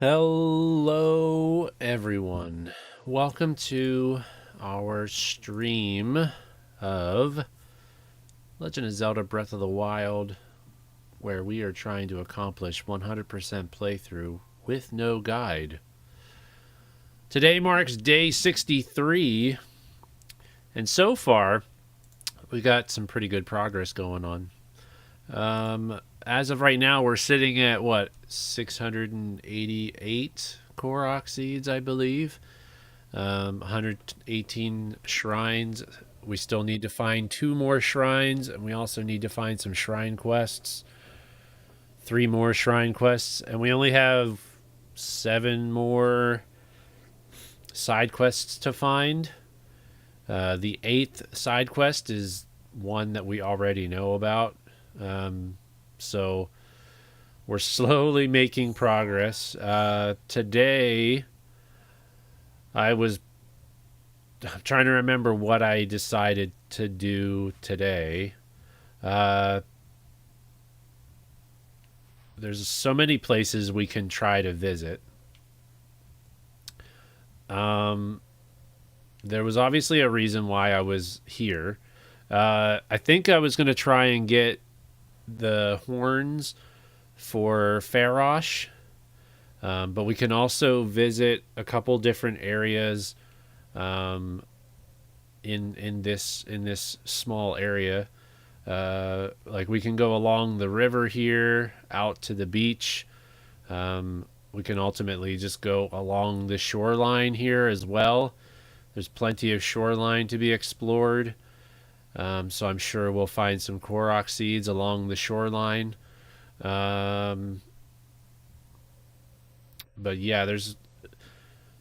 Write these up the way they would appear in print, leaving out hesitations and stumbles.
Hello, everyone. Welcome to our stream of Legend of Zelda Breath of the Wild, where we are trying to accomplish 100% playthrough with no guide. Today marks day 63, and so far, we got some pretty good progress going on. As of right now, we're sitting at what, 688 Korok seeds, I believe. 118 shrines. We still need to find 2 more shrines, and we also need to find some shrine quests. 3 more shrine quests, and we only have 7 more side quests to find. The 8th side quest is one that we already know about. So we're slowly making progress. Today, I'm trying to remember what I decided to do today. There's so many places we can try to visit. There was obviously a reason why I was here. I think I was going to try and get the horns for Farosh, but we can also visit a couple different areas in this small area. Like we can go along the river here out to the beach. We can ultimately just go along the shoreline here as well. There's plenty of shoreline to be explored. So I'm sure we'll find some Korok seeds along the shoreline. But yeah, there's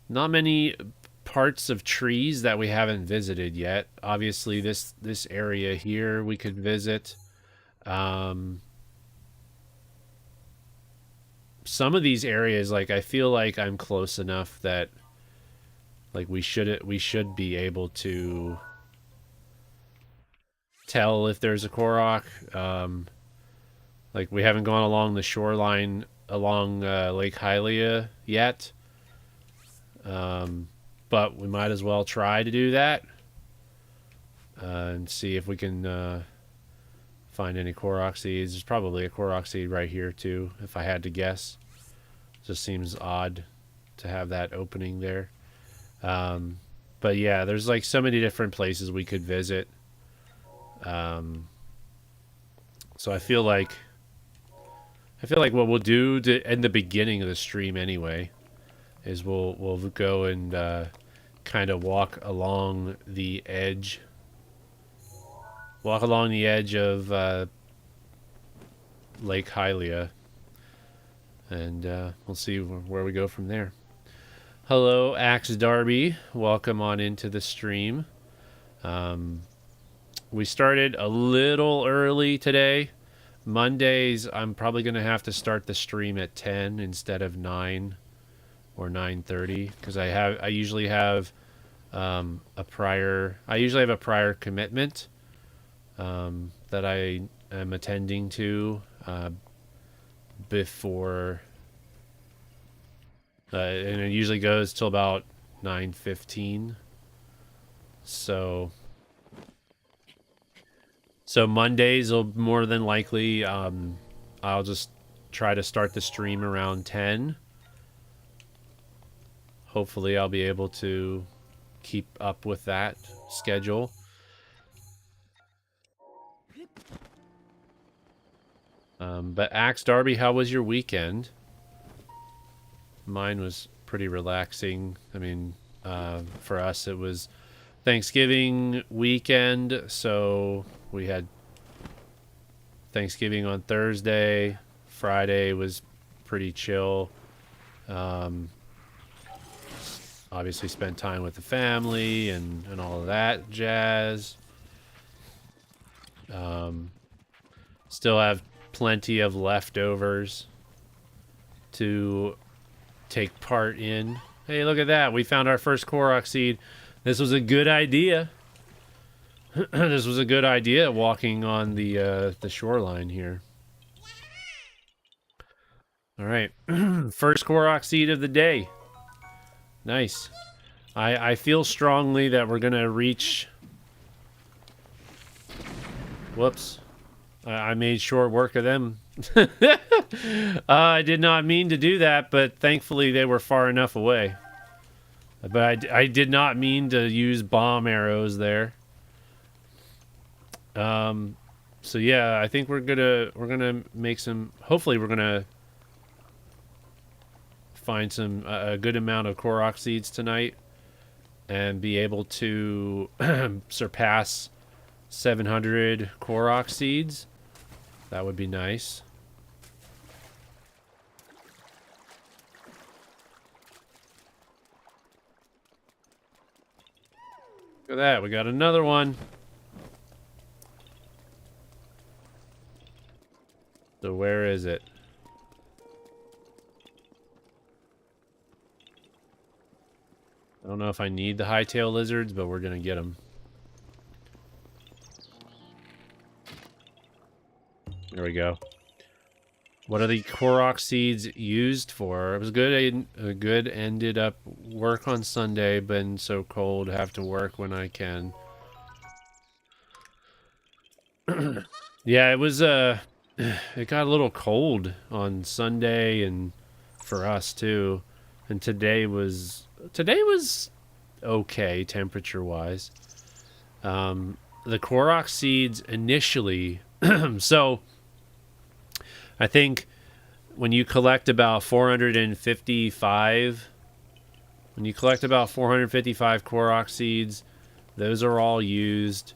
not many parts of trees that we haven't visited yet. Obviously, this area here we could visit. Some of these areas, like I feel like I'm close enough that like we should be able to tell if there's a Korok. Like we haven't gone along the shoreline along Lake Hylia yet. But we might as well try to do that and see if we can find any Korok seeds. There's probably a Korok seed right here too, if I had to guess. Just seems odd to have that opening there. But yeah, there's like so many different places we could visit. So I feel like what we'll do in the beginning of the stream anyway is we'll go and kind of walk along the edge of Lake Hylia, and we'll see where we go from there. Hello, Axe Darby. Welcome on into the stream. We started a little early today. Mondays, I'm probably going to have to start the stream at 10 instead of 9 or 9:30 because I usually have a prior commitment that I am attending to before and it usually goes till about 9:15. So Mondays will more than likely I'll just try to start the stream around 10. Hopefully I'll be able to keep up with that schedule. But Axe Darby, how was your weekend? Mine was pretty relaxing. I mean, for us it was Thanksgiving weekend, so we had Thanksgiving on Thursday. Friday was pretty chill. Obviously spent time with the family and all of that jazz. Still have plenty of leftovers to take part in. Hey, look at that. We found our first Korok seed. This was a good idea. This was a good idea walking on the shoreline here. All right. First Korok seed of the day. Nice. I feel strongly that we're going to reach... Whoops. I made short work of them. I did not mean to do that, but thankfully they were far enough away. But I did not mean to use bomb arrows there. So yeah, I think we're gonna make some. Hopefully, we're gonna find some a good amount of Korok seeds tonight, and be able to surpass 700 Korok seeds. That would be nice. Look at that, we got another one. So where is it? I don't know if I need the hightail lizards, but we're gonna get them. There we go. What are the Korok seeds used for? It was good. Good ended up work on Sunday. Been so cold, have to work when I can. Yeah, it was it got a little cold on Sunday and for us too. And today was okay temperature wise. The Korok seeds initially so I think when you collect about 455 Korok seeds, those are all used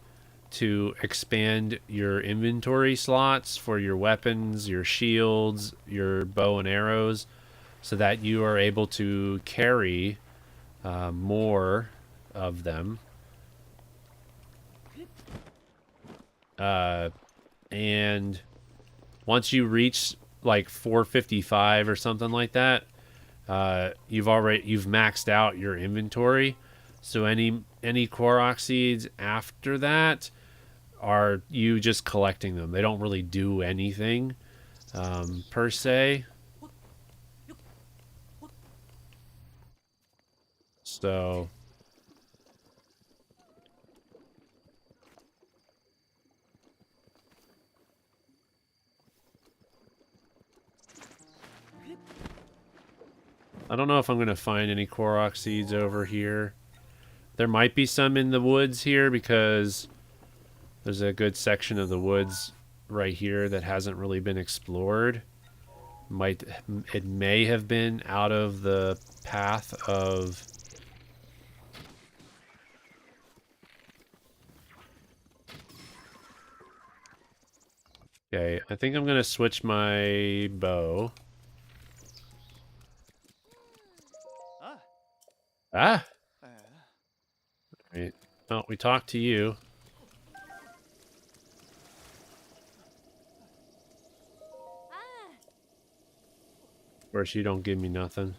to expand your inventory slots for your weapons, your shields, your bow and arrows, so that you are able to carry more of them. And once you reach like 455 or something like that, you've maxed out your inventory. So any Korok seeds after that are you just collecting them. They don't really do anything per se. So I don't know if I'm going to find any Korok seeds over here. There might be some in the woods here because there's a good section of the woods right here that hasn't really been explored. It may have been out of the path of... Okay, I think I'm going to switch my bow. Ah! Alright. Well, we talked to you. Of course, you don't give me nothing.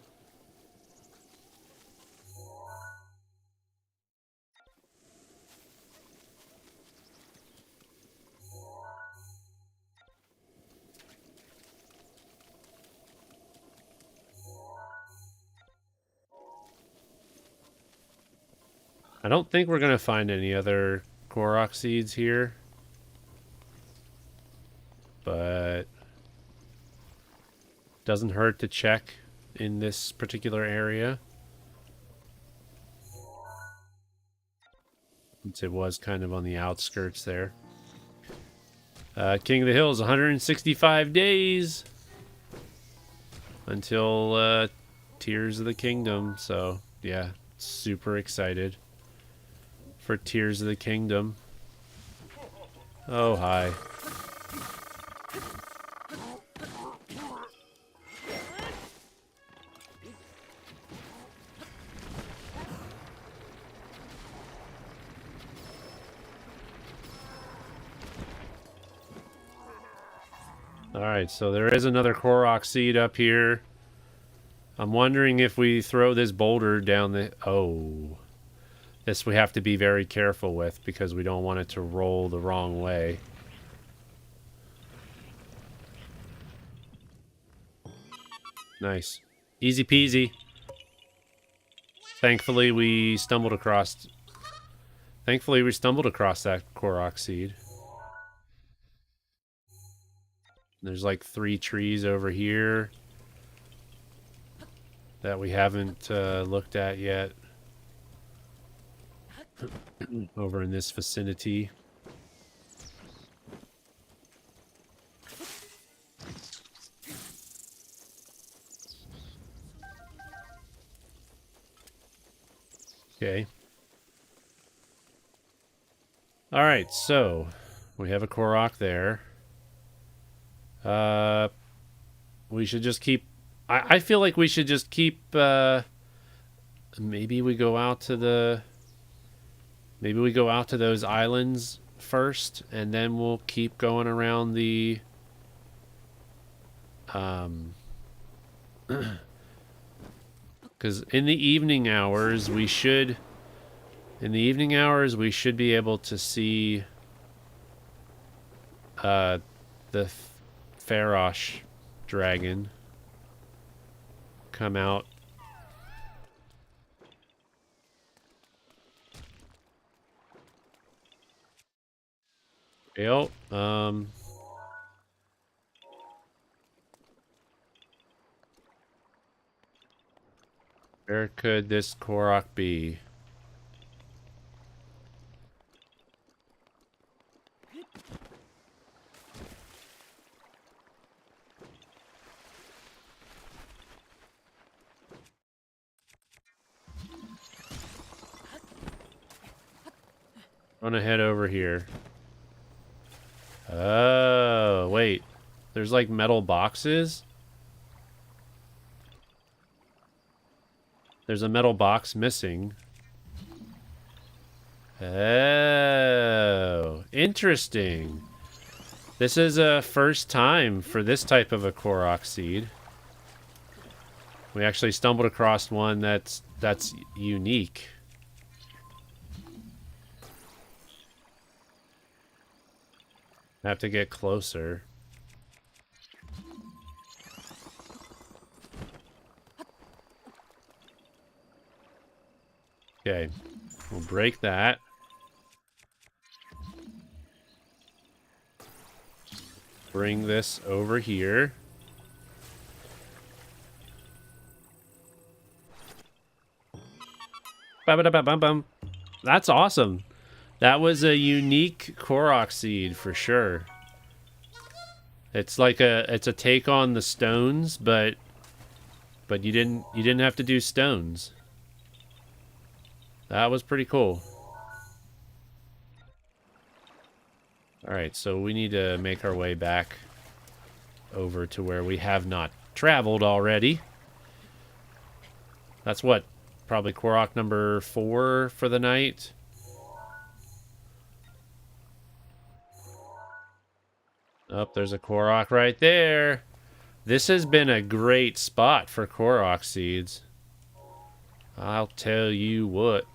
I don't think we're going to find any other Korok seeds here. But doesn't hurt to check in this particular area. Since it was kind of on the outskirts there. King of the Hills, 165 days until Tears of the Kingdom. So, yeah, super excited for Tears of the Kingdom. Oh, hi. Alright, so there is another Korok seed up here. I'm wondering if we throw this boulder down the... Oh. This we have to be very careful with because we don't want it to roll the wrong way. Nice. Easy peasy. Thankfully, we stumbled across that Korok seed. There's like 3 trees over here that we haven't looked at yet. Over in this vicinity. Okay. Alright, so we have a Korok there. We should just keep... I feel like we should just keep... maybe we go out to the... Maybe we go out to those islands first, and then we'll keep going around the... Because in the evening hours, we should... In the evening hours, we should be able to see... the Ferosh dragon come out. Yep. Where could this Korok be? I'm gonna head over here. Oh, wait. There's like metal boxes? There's a metal box missing. Oh, interesting. This is a first time for this type of a Korok seed. We actually stumbled across one that's unique. I have to get closer. Okay, we'll break that. Bring this over here. Ba-ba-da-ba-bum-bum. That's awesome. That was a unique Korok seed for sure. It's like it's a take on the stones, but you didn't have to do stones. That was pretty cool. All right, so we need to make our way back over to where we have not traveled already. That's what, probably Korok number 4 for the night. Oh, there's a Korok right there. This has been a great spot for Korok seeds. I'll tell you what.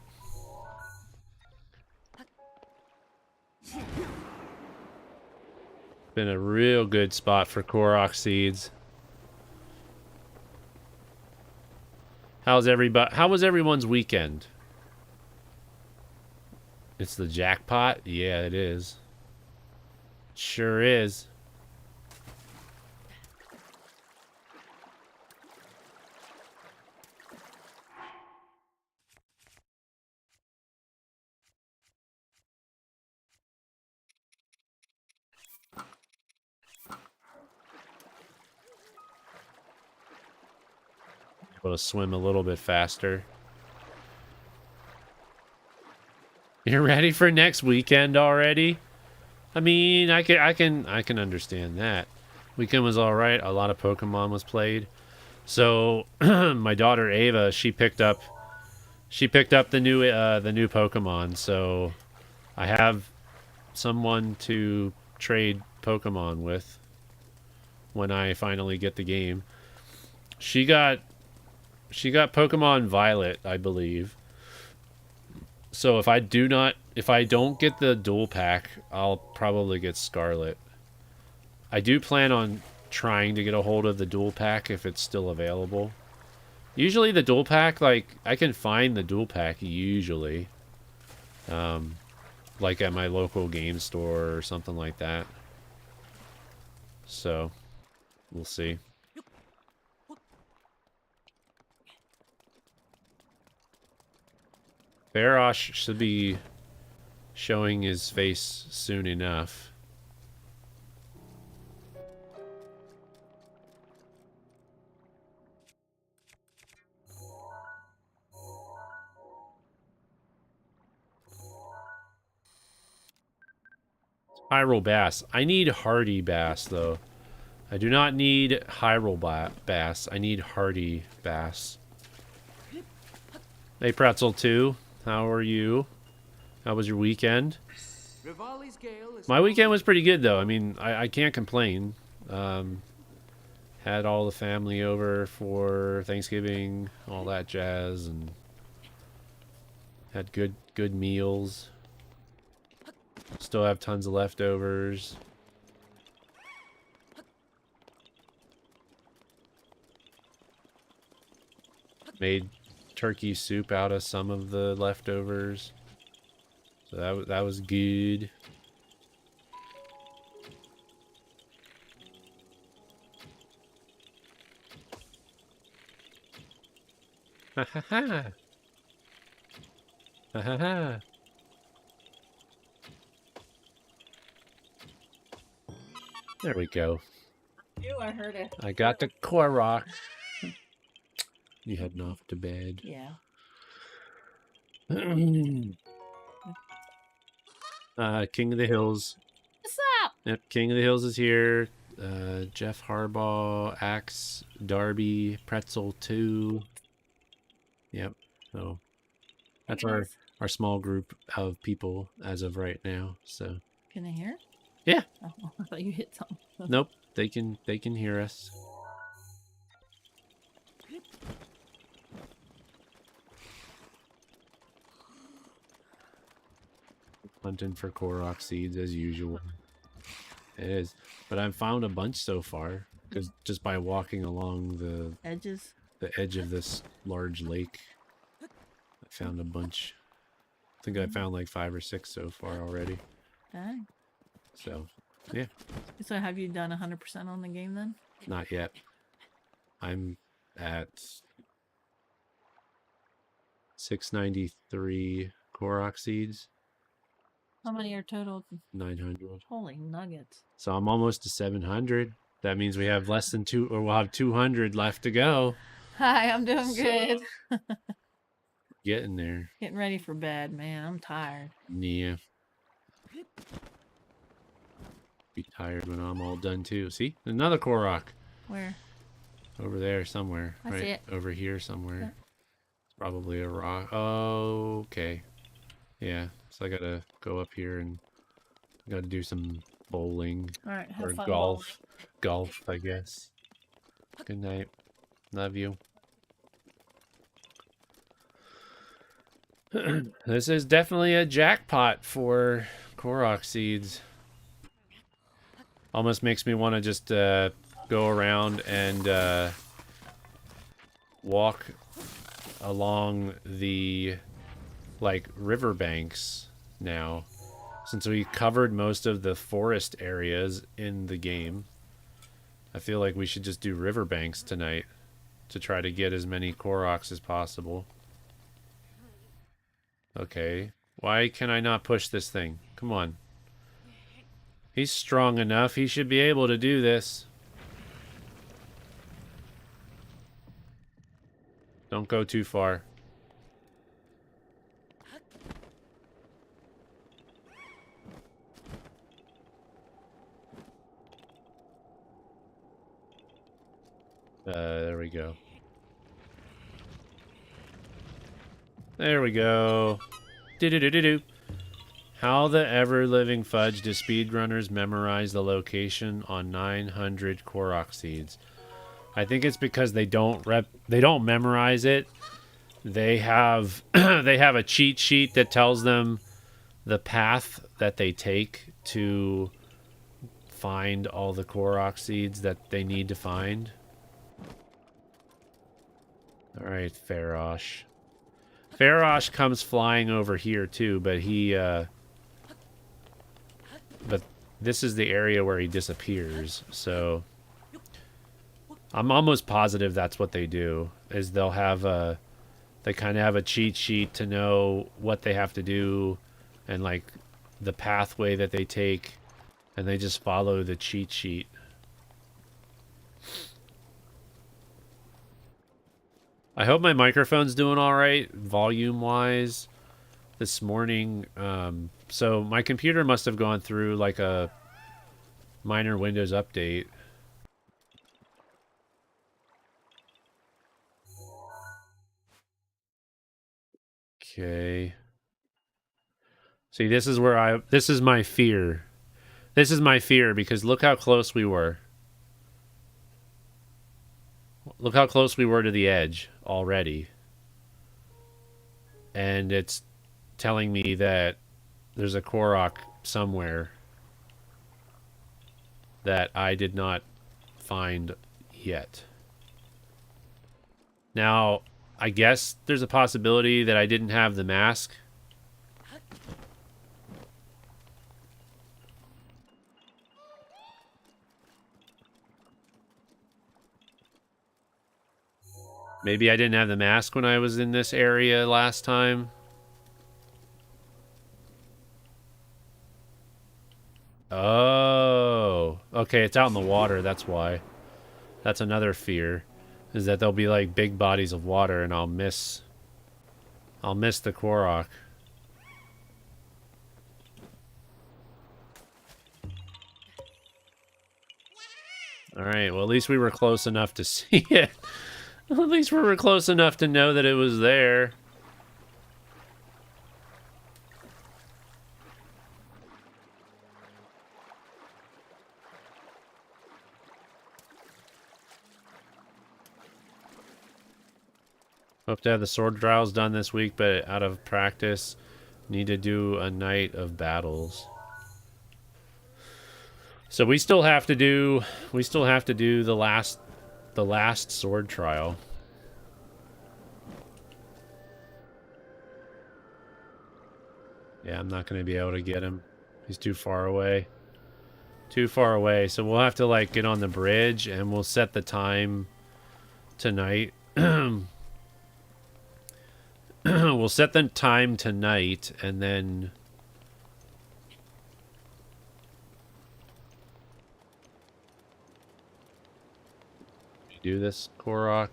Been a real good spot for Korok seeds. How was everyone's weekend? It's the jackpot? Yeah, it is. Sure is. Able to swim a little bit faster. You're ready for next weekend already? I mean, I can understand that. Weekend was all right. A lot of Pokemon was played. So my daughter Ava, she picked up the new Pokemon. So I have someone to trade Pokemon with when I finally get the game. She got Pokemon Violet, I believe. So if I don't get the dual pack, I'll probably get Scarlet. I do plan on trying to get a hold of the dual pack if it's still available. Usually the dual pack, like, I can find the dual pack usually. Like at my local game store or something like that. So, we'll see. Barosh should be showing his face soon enough. Hyrule Bass. I need Hardy Bass, though. I do not need Hyrule Bass. I need Hardy Bass. Hey, Pretzel 2. How are you? How was your weekend? My weekend was pretty good, though. I mean, I can't complain. Had all the family over for Thanksgiving, all that jazz, and had good meals. Still have tons of leftovers. Made turkey soup out of some of the leftovers. So that was good. Ha ha ha. Ha ha ha. There we go. I heard it. I got the Korok. You heading off to bed? Yeah. King of the Hills. What's up? Yep, King of the Hills is here. Jeff Harbaugh, Axe, Darby, Pretzel 2. Yep. So that's our small group of people as of right now. So can they hear? Yeah. Oh, I thought you hit something. Nope. They can hear us. Hunting for Korok seeds as usual. It is. But I've found a bunch so far. Because just by walking along the edge of this large lake, I found a bunch. I think I found like 5 or 6 so far already. Dang. So, yeah. So have you done 100% on the game then? Not yet. I'm at 693 Korok seeds. How many are total? 900. Holy nuggets. So I'm almost to 700. That means we have less than we'll have 200 left to go. Hi, I'm doing good. Getting there. Getting ready for bed, man. I'm tired. Yeah. Be tired when I'm all done too. See? Another Korok. Where? Over there somewhere. I right see it. Over here somewhere. Yeah. It's probably a rock. Oh, okay. Yeah. So I gotta go up here and gotta do some bowling. Alright, have or fun golf. bowling. Golf, I guess. Good night. Love you. This is definitely a jackpot for Korok seeds. Almost makes me want to just go around and walk along the riverbanks now, since we covered most of the forest areas in the game. I feel like we should just do riverbanks tonight to try to get as many Koroks as possible. Okay, why can I not push this thing? Come on. He's strong enough. He should be able to do this. Don't go too far. There we go. There we go. Do-do-do-do-do. How the ever-living fudge do speedrunners memorize the location on 900 Korok seeds? I think it's because they don't memorize it. They have they have a cheat sheet that tells them the path that they take to find all the Korok seeds that they need to find. Alright, Farosh. Farosh comes flying over here too, but but this is the area where he disappears, so I'm almost positive that's what they do, is they kind of have a cheat sheet to know what they have to do and like the pathway that they take, and they just follow the cheat sheet. I hope my microphone's doing all right volume wise this morning. So my computer must have gone through like a minor Windows update. Okay. See, this is my fear. This is my fear because look how close we were. Look how close we were to the edge already. And it's telling me that there's a Korok somewhere that I did not find yet. Now, I guess there's a possibility that I didn't have the mask. Maybe I didn't have the mask when I was in this area last time. Oh, okay, it's out in the water, that's why. That's another fear, is that there'll be like big bodies of water and I'll miss the Korok. Alright, well at least we were close enough to see it. At least we were close enough to know that it was there. Hope to have the sword trials done this week, but out of practice, need to do a night of battles. So we still have to do the last sword trial. Yeah, I'm not going to be able to get him. He's too far away. Too far away. So we'll have to like get on the bridge and we'll set the time tonight. We'll set the time tonight and then do this Korok.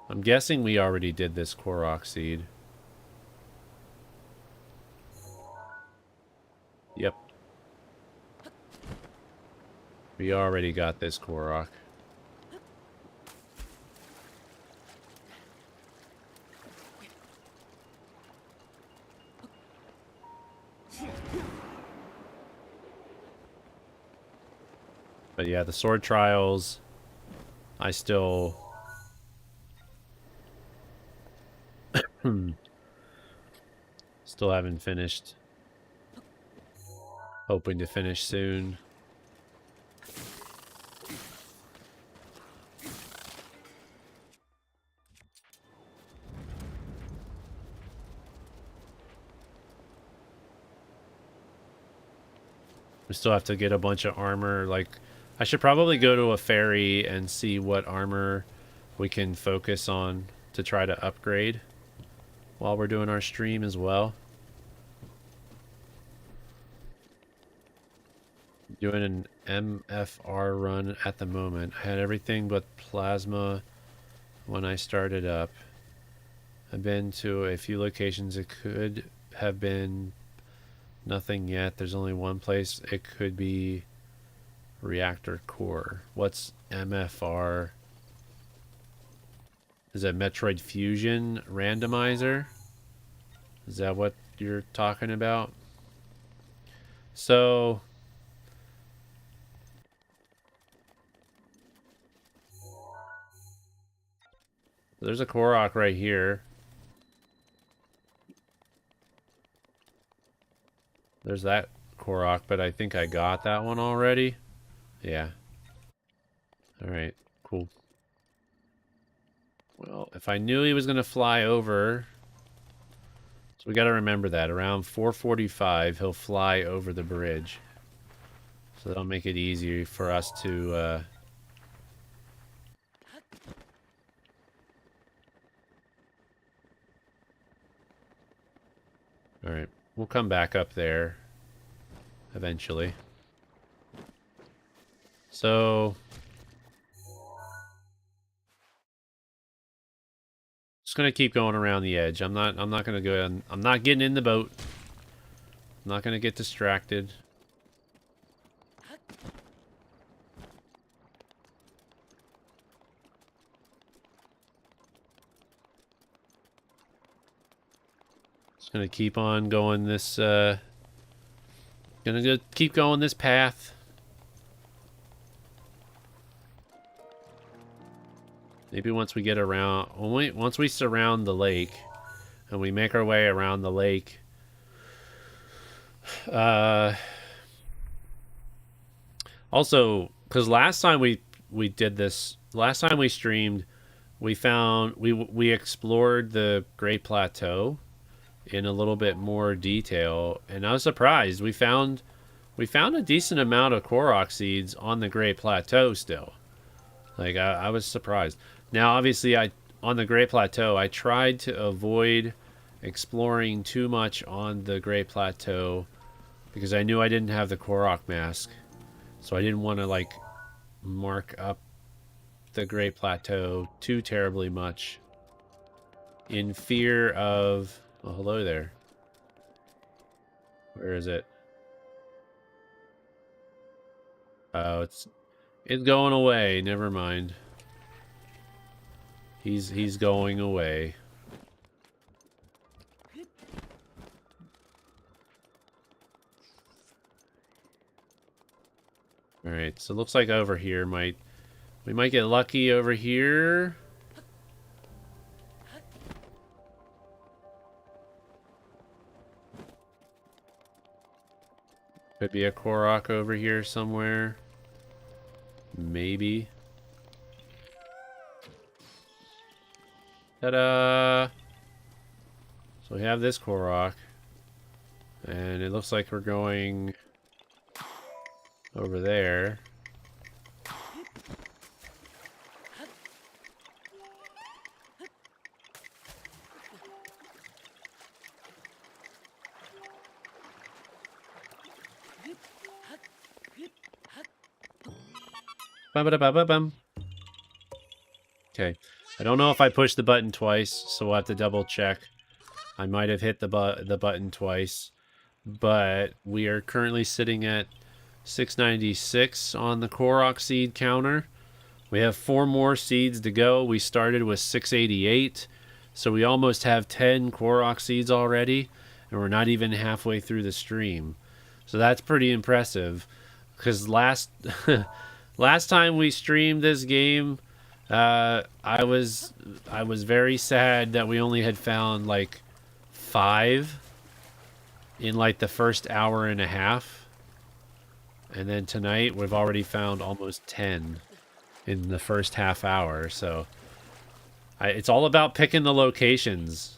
I'm guessing we already did this Korok seed. Yep. We already got this Korok. But yeah, the sword trials, I still... still haven't finished. Hoping to finish soon. We still have to get a bunch of armor. Like, I should probably go to a ferry and see what armor we can focus on to try to upgrade while we're doing our stream as well. Doing an MFR run at the moment. I had everything but plasma when I started up. I've been to a few locations. It could have been nothing yet. There's only one place it could be. Reactor core. What's MFR? Is that Metroid Fusion randomizer? Is that what you're talking about? So there's a Korok right here. There's that Korok, but I think I got that one already. Yeah. Alright, cool. Well, if I knew he was going to fly over... So we got to remember that. Around 4:45, he'll fly over the bridge. So that'll make it easier for us to... Alright, we'll come back up there eventually. So... Just gonna keep going around the edge. I'm not gonna go in, I'm not getting in the boat. I'm not gonna get distracted. Just gonna keep on going this gonna keep going this path. Maybe once we get around, once we surround the lake, and we make our way around the lake, also, because last time we did this, last time we streamed, we found we explored the Great Plateau in a little bit more detail, and I was surprised. We found a decent amount of Korok seeds on the Great Plateau still. Like I was surprised. Now, obviously, on the Great Plateau, I tried to avoid exploring too much on the Great Plateau because I knew I didn't have the Korok mask, so I didn't want to like mark up the Great Plateau too terribly much in fear of... Oh, hello there. Where is it? Oh, it's going away. Never mind. He's going away. All right, so it looks like over here we might get lucky over here. Could be a Korok over here somewhere. Maybe. Ta-da! So we have this Korok. And it looks like we're going over there. Bum-ba-da-ba-ba-bum. Okay. I don't know if I pushed the button twice, so we'll have to double check. I might have hit the button twice. But we are currently sitting at 696 on the Korok seed counter. We have 4 more seeds to go. We started with 688. So we almost have 10 Korok seeds already. And we're not even halfway through the stream. So that's pretty impressive. Because last time we streamed this game, I was very sad that we only had found like 5 in like the first hour and a half. And then tonight we've already found almost 10 in the first half hour. So it's all about picking the locations.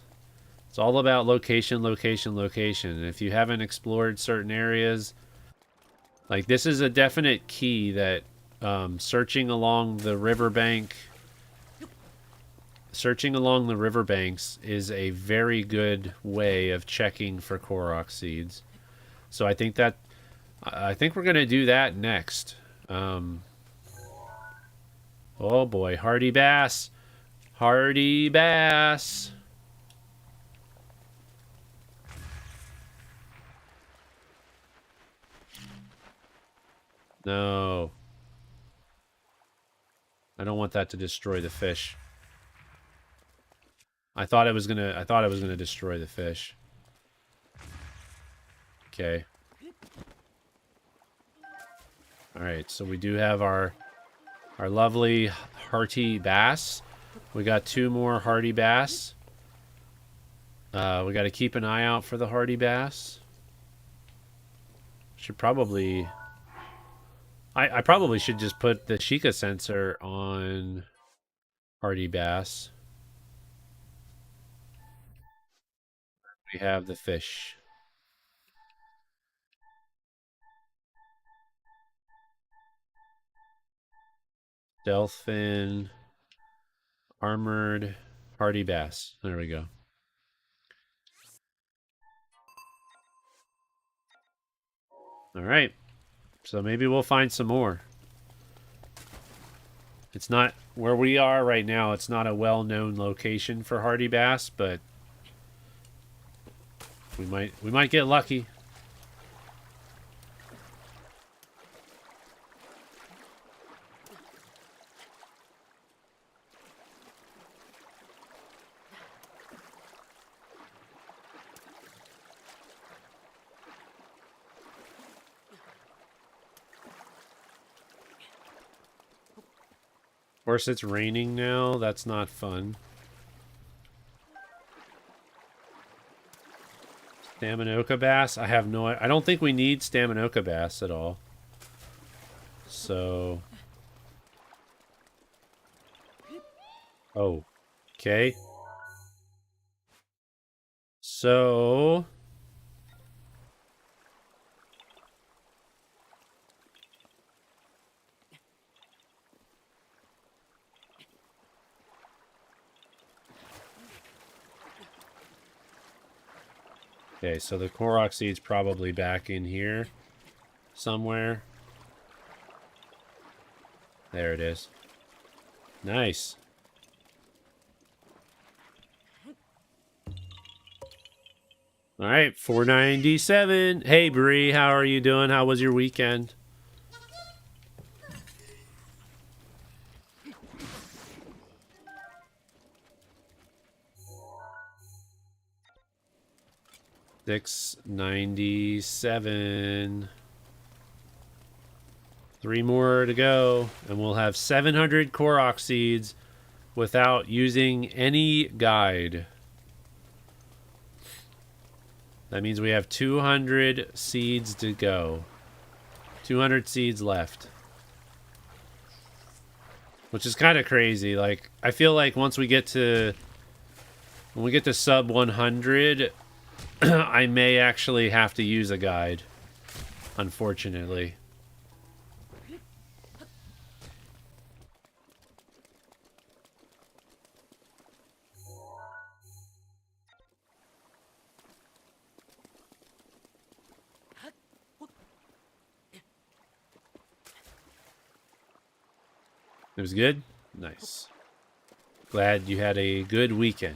It's all about location, location, location. And if you haven't explored certain areas, like this is a definite key that searching along the riverbanks is a very good way of checking for Korok seeds. So I think we're gonna do that next. Oh boy, hardy bass, hardy bass. No, I don't want that to destroy the fish. I thought it was gonna destroy the fish. Okay. All right, so we do have our lovely hearty bass. We got 2 more hardy bass. We got to keep an eye out for the hardy bass. Should probably... I probably should just put the Sheikah sensor on Hardy Bass. We have the fish. Delphin, armored, Hardy Bass. There we go. All right. So maybe we'll find some more. It's not where we are right now. It's not a well-known location for Hardy Bass, but we might get lucky. Of course, it's raining now. That's not fun. Staminoka bass? I have no... I don't think we need Staminoka bass at all. So... Oh. Okay. So... Okay, so the Korok seed's probably back in here somewhere. There it is. Nice. All right, 497. Hey, Bree, how are you doing? How was your weekend? $697. 3 more to go, and we'll have 700 Korok seeds without using any guide. That means we have 200 seeds to go. 200 seeds left. Which is kind of crazy. Like, I feel like once we get to... When we get to sub 100, I may actually have to use a guide. Unfortunately. It was good? Nice. Glad you had a good weekend.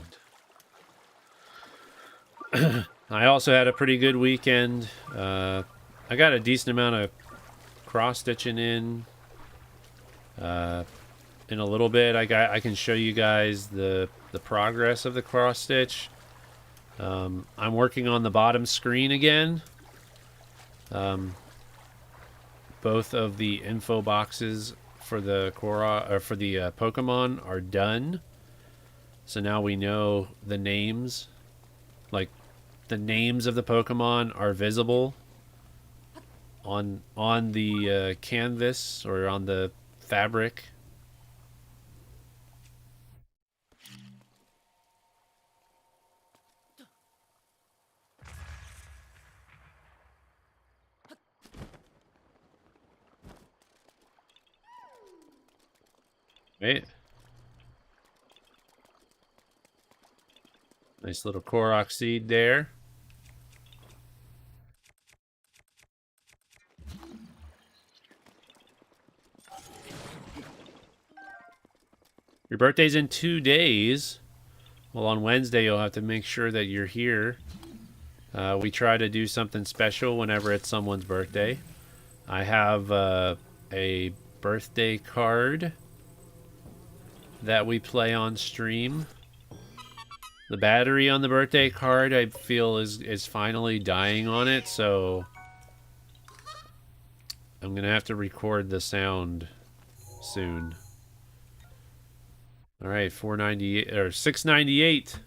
I also had a pretty good weekend. I got a decent amount of cross-stitching in. In a little bit, I can show you guys the progress of the cross-stitch. I'm working on the bottom screen again. Both of the info boxes for the Pokemon are done. So now we know the names. Like, the names of the Pokemon are visible on the canvas or on the fabric. Right? Nice little Korok seed there. Your birthday's in 2 days. Well, on Wednesday, you'll have to make sure that you're here. We try to do something special whenever it's someone's birthday. I have a birthday card that we play on stream. The battery on the birthday card, I feel, is finally dying on it, so I'm gonna have to record the sound soon. All right, 498 or 698.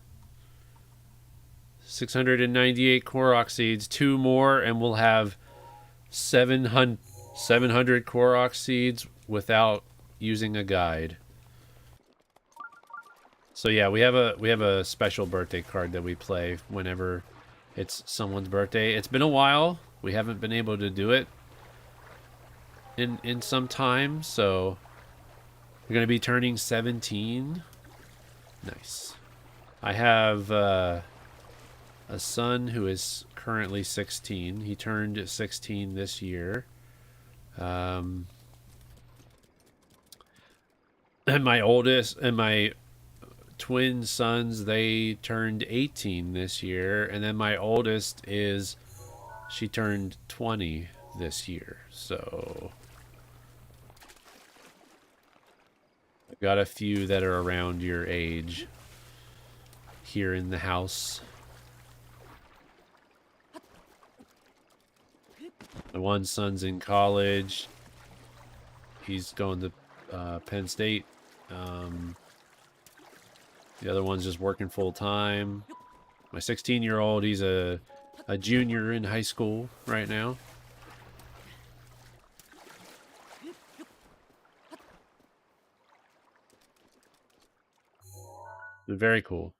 698 Korok seeds, 2 more, and we'll have 700 Korok seeds without using a guide. So yeah, we have a special birthday card that we play whenever it's someone's birthday. It's been a while. We haven't been able to do it in some time, so we're gonna be turning 17. Nice. I have a son who is currently 16. He turned 16 this year. And my twin sons, they turned 18 this year, and then my oldest she turned 20 this year. So I've got a few that are around your age here in the house. My one son's in college. He's going to Penn State. The other one's just working full time. My 16-year-old, he's a junior in high school right now. Very cool.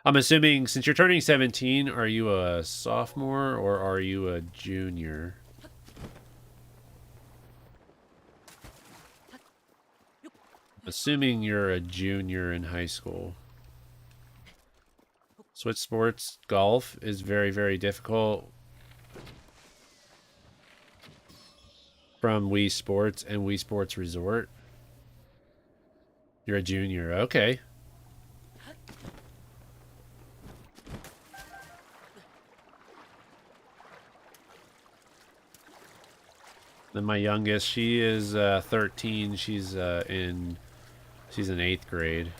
I'm assuming since you're turning 17, are you a sophomore or are you a junior? Assuming you're a junior in high school. Switch sports golf is very, very difficult from Wii Sports and Wii Sports Resort. You're a junior. Okay. Then my youngest, she is 13. She's in 8th grade.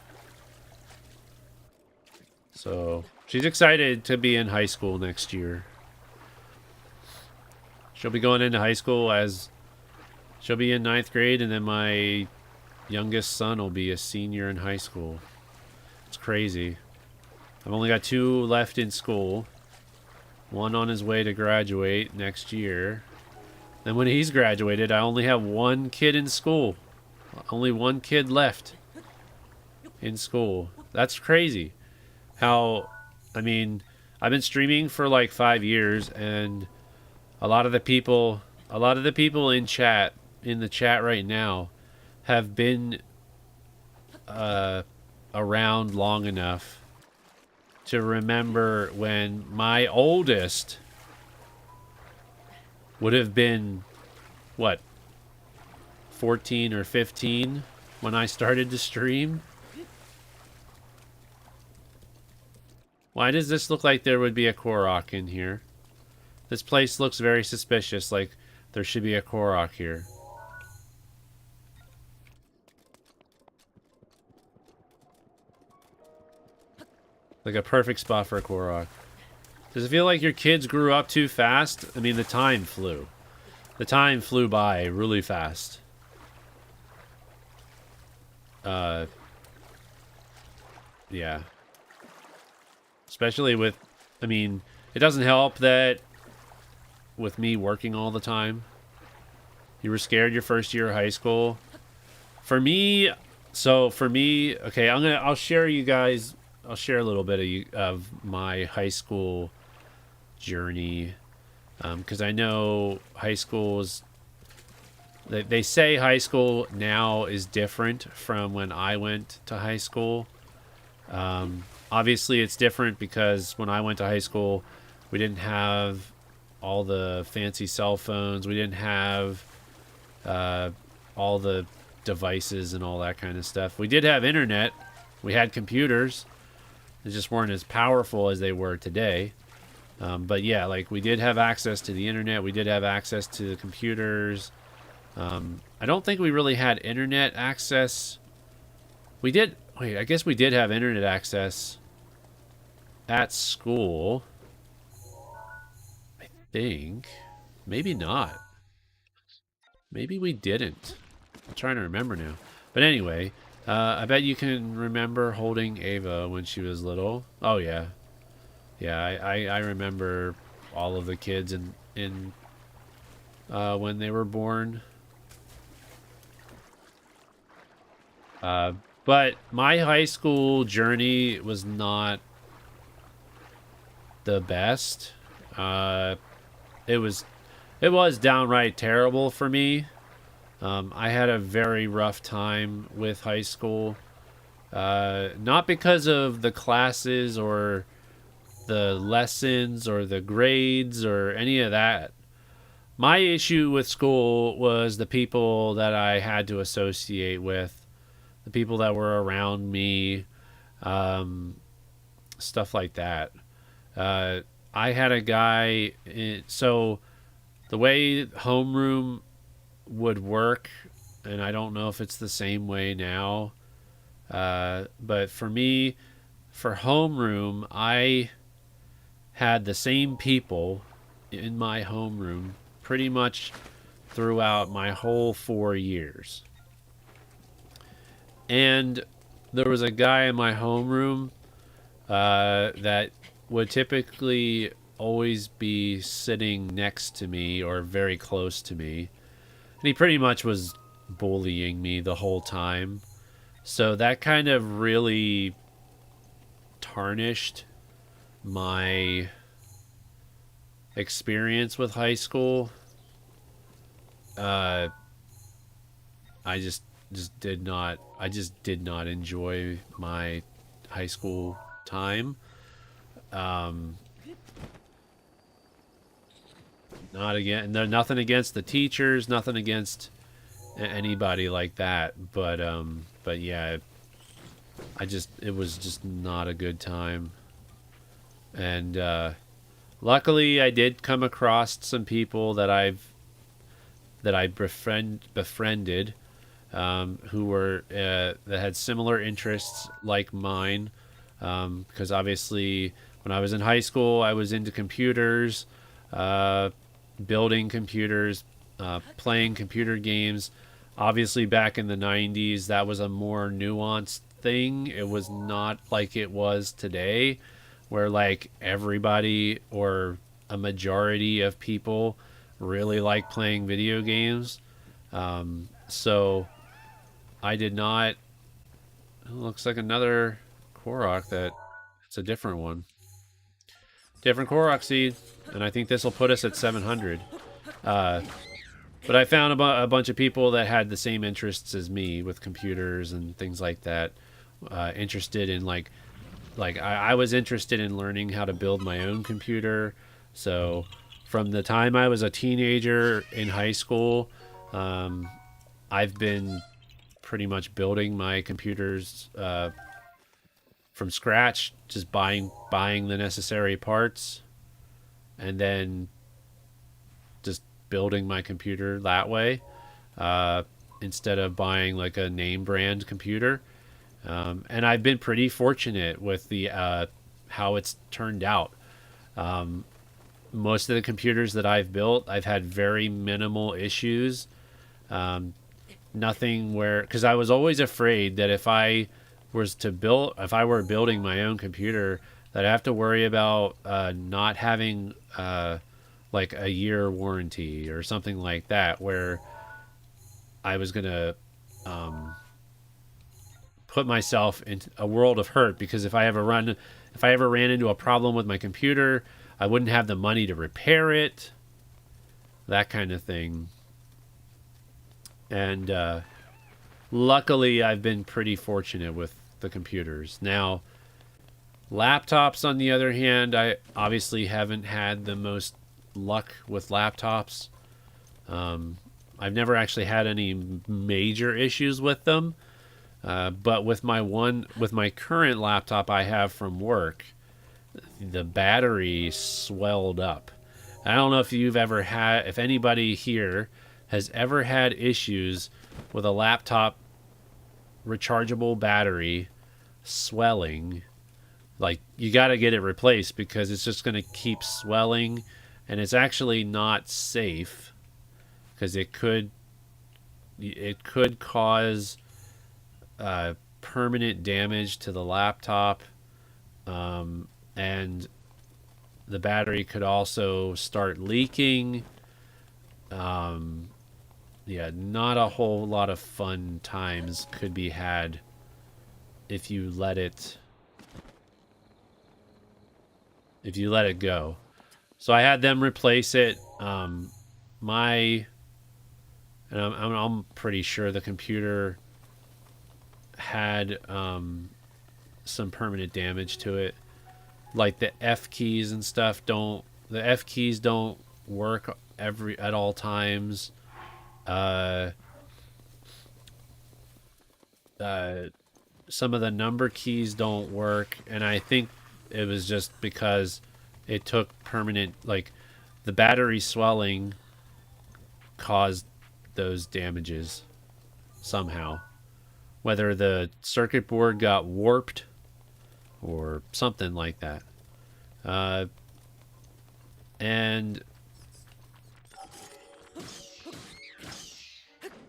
So she's excited to be in high school next year. She'll be going into high school as she'll be in 9th grade, and then my youngest son will be a senior in high school. It's crazy. I've only got 2 left in school. One on his way to graduate next year. Then when he's graduated, I only have 1 kid in school. Only 1 kid left in school. That's crazy. How, I mean, I've been streaming for like 5 years, and a lot of the people in the chat right now have been around long enough to remember when my oldest would have been, what, 14 or 15 when I started to stream. Why does this look like there would be a Korok in here? This place looks very suspicious, like there should be a Korok here. Like a perfect spot for a Korok. Does it feel like your kids grew up too fast? I mean, the time flew. The time flew by really fast. Yeah. Especially with, I mean, it doesn't help that with me working all the time. You were scared your first year of high school. For me, okay, I'll share a little bit of my high school journey. Because I know high school is, they say high school now is different from when I went to high school. Obviously it's different because when I went to high school, we didn't have all the fancy cell phones. We didn't have all the devices and all that kind of stuff. We did have internet. We had computers. They just weren't as powerful as they were today. But yeah, like we did have access to the internet. We did have access to the computers. I don't think we really had internet access. I guess we did have internet access at school. I think. Maybe not. Maybe we didn't. I'm trying to remember now. But anyway, I bet you can remember holding Ava when she was little. Oh, yeah. Yeah, I remember all of the kids in when they were born. But my high school journey was not the best. Uh, it was downright terrible for me. I had a very rough time with high school. Not because of the classes or the lessons or the grades or any of that. My issue with school was the people that I had to associate with, the people that were around me, um, stuff like that. Uh, I had a guy, so the way homeroom would work, and I don't know if it's the same way now, but for me, for homeroom, I had the same people in my homeroom pretty much throughout my whole 4 years. And there was a guy in my homeroom that would typically always be sitting next to me or very close to me. And he pretty much was bullying me the whole time. So that kind of really tarnished my experience with high school. Uh, I just did not enjoy my high school time. Um, Not again. No, nothing against the teachers. Nothing against anybody like that. But yeah, it was just not a good time. And luckily, I did come across some people that I befriended, who were that had similar interests like mine. Because obviously, when I was in high school, I was into computers. Uh, Building computers, playing computer games. Obviously, back in the 90s, that was a more nuanced thing. It was not like it was today, where like everybody or a majority of people really like playing video games. So I did not. It looks like another Korok that it's a different one. Different Korok seed. And I think this will put us at 700. Uh, But I found a bunch of people that had the same interests as me with computers and things like that. Interested in I was interested in learning how to build my own computer. So from the time I was a teenager in high school, um, I've been pretty much building my computers from scratch, just buying the necessary parts, and then just building my computer that way, uh, instead of buying like a name brand computer. And I've been pretty fortunate with the how it's turned out. Most of the computers that I've built, I've had very minimal issues. Um, Nothing where, because I was always afraid that if I were building my own computer, that I have to worry about not having like a year warranty or something like that, where I was gonna um, put myself in a world of hurt, because if I ever ran into a problem with my computer, I wouldn't have the money to repair it, that kind of thing. And luckily, I've been pretty fortunate with the computers. Now, laptops, on the other hand, I obviously haven't had the most luck with laptops. Um, I've never actually had any major issues with them. But with my current laptop I have from work, the battery swelled up. I don't know if anybody here has ever had issues with a laptop rechargeable battery swelling. Like, you got to get it replaced, because it's just going to keep swelling, and it's actually not safe, because it could cause permanent damage to the laptop, and the battery could also start leaking. Um, yeah, not a whole lot of fun times could be had if you let it go. So I had them replace it. My and I'm pretty sure the computer had some permanent damage to it. Like the F keys and stuff don't the F keys don't work every at all times. Uh, uh, some of the number keys don't work, and I think it was just because it took permanent like the battery swelling caused those damages somehow. Whether the circuit board got warped or something like that. Uh, and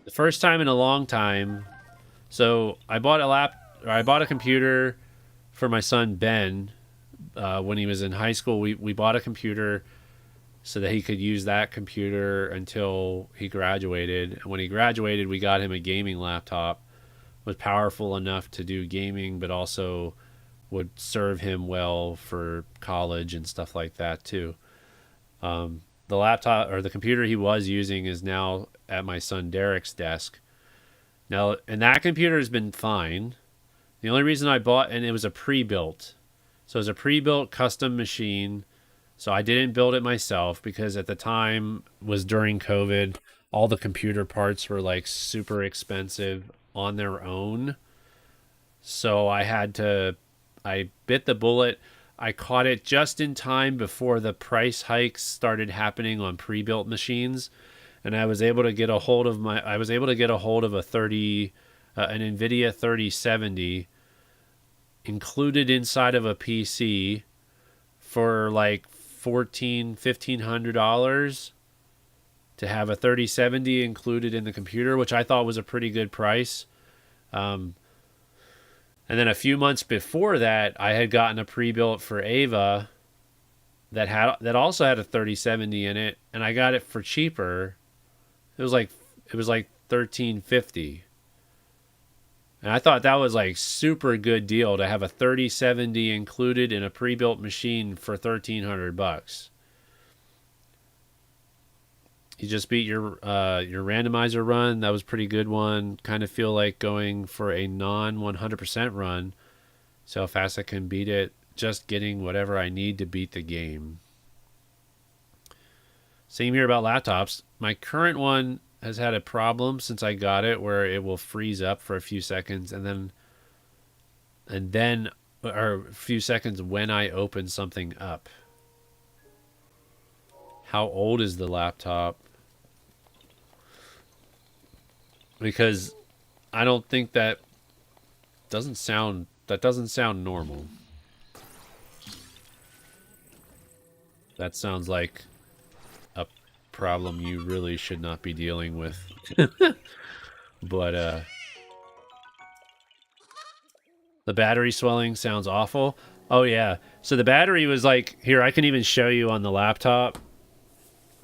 the first time in a long time, so I bought a computer for my son Ben when he was in high school. We bought a computer so that he could use that computer until he graduated. And when he graduated, we got him a gaming laptop. Was powerful enough to do gaming, but also would serve him well for college and stuff like that too. The laptop or the computer he was using is now at my son Derek's desk. Now, and that computer has been fine. The only reason I bought, and it was a pre-built, so it was a pre-built custom machine. So I didn't build it myself because at the time was during COVID. All the computer parts were like super expensive on their own. So I bit the bullet. I caught it just in time before the price hikes started happening on pre-built machines, and I was able to get a hold of an Nvidia 3070 included inside of a PC for like $1,500 to have a 3070 included in the computer, which I thought was a pretty good price. Um, and then a few months before that, I had gotten a pre-built for Ava that also had a 3070 in it, and I got it for cheaper. It was like it was like 1350. And I thought that was like super good deal to have a 3070 included in a pre-built machine for $1,300. You just beat your randomizer run. That was a pretty good one. Kind of feel like going for a non 100% run. So how fast I can beat it. Just getting whatever I need to beat the game. Same here about laptops. My current one has had a problem since I got it where it will freeze up for a few seconds and then or a few seconds when I open something up. How old is the laptop? Because I don't think that doesn't sound normal. That sounds like a problem you really should not be dealing with. But the battery swelling sounds awful. Oh yeah. So the battery was like here I can even show you on the laptop.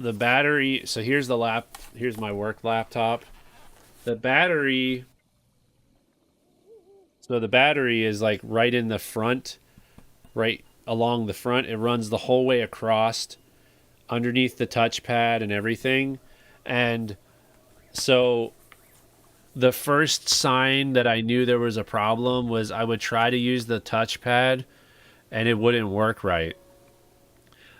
The battery, so here's my work laptop. The battery So the battery is like right in the front, right along the front. It runs the whole way across underneath the touchpad and everything. And so the first sign that I knew there was a problem was I would try to use the touchpad and it wouldn't work right.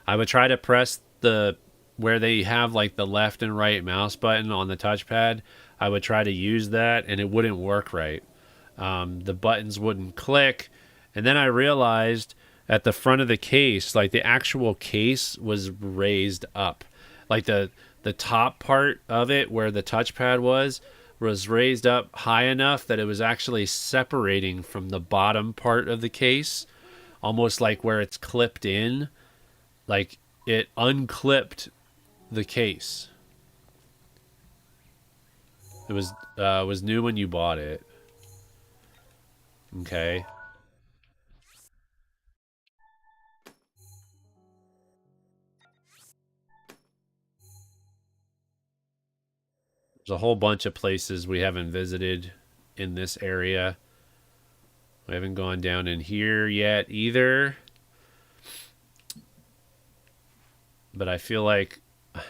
I would try to press the where they have like the left and right mouse button on the touchpad. I would try to use that and it wouldn't work right. The buttons wouldn't click. And then I realized at the front of the case, like the actual case was raised up. Like the top part of it where the touchpad was raised up high enough that it was actually separating from the bottom part of the case, almost like where it's clipped in. Like it unclipped the case. It was new when you bought it. Okay. There's a whole bunch of places we haven't visited in this area. We haven't gone down in here yet either. But I feel like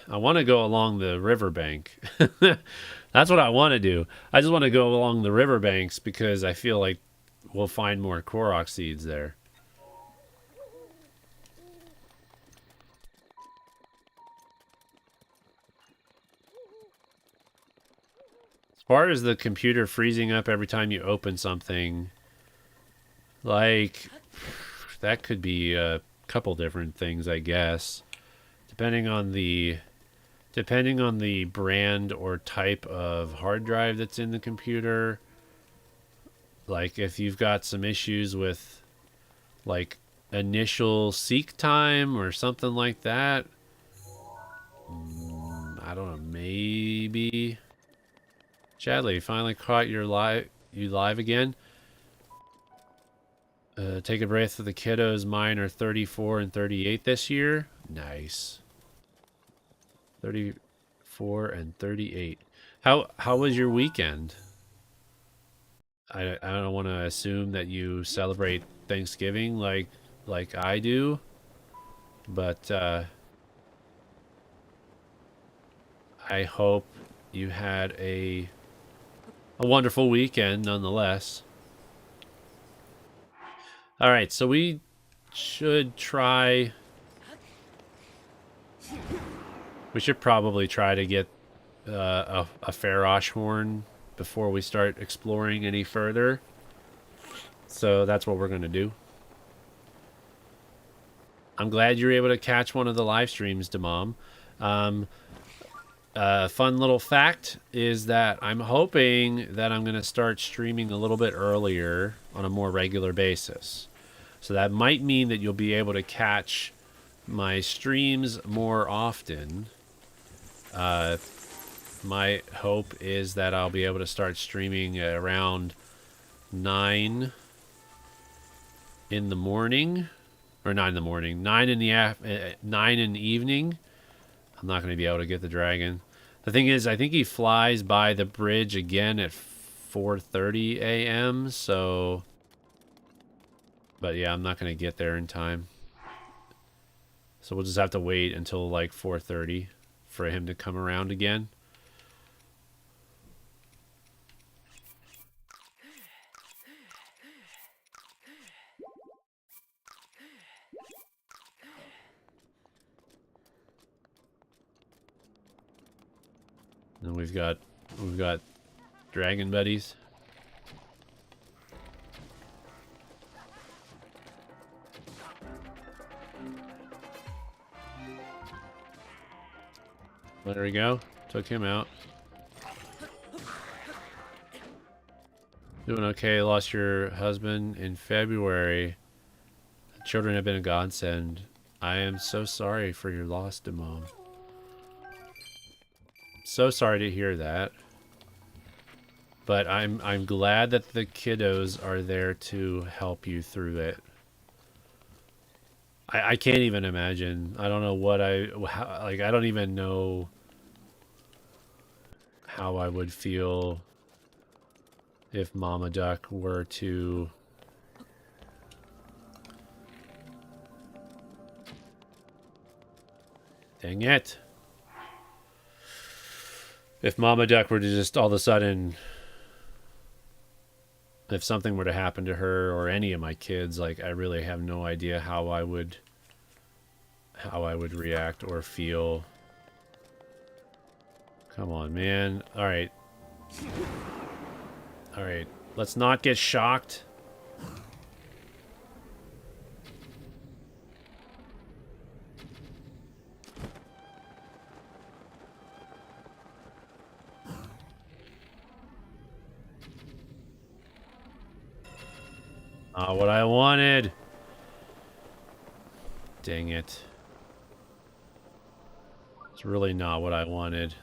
I want to go along the riverbank. That's what I want to do. I just want to go along the riverbanks because I feel like we'll find more Korok seeds there. As far as the computer freezing up every time you open something, like, that could be a couple different things, I guess. Depending on the brand or type of hard drive that's in the computer. Like if you've got some issues with like initial seek time or something like that, I don't know, maybe. Chadley, finally caught you live again. Take a breath for the kiddos. Mine are 34 and 38 this year. Nice. 34 and 38. How was your weekend? I don't want to assume that you celebrate Thanksgiving like I do, but I hope you had a wonderful weekend nonetheless. All right, so we should try. We should probably try to get a Farosh horn before we start exploring any further. So that's what we're going to do. I'm glad you're able to catch one of the live streams, Demom. Fun little fact is that I'm hoping that I'm going to start streaming a little bit earlier on a more regular basis. So that might mean that you'll be able to catch my streams more often. My hope is that I'll be able to start streaming around 9 in the morning, or 9 in the morning, 9 in the evening. I'm not going to be able to get the dragon. The thing is, I think he flies by the bridge again at 4:30 a.m. So, but yeah, I'm not going to get there in time. So we'll just have to wait until like 4:30 for him to come around again. And we've got dragon buddies. There we go. Took him out. Doing okay. Lost your husband in February. Children have been a godsend. I am so sorry for your loss, Mom. So sorry to hear that. But I'm glad that the kiddos are there to help you through it. I can't even imagine. I don't know what I don't even know how I would feel if Mama Duck were to dang it. If Mama Duck were to just all of a sudden, if something were to happen to her or any of my kids, like I really have no idea how I would react or feel. Come on, man. All right. All right. Let's not get shocked. Not what I wanted. Dang it. It's really not what I wanted.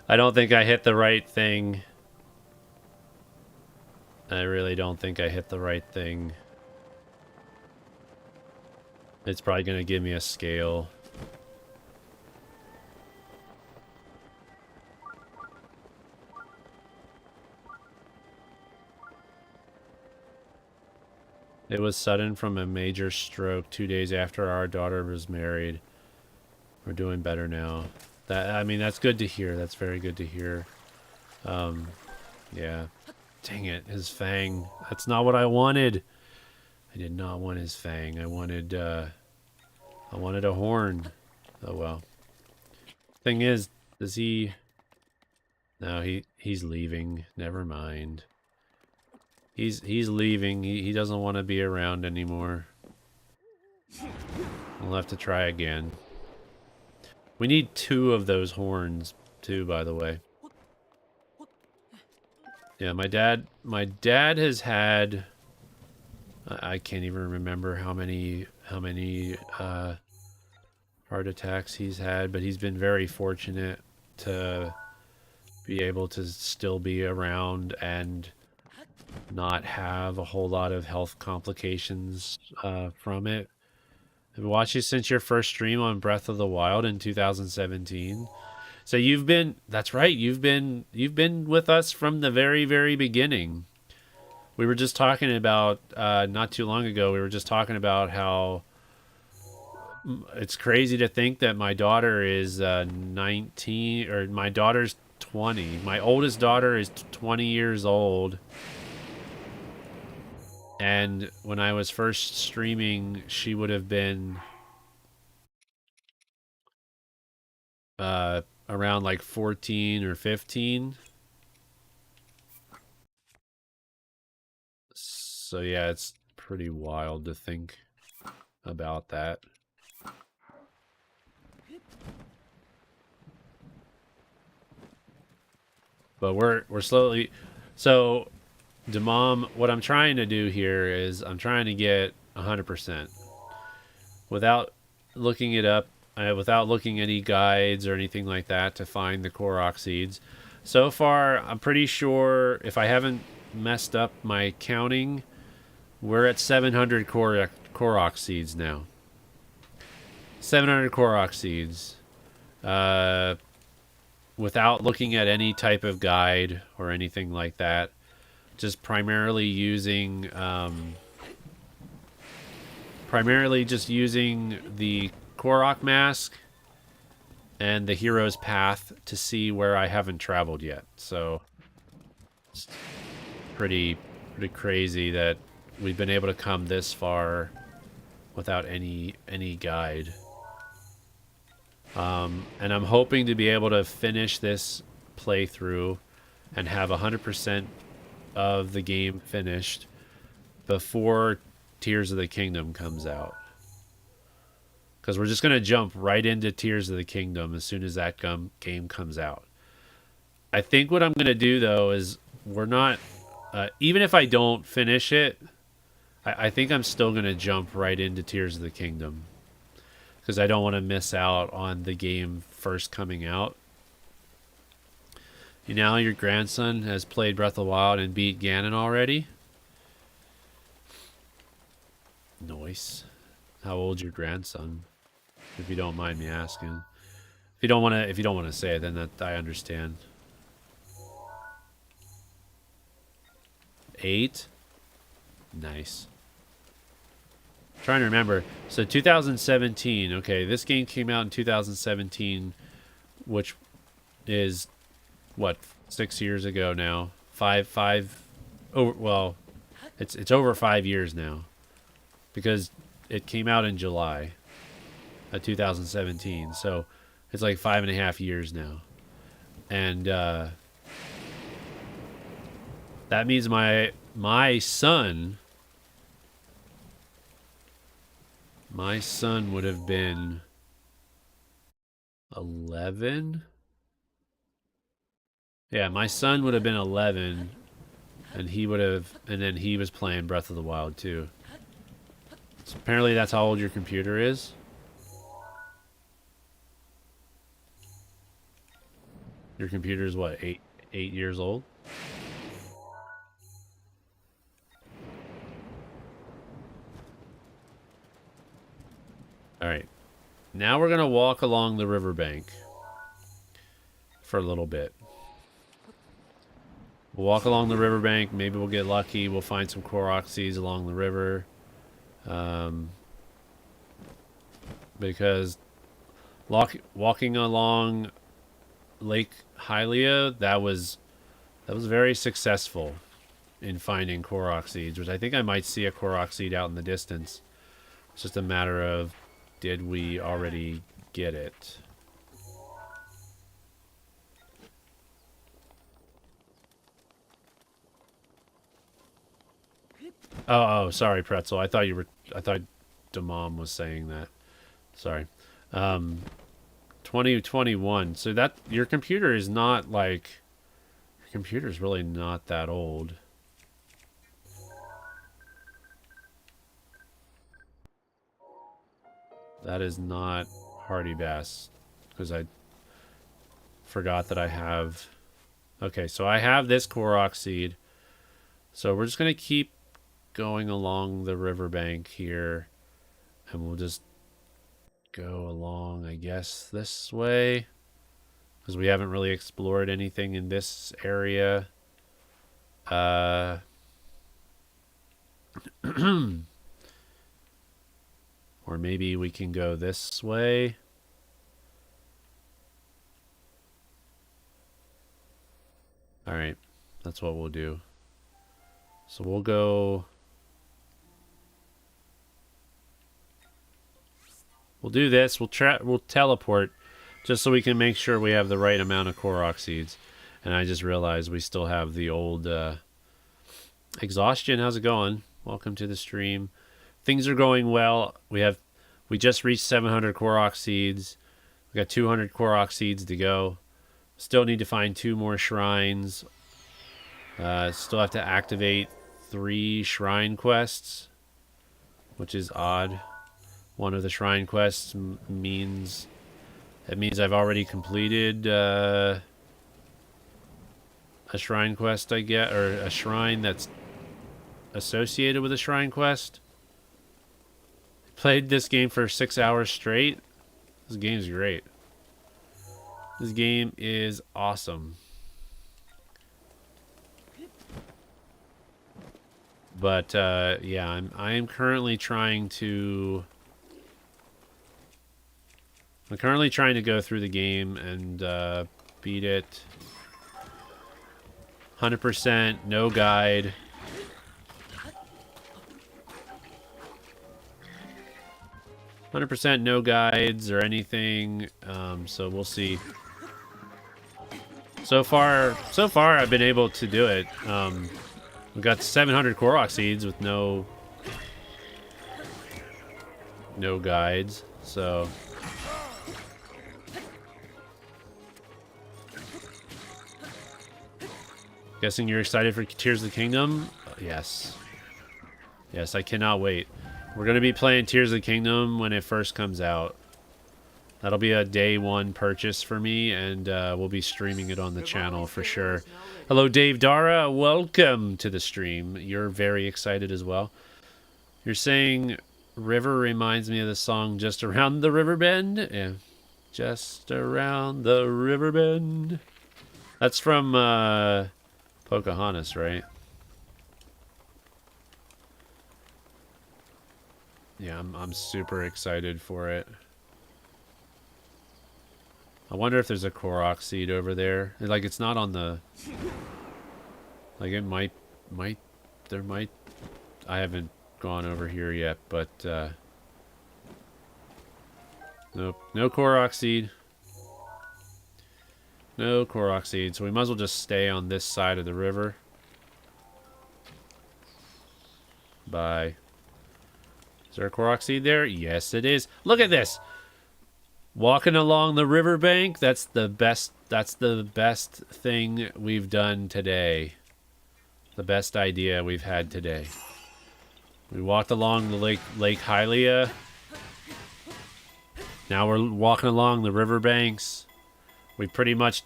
I don't think I hit the right thing. I really don't think I hit the right thing. It's probably going to give me a scale. It was sudden from a major stroke 2 days after our daughter was married. We're doing better now. I mean, that's good to hear. That's very good to hear. Yeah. Dang it, his fang. That's not what I wanted. I did not want his fang. I wanted a horn. Oh well. Thing is, does he... No, he's leaving. Never mind. He's leaving. He doesn't want to be around anymore. We'll have to try again. We need 2 of those horns too, by the way. Yeah, my dad has had... I can't even remember how many heart attacks he's had, but he's been very fortunate to be able to still be around and not have a whole lot of health complications from it. I've watched you since your first stream on Breath of the Wild in 2017. So you've been... That's right. You've been with us from the very, very beginning. We were just talking about not too long ago. We were just talking about how it's crazy to think that my daughter is 19, or my daughter's 20. My oldest daughter is 20 years old. And when I was first streaming, she would have been around like 14 or 15. So yeah, it's pretty wild to think about that. But we're slowly... So, Demom, what I'm trying to do here is I'm trying to get 100%. Without looking it up, without looking at any guides or anything like that to find the Korok seeds. So far, I'm pretty sure, if I haven't messed up my counting, we're at 700 Korok seeds now. 700 Korok seeds. Without looking at any type of guide or anything like that. Just primarily using... primarily just using the Korok mask and the hero's path to see where I haven't traveled yet. So it's pretty crazy that we've been able to come this far without any guide. And I'm hoping to be able to finish this playthrough and have 100% of the game finished before Tears of the Kingdom comes out. Because we're just going to jump right into Tears of the Kingdom as soon as that game comes out. I think what I'm going to do, though, is we're not... even if I don't finish it, I think I'm still going to jump right into Tears of the Kingdom. Because I don't want to miss out on the game first coming out. You know, your grandson has played Breath of the Wild and beat Ganon already. Nice. How old's your grandson? If you don't mind me asking. If you don't want to say it, then that I understand. 8? Nice. Trying to remember. So 2017. Okay, this game came out in 2017, which is what, 6 years ago now. Five. Oh well, it's over 5 years now, because it came out in July of 2017. So it's like 5.5 years now, and that means my son. My son would have been 11. Yeah, my son would have been 11, and then he was playing Breath of the Wild too. So apparently that's how old your computer is. Your computer is what, 8 years old? All right. Now we're going to walk along the riverbank for a little bit. We'll walk along the riverbank. Maybe we'll get lucky. We'll find some Korok seeds along the river. Because walking along Lake Hylia, that was very successful in finding Korok seeds, which I think I might see a Korok seed out in the distance. It's just a matter of, did we already get it? Oh, sorry, Pretzel. I thought Damom was saying that. Sorry. 2021. So that your computer is not like your computer's really not that old. That is not Hardy Bass because I forgot that I have. Okay, so I have this Korok seed. So we're just gonna keep going along the riverbank here, and we'll just go along, I guess, this way because we haven't really explored anything in this area. Or maybe we can go this way. All right, that's what we'll do. So we'll go. We'll do this. We'll teleport, just so we can make sure we have the right amount of Korok seeds. And I just realized we still have the old exhaustion. How's it going? Welcome to the stream. Things are going well. We just reached 700 Korok seeds. We got 200 Korok seeds to go. Still need to find 2 more shrines. Still have to activate 3 shrine quests, which is odd. One of the shrine quests means I've already completed a shrine quest, I get, or a shrine that's associated with a shrine quest. Played this game for 6 hours straight. This game's great. This game is awesome. But yeah, I am currently trying to. I'm currently trying to go through the game and beat it. 100%, no guide. No guides or anything. So we'll see. So far, I've been able to do it. We've got 700 Korok seeds with no guides. So. Guessing you're excited for Tears of the Kingdom? Yes. Yes, I cannot wait. We're going to be playing Tears of the Kingdom when it first comes out. That'll be a day 1 purchase for me, and we'll be streaming it on the channel for sure. Hello, Dave Dara. Welcome to the stream. You're very excited as well. You're saying River reminds me of the song Just Around the River Bend? Yeah. Just Around the River Bend. That's from Pocahontas, right? Yeah, I'm super excited for it. I wonder if there's a Korok seed over there. Like, it's not on the. Like, it might. There might. I haven't gone over here yet, but nope, no Korok seed. No Korok seed, so we might as well just stay on this side of the river. Bye. Is there a Korok seed there? Yes, it is. Look at this. Walking along the riverbank. That's the best thing we've done today. The best idea we've had today. We walked along the Lake Hylia. Now we're walking along the riverbanks. We pretty much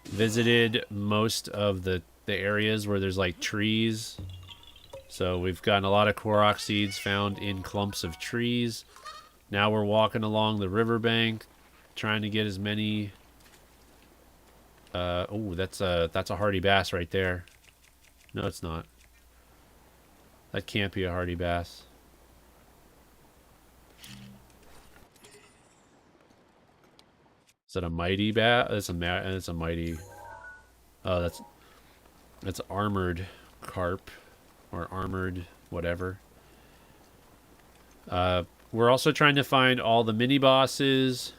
visited most of the areas where there's like trees. So we've gotten a lot of Korok seeds found in clumps of trees. Now we're walking along the riverbank, trying to get as many. Oh, that's a hardy bass right there. No, it's not. That can't be a hardy bass. Is it a mighty bat? It's a mighty. Oh, that's armored carp or armored whatever. We're also trying to find all the mini bosses.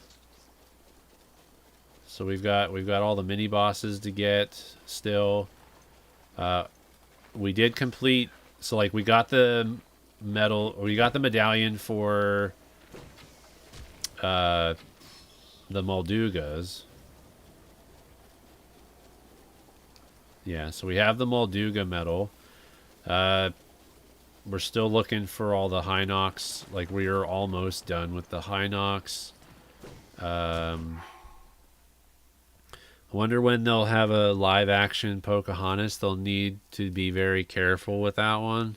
So we've got all the mini bosses to get still. We did complete. So like we got the medallion for the Moldugas. Yeah, so we have the Molduga medal. We're still looking for all the Hinox. Like we are almost done with the Hinox. I wonder when they'll have a live action Pocahontas. They'll need to be very careful with that one.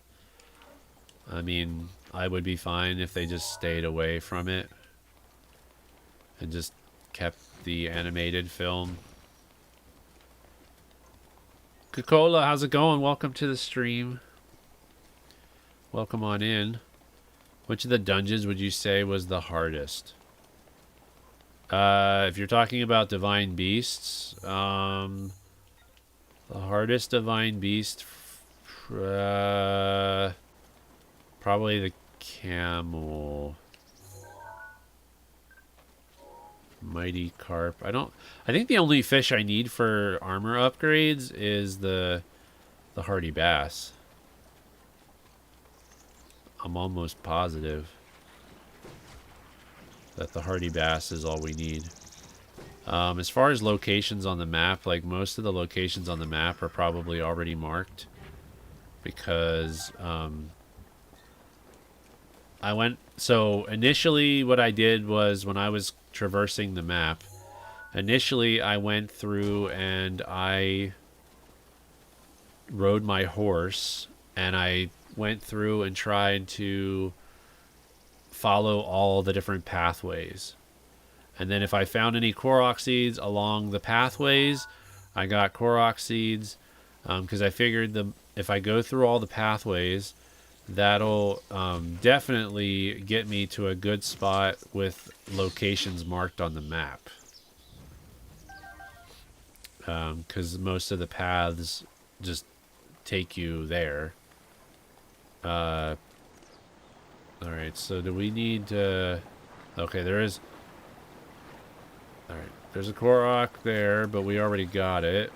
I mean, I would be fine if they just stayed away from it and just kept the animated film. Coca-Cola, how's it going? Welcome to the stream. Welcome on in. Which of the dungeons would you say was the hardest? If you're talking about divine beasts, the hardest divine beast, probably the camel. Mighty carp. I think the only fish I need for armor upgrades is the hardy bass. I'm almost positive that the hardy bass is all we need. As far as locations on the map, like most of the locations on the map are probably already marked because so initially what I did was when I was traversing the map, initially I went through and I rode my horse and I went through and tried to follow all the different pathways. And then if I found any Korok seeds along the pathways, I got Korok seeds because I figured if I go through all the pathways, that'll definitely get me to a good spot with locations marked on the map. Because most of the paths just take you there. Alright, so do we need to... Okay, there is... Alright, there's a Korok there, but we already got it.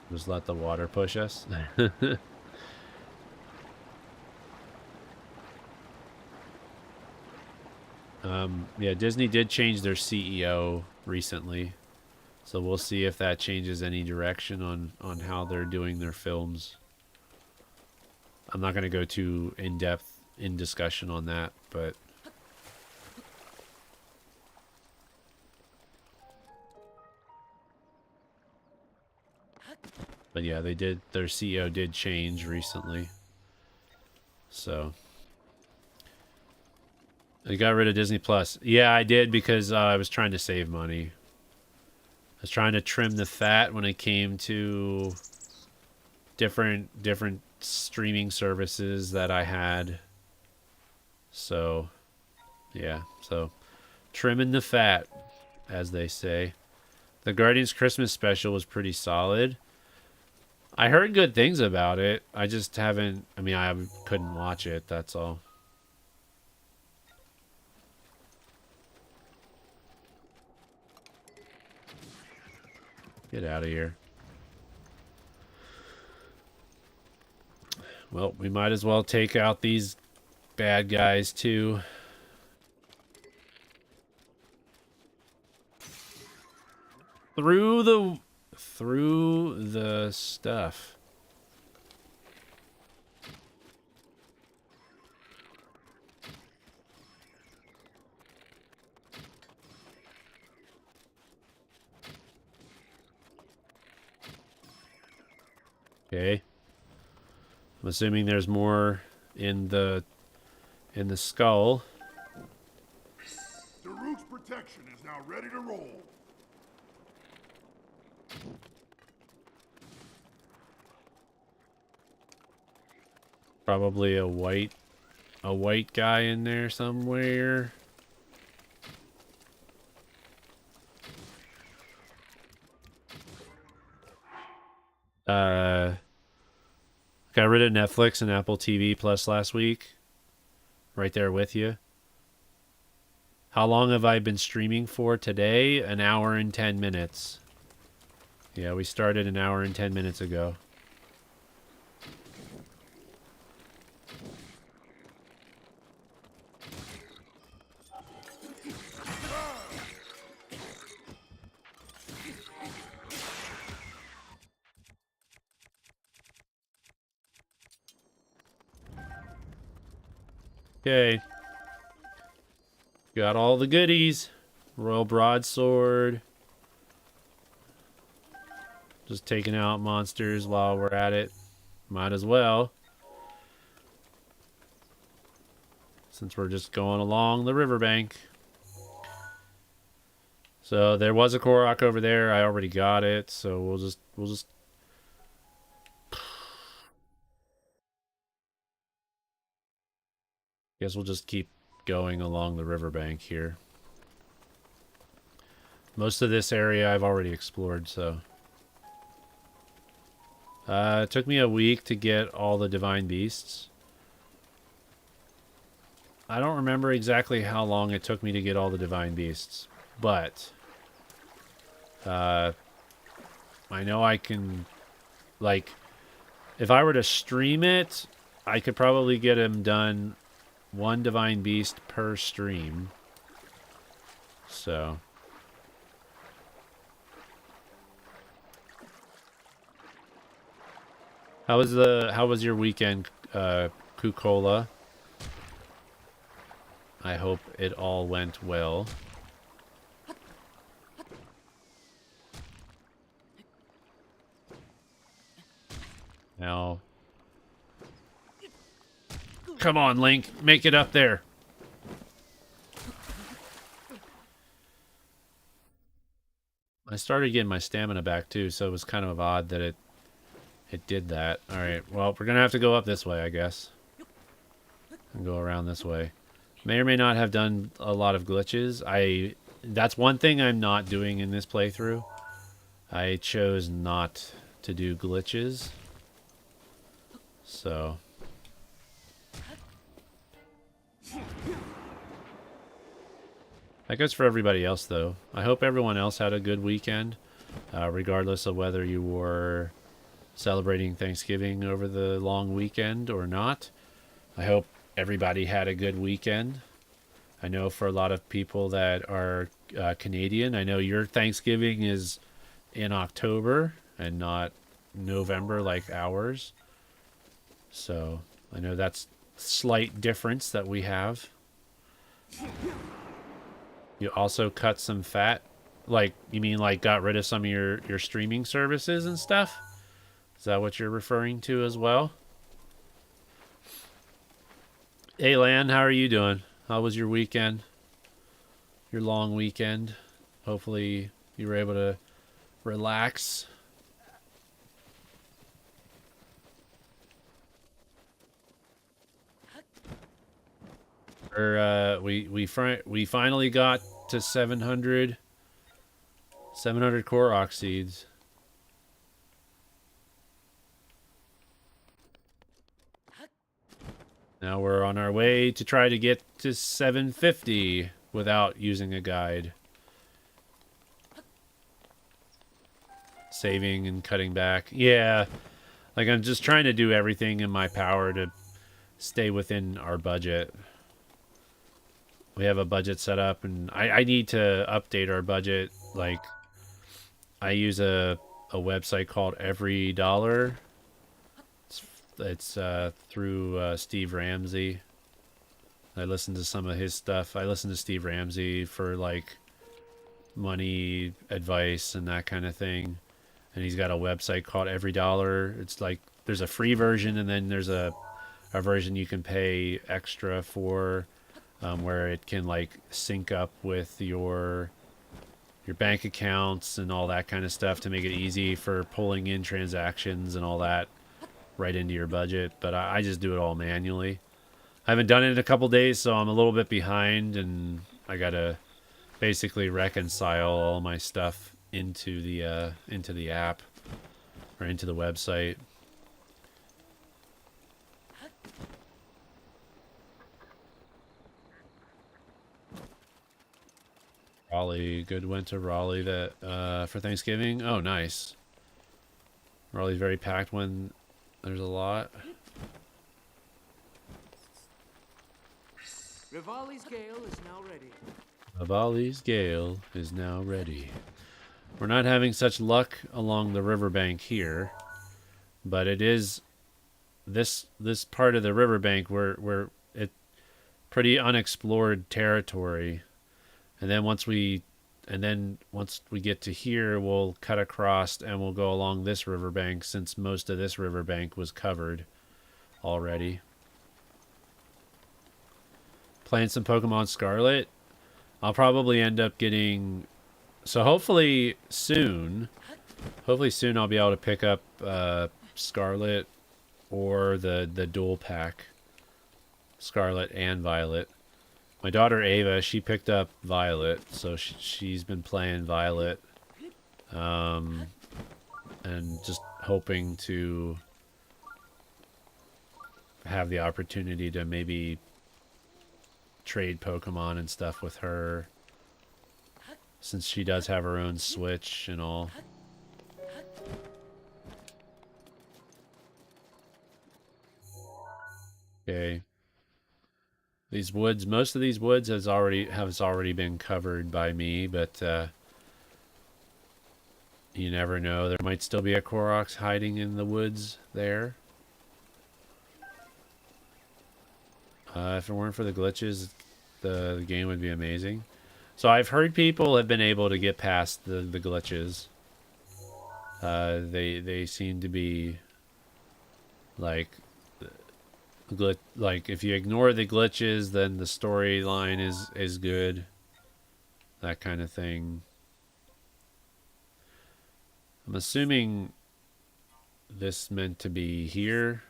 Just let the water push us. Yeah, Disney did change their CEO recently. So we'll see if that changes any direction on how they're doing their films. I'm not going to go too in-depth in discussion on that, but... But yeah, their CEO did change recently. So... I got rid of Disney Plus. Yeah, I did because I was trying to save money. I was trying to trim the fat when it came to different streaming services that I had. So, yeah. So, trimming the fat, as they say. The Guardians Christmas special was pretty solid. I heard good things about it. I just haven't... I mean, I couldn't watch it, that's all. Get out of here. Well, we might as well take out these bad guys, too. Through the stuff. Okay. I'm assuming there's more in the skull. The root's protection is now ready to roll. Probably a white guy in there somewhere. Got rid of Netflix and Apple TV Plus last week. Right there with you. How long have I been streaming for today? An hour and 10 minutes. Yeah, we started an hour and 10 minutes ago. Okay. Got all the goodies. Royal Broadsword. Just taking out monsters while we're at it. Might as well. Since we're just going along the riverbank. So there was a Korok over there. I already got it. So we'll just guess we'll just keep going along the riverbank here. Most of this area I've already explored, so. It took me a week to get all the divine beasts. I don't remember exactly how long it took me to get all the divine beasts, but I know I can, like, if I were to stream it, I could probably get them done one divine beast per stream. So. How was your weekend, Kukola? I hope it all went well. Now, come on, Link, make it up there. I started getting my stamina back too, so it was kind of odd that it did that. All right, well, we're gonna have to go up this way, I guess, and go around this way. May or may not have done a lot of glitches. That's one thing I'm not doing in this playthrough. I chose not to do glitches. So. That goes for everybody else, though. I hope everyone else had a good weekend, regardless of whether you were celebrating Thanksgiving over the long weekend or not. I hope everybody had a good weekend. I know for a lot of people that are Canadian, I know your Thanksgiving is in October and not November like ours. So I know that's slight difference that we have. You also cut some fat? Like, you mean like got rid of some of your streaming services and stuff? Is that what you're referring to as well? Hey, Lan, how are you doing? How was your weekend? Your long weekend? Hopefully you were able to relax. We finally got to 700 Korok seeds. Now we're on our way to try to get to 750 without using a guide. Saving and cutting back. Yeah, like I'm just trying to do everything in my power to stay within our budget. We have a budget set up, and I need to update our budget. Like, I use a website called Every Dollar. It's through Steve Ramsey. I listen to some of his stuff. I listen to Steve Ramsey for like money advice and that kind of thing. And he's got a website called Every Dollar. It's like there's a free version, and then there's a version you can pay extra for, where it can like sync up with your bank accounts and all that kind of stuff to make it easy for pulling in transactions and all that. right into your budget, but I just do it all manually. I haven't done it in a couple days, so I'm a little bit behind, and I gotta basically reconcile all my stuff into the app or into the website. Raleigh, good went to Raleigh that for Thanksgiving. Oh, nice. Raleigh's very packed when there's a lot. Rivali's Gale is now ready. Rivali's Gale is now ready. We're not having such luck along the riverbank here, but it is this part of the riverbank where it pretty unexplored territory. And then once we get to here, we'll cut across and we'll go along this riverbank, since most of this riverbank was covered already. Playing some Pokemon Scarlet. I'll probably end up getting... So hopefully soon I'll be able to pick up Scarlet or the dual pack. Scarlet and Violet. My daughter Ava, she picked up Violet, so she's been playing Violet. And just hoping to have the opportunity to maybe trade Pokemon and stuff with her, since she does have her own Switch and all. Okay. These woods, most of these woods has already been covered by me, but you never know. There might still be a Koroks hiding in the woods there. If it weren't for the glitches, the game would be amazing. So I've heard people have been able to get past the glitches. They seem to be like if you ignore the glitches, then the storyline is good. That kind of thing. I'm assuming this meant to be here.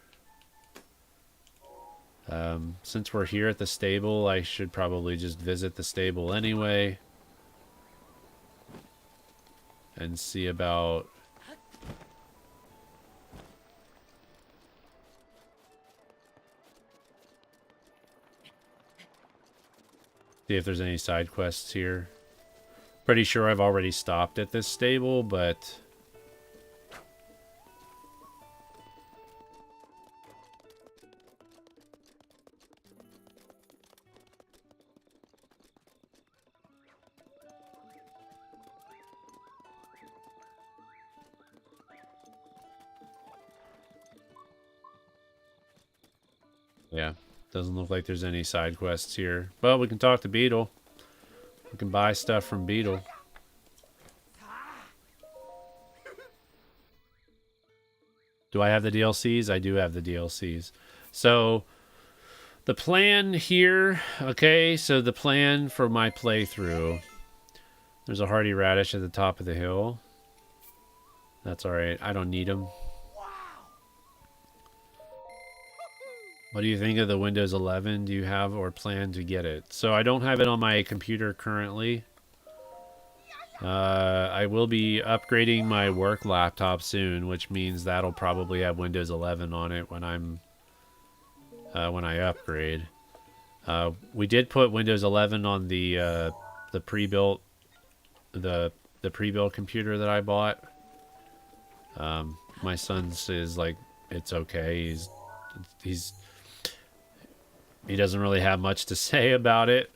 Since we're here at the stable, I should probably just visit the stable anyway and see about see if there's any side quests here. Pretty sure I've already stopped at this stable, but yeah, doesn't look like there's any side quests here. But we can talk to Beetle. We can buy stuff from Beetle. Do I have the DLCs? I do have the DLCs. So the plan here, okay, so the plan for my playthrough, there's a hardy radish at the top of the hill. That's alright, I don't need them. What do you think of the Windows 11? Do you have or plan to get it? So I don't have it on my computer currently. I will be upgrading my work laptop soon, which means that'll probably have Windows 11 on it when when I upgrade. We did put Windows 11 on the pre-built pre-built computer that I bought. My son's is like, it's okay. He doesn't really have much to say about it.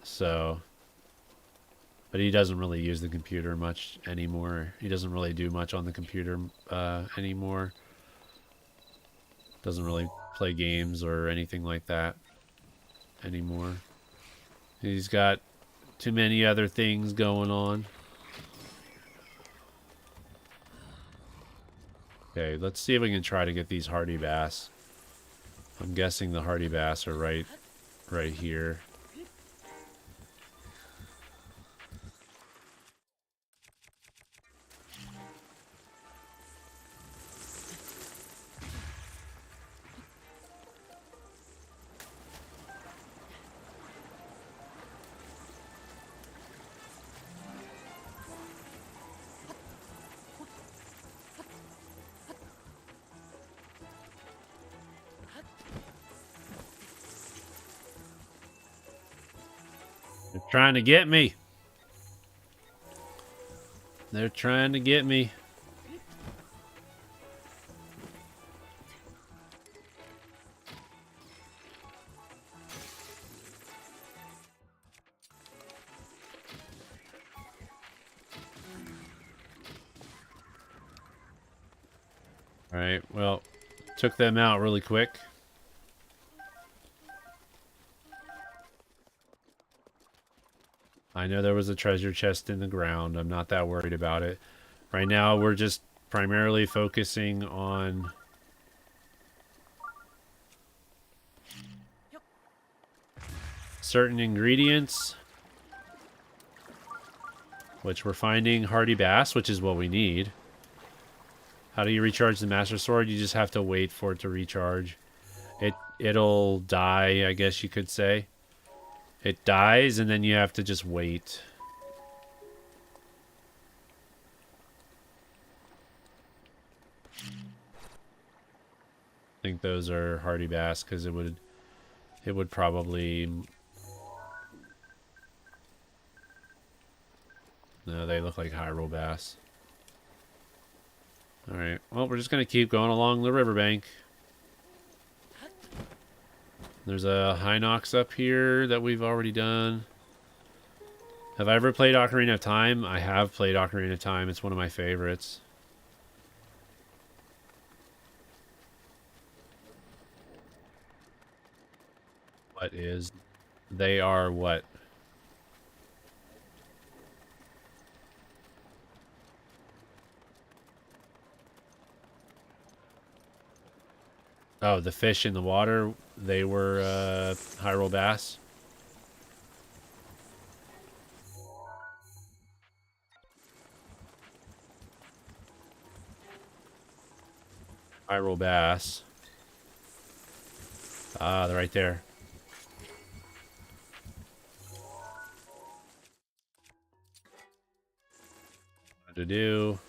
So, but he doesn't really use the computer much anymore. He doesn't really do much on the computer anymore. Doesn't really play games or anything like that anymore. He's got too many other things going on. Okay, let's see if we can try to get these hardy bass. I'm guessing the hardy bass are right here. They're trying to get me. They're trying to get me. Alright, well, took them out really quick. I know there was a treasure chest in the ground. I'm not that worried about it. Right now, we're just primarily focusing on certain ingredients, which we're finding hardy bass, which is what we need. How do you recharge the Master Sword? You just have to wait for it to recharge. It'll die, I guess you could say. It dies, and then you have to just wait. I think those are hardy bass because it would probably. No, they look like Hyrule bass. Alright, well, we're just going to keep going along the riverbank. There's a Hinox up here that we've already done. Have I ever played Ocarina of Time? I have played Ocarina of Time. It's one of my favorites. What is? They are what? Oh, the fish in the water, they were Hyrule bass. Hyrule bass. Ah, they're right there. What to do?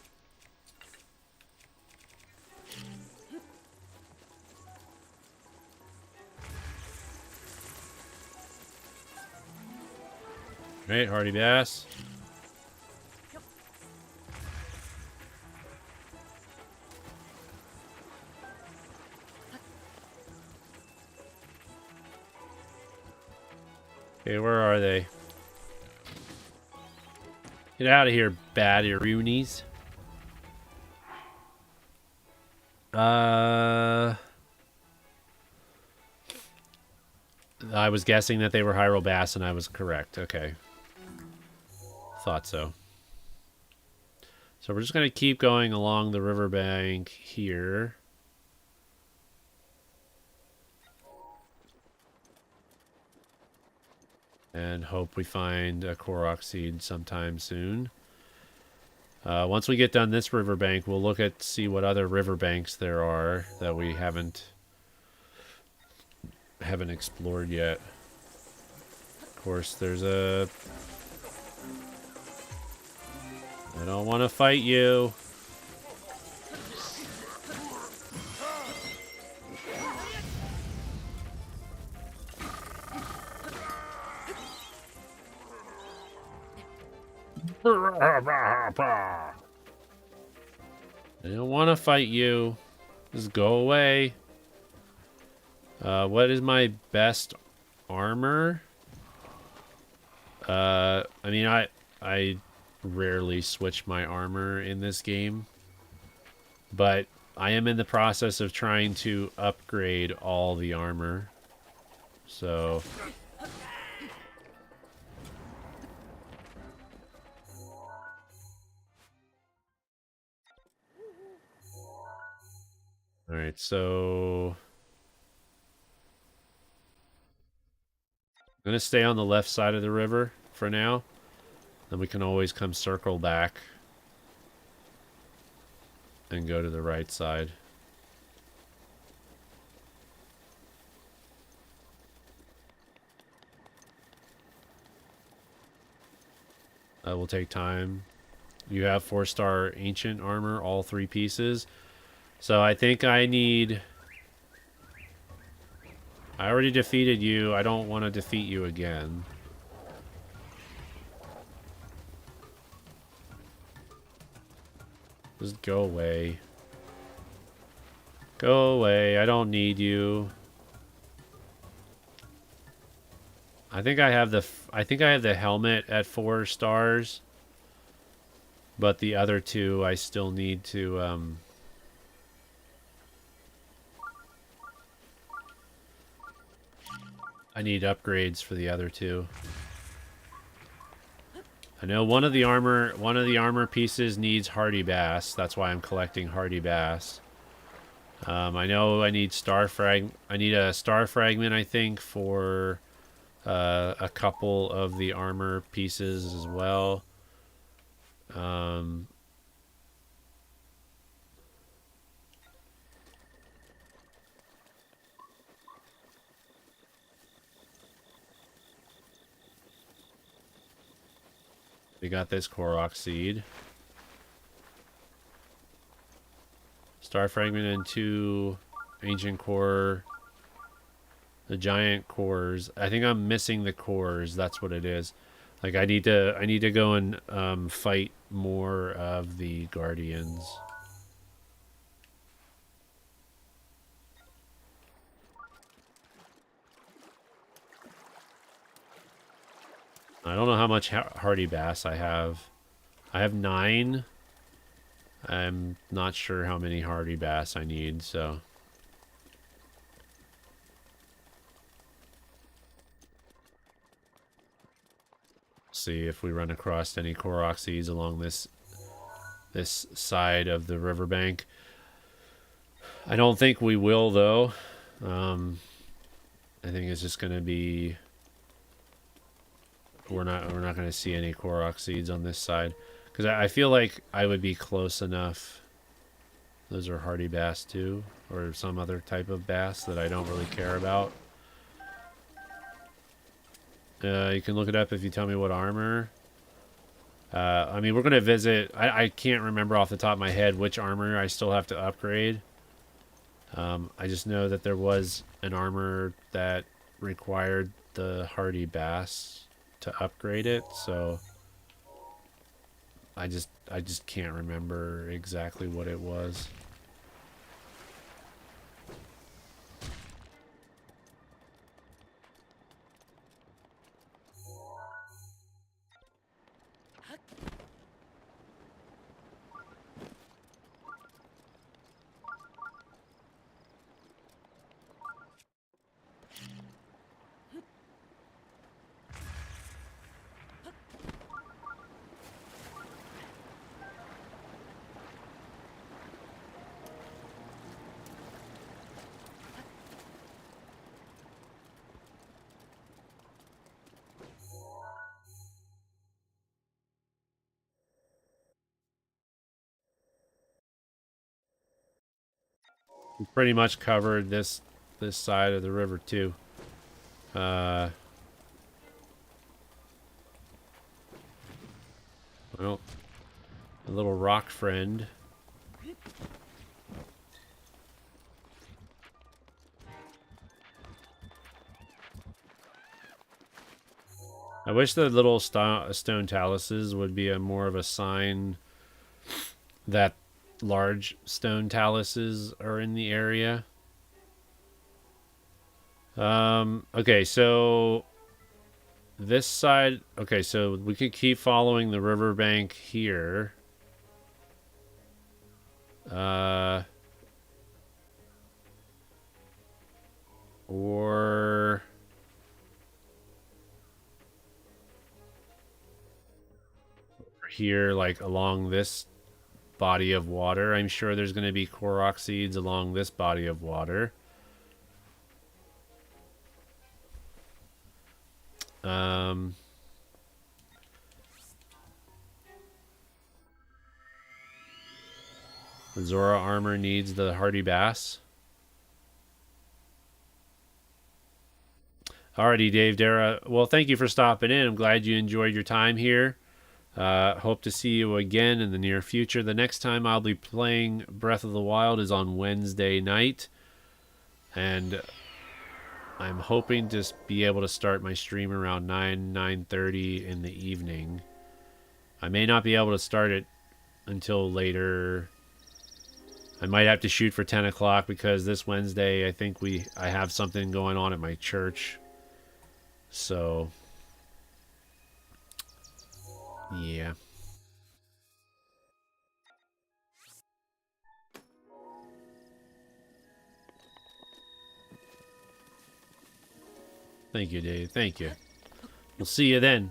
Right, hardy bass. Okay, where are they? Get out of here, bad Irunis. I was guessing that they were Hyrule bass, and I was correct. Okay. Thought so. So we're just going to keep going along the riverbank here. And hope we find a Korok seed sometime soon. Once we get done this riverbank, we'll look at see what other riverbanks there are that we haven't explored yet. Of course, there's a... I don't want to fight you. I don't want to fight you. Just go away. What is my best armor? I mean, I rarely switch my armor in this game, but I am in the process of trying to upgrade all the armor. So... Alright, so... I'm going to stay on the left side of the river for now. Then we can always come circle back and go to the right side. That will take time. You have 4-star ancient armor, all 3 pieces. So I think I need... I already defeated you. I don't want to defeat you again. Just go away. Go away. I don't need you. I think I have the helmet at 4 stars. But the other two I still need to I need upgrades for the other two. I know one of the armor pieces needs hardy bass. That's why I'm collecting hardy bass. I know I need I need a star fragment, I think, for a couple of the armor pieces as well. We got this Korok seed. Star fragment and 2 ancient core. The giant cores. I think I'm missing the cores. That's what it is. Like I need to go and fight more of the guardians. I don't know how much hardy bass I have. I have 9. I'm not sure how many hardy bass I need, so. See if we run across any Korok seeds along this side of the riverbank. I don't think we will, though. I think it's just going to be... We're not going to see any Korok seeds on this side. Because I feel like I would be close enough. Those are hardy bass, too. Or some other type of bass that I don't really care about. You can look it up if you tell me what armor. I mean, we're going to visit... I can't remember off the top of my head which armor I still have to upgrade. I just know that there was an armor that required the hardy bass to upgrade it, so... I just can't remember exactly what it was. We pretty much covered this side of the river too. Well, a little rock friend. I wish the little stone taluses would be more of a sign that large stone taluses are in the area. Okay, so this side, okay, so we could keep following the riverbank here. Or here, like along this body of water. I'm sure there's going to be Korok seeds along this body of water. The Zora armor needs the hardy bass. Alrighty, Dave Dara. Well, thank you for stopping in. I'm glad you enjoyed your time here. Hope to see you again in the near future. The next time I'll be playing Breath of the Wild is on Wednesday night. And I'm hoping to be able to start my stream around 9:30 in the evening. I may not be able to start it until later. I might have to shoot for 10 o'clock because this Wednesday I think I have something going on at my church. So, yeah. Thank you, Dave. Thank you. We'll see you then.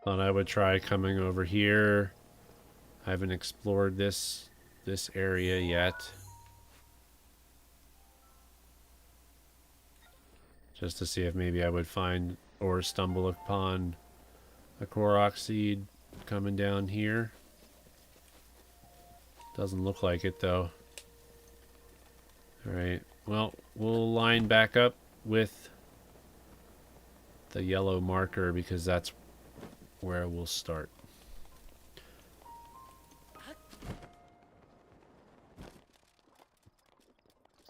Thought I would try coming over here. I haven't explored this area yet. Just to see if maybe I would find or stumble upon a Korok seed coming down here. Doesn't look like it though. Alright, well, we'll line back up with the yellow marker because that's where we'll start.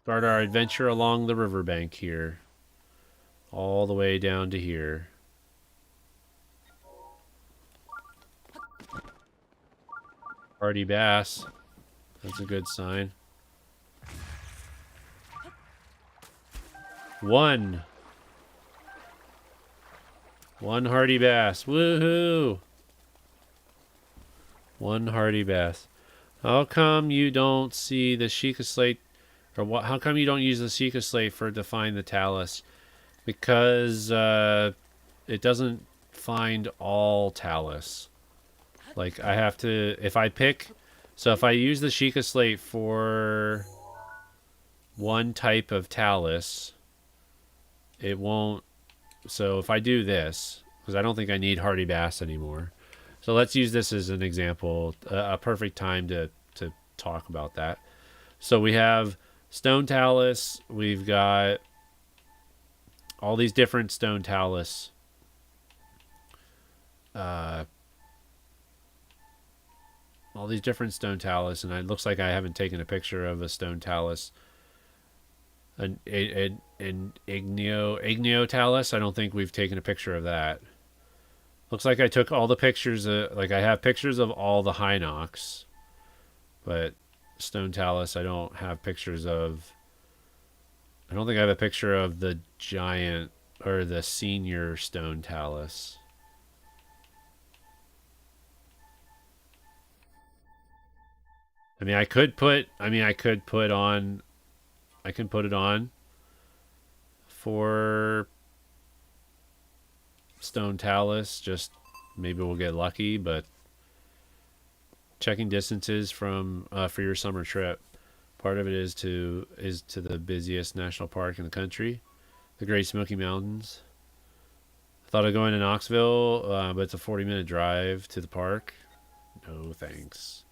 Start our adventure along the riverbank here. All the way down to here. Hardy bass. That's a good sign. One hardy bass. Woohoo! One hardy bass. How come you don't see the Sheikah slate, or what? How come you don't use the Sheikah slate to find the talus? Because it doesn't find all talus. Like I have to, if I use the Sheikah slate for one type of talus, it won't. So if I do this, because I don't think I need hardy bass anymore. So let's use this as an example, a perfect time to talk about that. So we have stone talus, we've got all these different stone talus. All these different stone talus, and it looks like I haven't taken a picture of a stone talus. An igneo talus, I don't think we've taken a picture of that. Looks like I took all the pictures, like I have pictures of all the Hinox, but stone talus I don't have pictures of. I don't think I have a picture of the giant or the senior stone talus. I can put it on for stone talus, just maybe we'll get lucky, but checking distances from for your summer trip. Part of it is to the busiest national park in the country, the Great Smoky Mountains. I thought of going to Knoxville, but it's a 40-minute drive to the park. No thanks.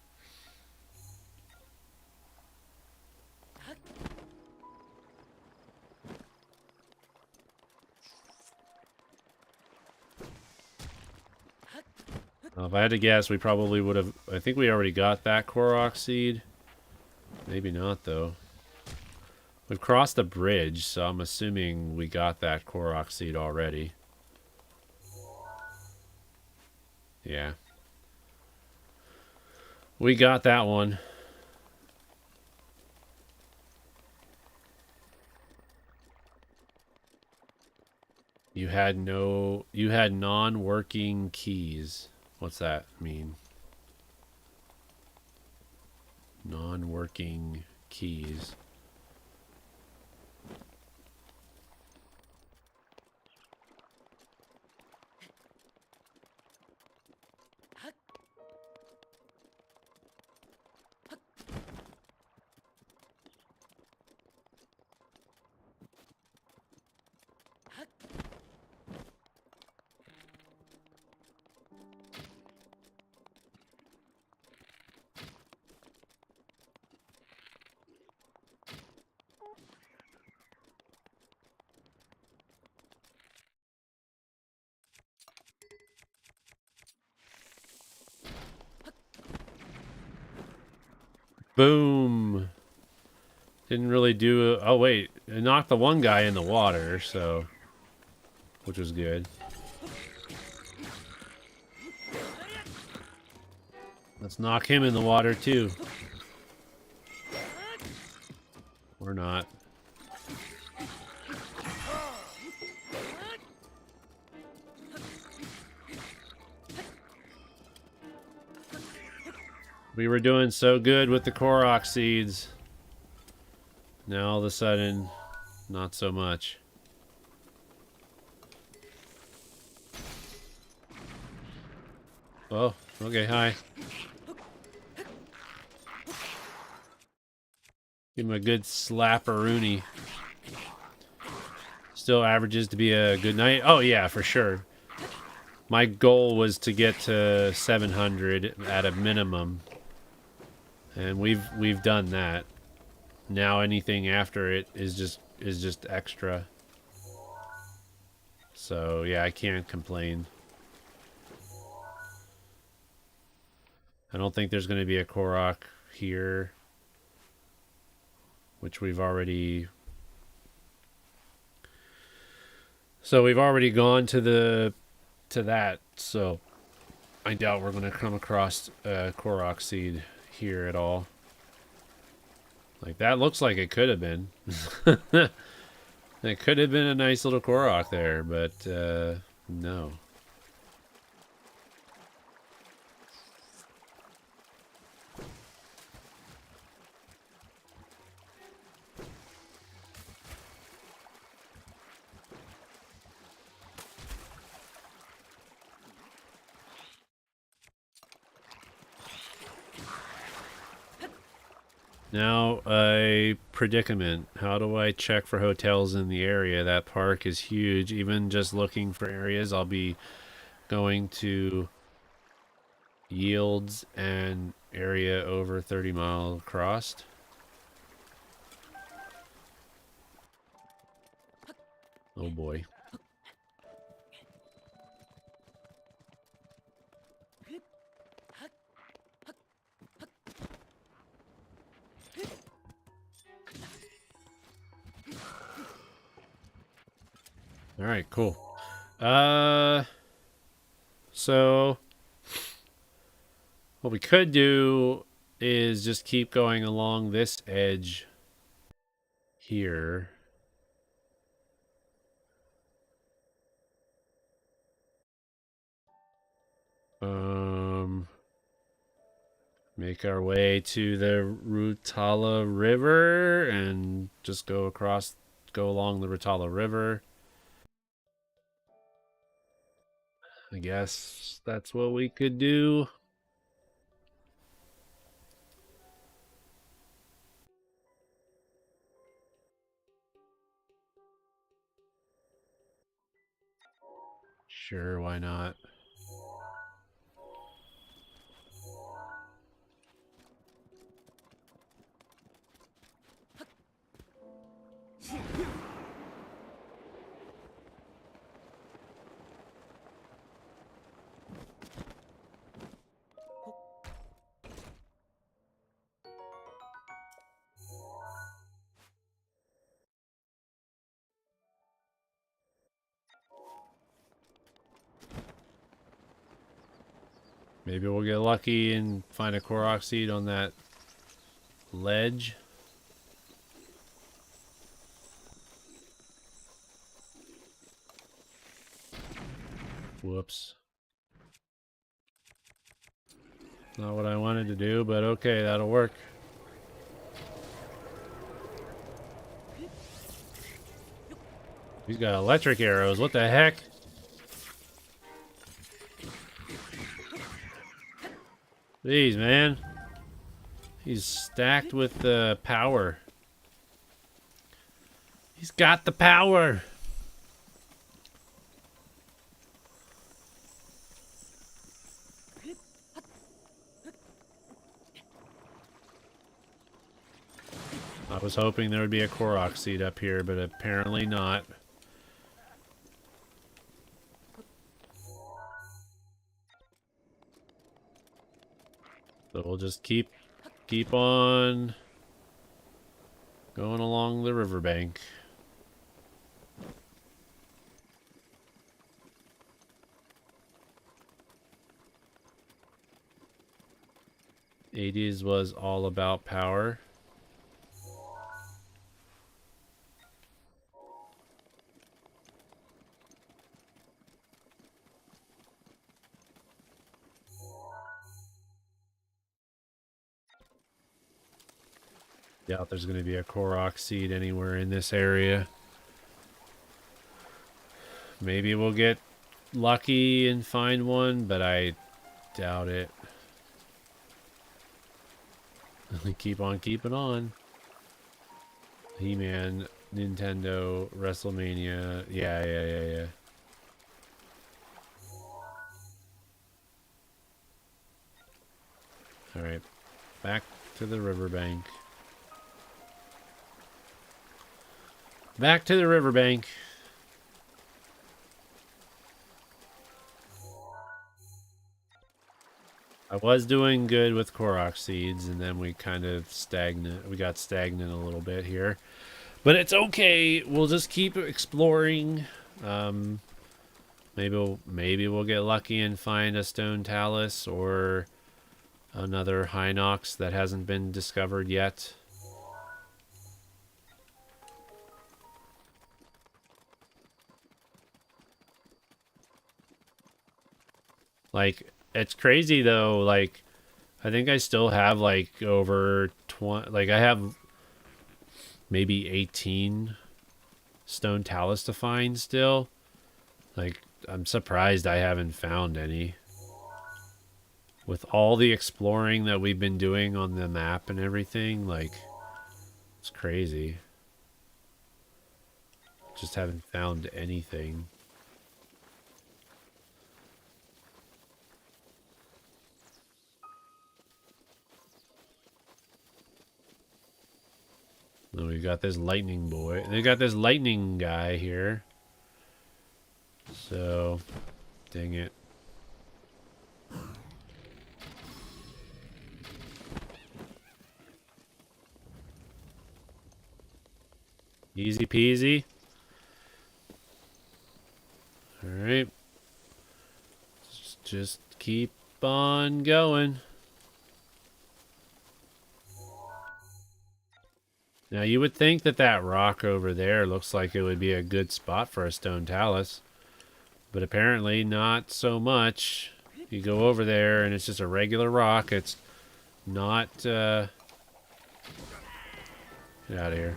If I had to guess, we probably would have. I think we already got that Korok seed. Maybe not, though. We've crossed the bridge, so I'm assuming we got that Korok seed already. Yeah. We got that one. You had non-working keys. What's that mean? Non-working keys. Boom. Didn't really do... Oh, wait. It knocked the one guy in the water, so... Which was good. Let's knock him in the water, too. Or not. We were doing so good with the Korok seeds. Now all of a sudden, not so much. Oh, okay, hi. Give him a good slapperoonie. Still averages to be a good night. Oh yeah, for sure. My goal was to get to 700 at a minimum. And we've done that. Now anything after it is just extra. So yeah, I can't complain. I don't think there's going to be a Korok here, which we've already... So we've already gone to that, so I doubt we're going to come across a Korok seed here at all. Like, that looks like it could have been. It could have been a nice little Korok there, but no. Now, a predicament. How do I check for hotels in the area? That park is huge. Even just looking for areas, I'll be going to yields and area over 30 mile across. Oh boy. All right, cool. So what we could do is just keep going along this edge here. Make our way to the Rutala River and just go along the Rutala River. I guess that's what we could do. Sure, why not? Maybe we'll get lucky and find a Korok seed on that ledge. Whoops. Not what I wanted to do, but okay, that'll work. He's got electric arrows. What the heck? Jeez, man. He's stacked with the power. He's got the power. I was hoping there would be a Korok seed up here, but apparently not. So we'll just keep keep on going along the riverbank. '80s was all about power. Doubt there's going to be a Korok seed anywhere in this area. Maybe we'll get lucky and find one, but I doubt it. Keep on keeping on. He-Man, Nintendo, WrestleMania. Yeah. Alright. Back to the riverbank. Back to the riverbank. I was doing good with Korok seeds, and then we kind of got stagnant a little bit here. But it's okay. We'll just keep exploring. Maybe we'll get lucky and find a stone talus or another Hinox that hasn't been discovered yet. Like, it's crazy though. Like, I think I still have like over 20. Like, I have maybe 18 stone talus to find still. Like, I'm surprised I haven't found any. With all the exploring that we've been doing on the map and everything, like, it's crazy. Just haven't found anything. Then we've got this lightning boy. They got this lightning guy here. So, dang it. Easy peasy. Alright. Just keep on going. Now, you would think that that rock over there looks like it would be a good spot for a stone talus. But apparently not so much. You go over there and it's just a regular rock. It's not, get out of here.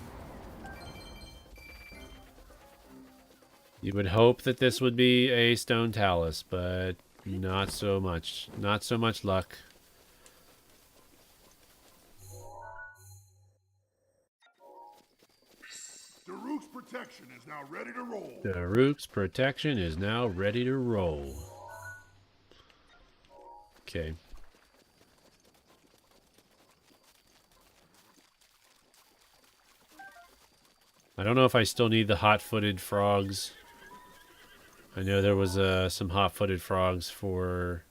You would hope that this would be a stone talus, but not so much. Not so much luck. Daruk's protection is now ready to roll. Daruk's protection is now ready to roll. Okay. I don't know if I still need the hot-footed frogs. I know there was some hot-footed frogs for...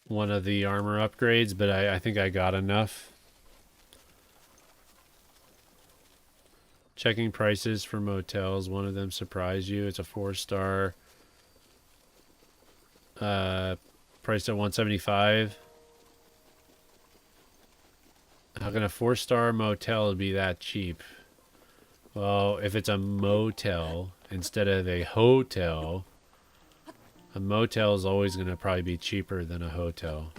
one of the armor upgrades, but I think I got enough. Checking prices for motels. One of them surprised you. It's a 4-star. Priced at $175. How can a 4-star motel be that cheap? Well, if it's a motel instead of a hotel, a motel is always going to probably be cheaper than a hotel.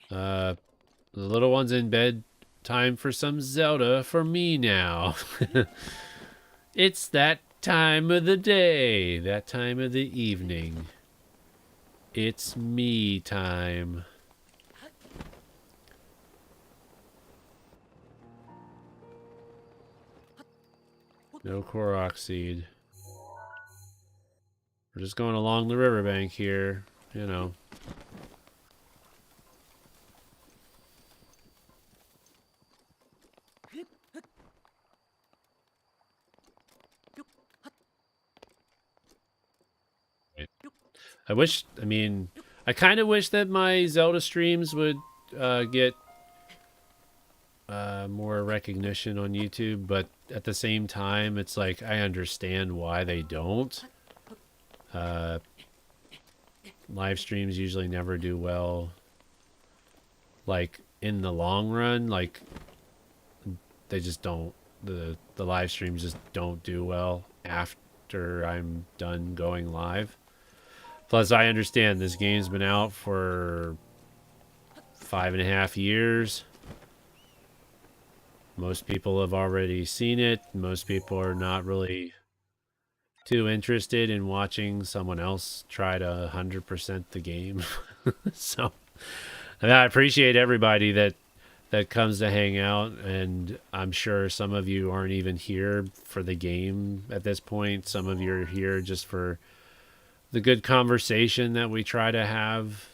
The little one's in bed. Time for some Zelda for me now. It's that time of the day. That time of the evening. It's me time. No Korok seed. We're just going along the riverbank here, you know. I mean, I kind of wish that my Zelda streams would get more recognition on YouTube, but at the same time, it's like I understand why they don't. Live streams usually never do well. Like in the long run, like they just don't. The live streams just don't do well after I'm done going live. Plus, I understand this game's been out for 5.5 years. Most people have already seen it. Most people are not really too interested in watching someone else try to 100% the game. So, and I appreciate everybody that comes to hang out, and I'm sure some of you aren't even here for the game at this point. Some of you are here just for the good conversation that we try to have.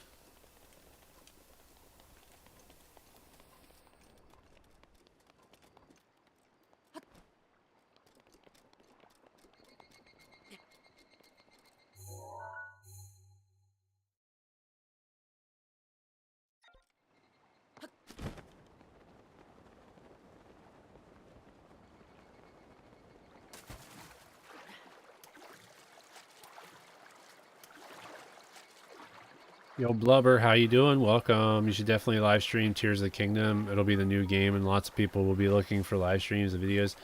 Yo, Blubber, how you doing? Welcome. You should definitely live stream Tears of the Kingdom. It'll be the new game, and lots of people will be looking for live streams and videos.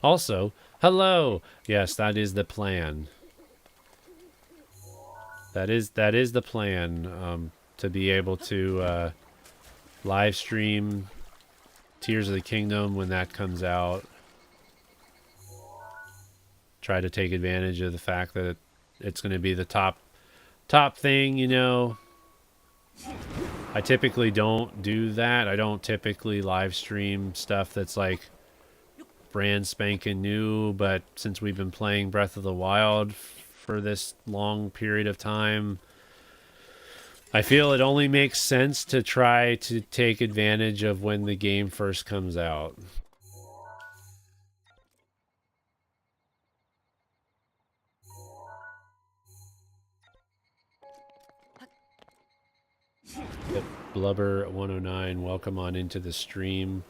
Also, hello. Yes, that is the plan. That is the plan. To be able to live stream Tears of the Kingdom when that comes out. Try to take advantage of the fact that it's going to be the top thing, you know. I typically don't do that. I don't typically live stream stuff that's like brand spanking new, but since we've been playing Breath of the Wild for this long period of time, I feel it only makes sense to try to take advantage of when the game first comes out. Yep. Blubber 109, welcome on into the stream.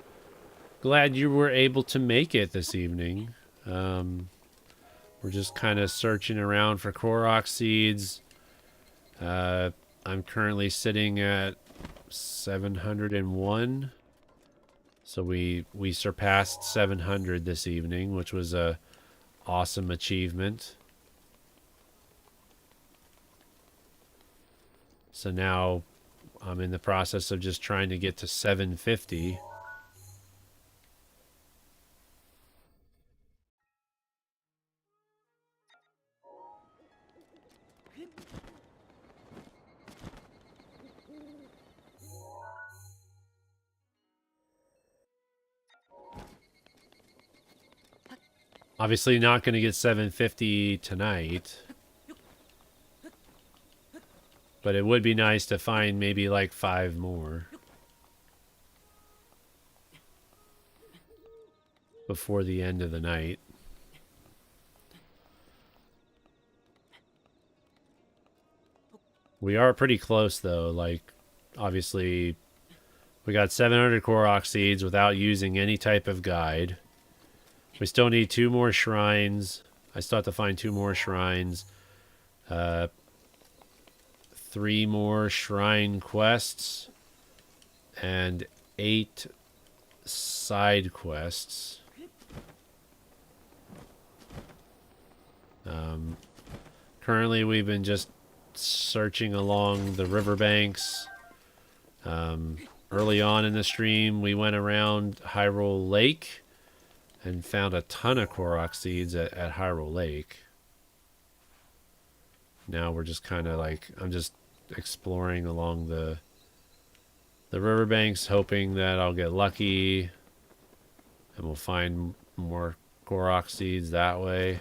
Glad you were able to make it this evening. We're just kind of searching around for Korok seeds. I'm currently sitting at 701. So we surpassed 700 this evening, which was a awesome achievement. So now I'm in the process of just trying to get to 750. Obviously not going to get 750 tonight. But it would be nice to find maybe like 5 more before the end of the night. We are pretty close though. Like, obviously, we got 700 Korok seeds without using any type of guide. We still need 2 more shrines. I still have to find 2 more shrines. 3 more shrine quests. And 8 side quests. Currently, we've been just searching along the riverbanks. Early on in the stream, we went around Hyrule Lake and found a ton of Korok seeds at Hyrule Lake. Now we're just kind of like, I'm just exploring along the riverbanks, hoping that I'll get lucky and we'll find more Korok seeds that way.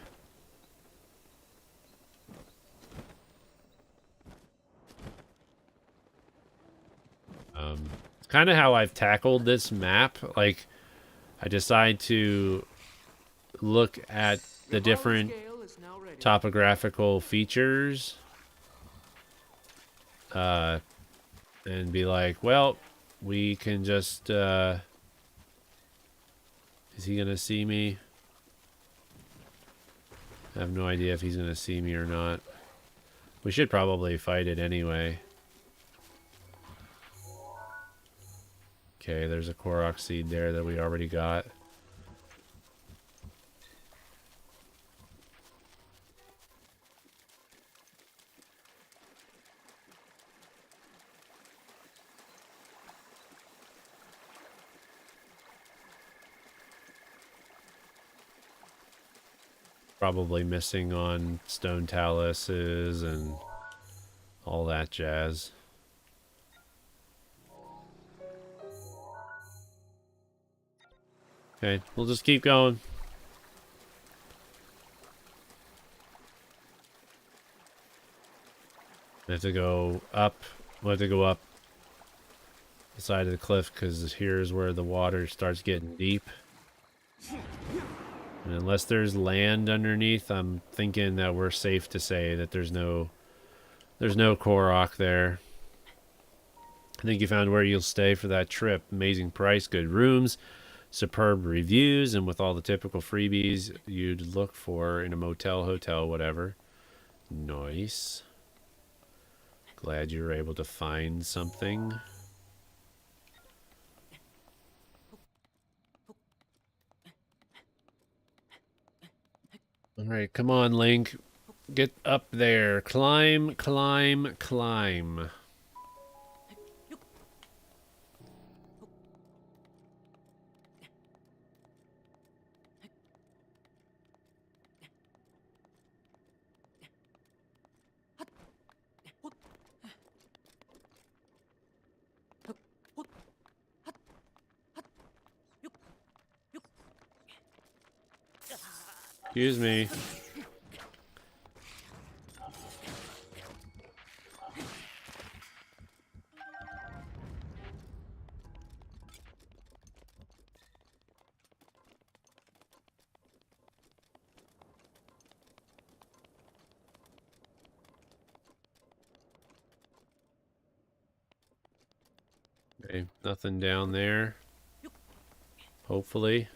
It's kind of how I've tackled this map. Like, I decide to look at the different topographical features and be like, well, we can just, is he gonna see me? I have no idea if he's gonna see me or not. We should probably fight it anyway. Okay, there's a Korok seed there that we already got. Probably missing on stone taluses and all that jazz. Okay, we'll just keep going. I have to go up. We'll have to go up the side of the cliff because here's where the water starts getting deep. And unless there's land underneath, I'm thinking that we're safe to say that there's no Korok there. I think you found where you'll stay for that trip. Amazing price, good rooms, superb reviews, and with all the typical freebies you'd look for in a motel, hotel, whatever. Nice. Glad you were able to find something. All right, come on, Link. Get up there. Climb, climb, climb. Excuse me. Okay, nothing down there. Hopefully.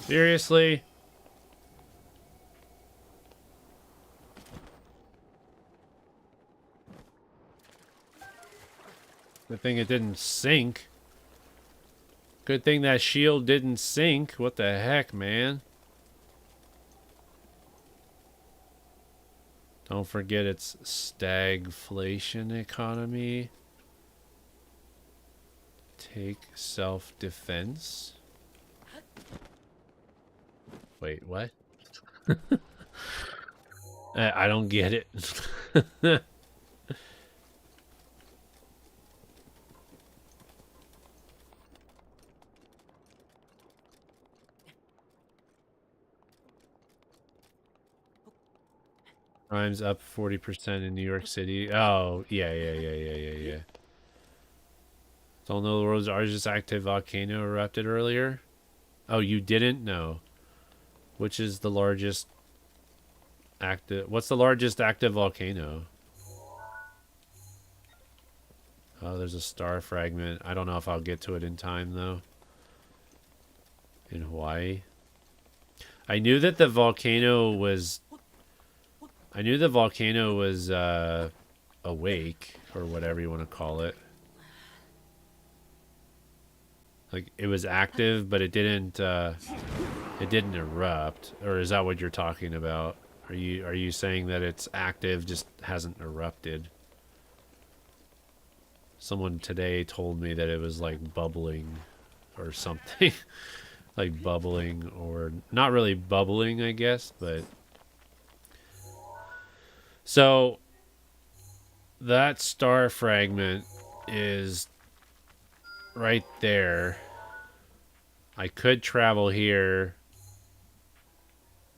Seriously? Good thing it didn't sink. Good thing that shield didn't sink. What the heck, man? Don't forget it's stagflation economy. Take self-defense. Wait, what? I don't get it. Crime's up 40% in New York City. Oh, yeah. Don't know the world's largest active volcano erupted earlier? Oh, you didn't know? Which is the largest active... What's the largest active volcano? Oh, there's a star fragment. I don't know if I'll get to it in time, though. In Hawaii. I knew that the volcano was... awake, or whatever you want to call it. Like, it was active, but it didn't erupt. Or is that what you're talking about? Are you saying that it's active, just hasn't erupted? Someone today told me that it was like bubbling or something. Like bubbling, or not really bubbling, I guess, but So that star fragment is right there. I could travel here,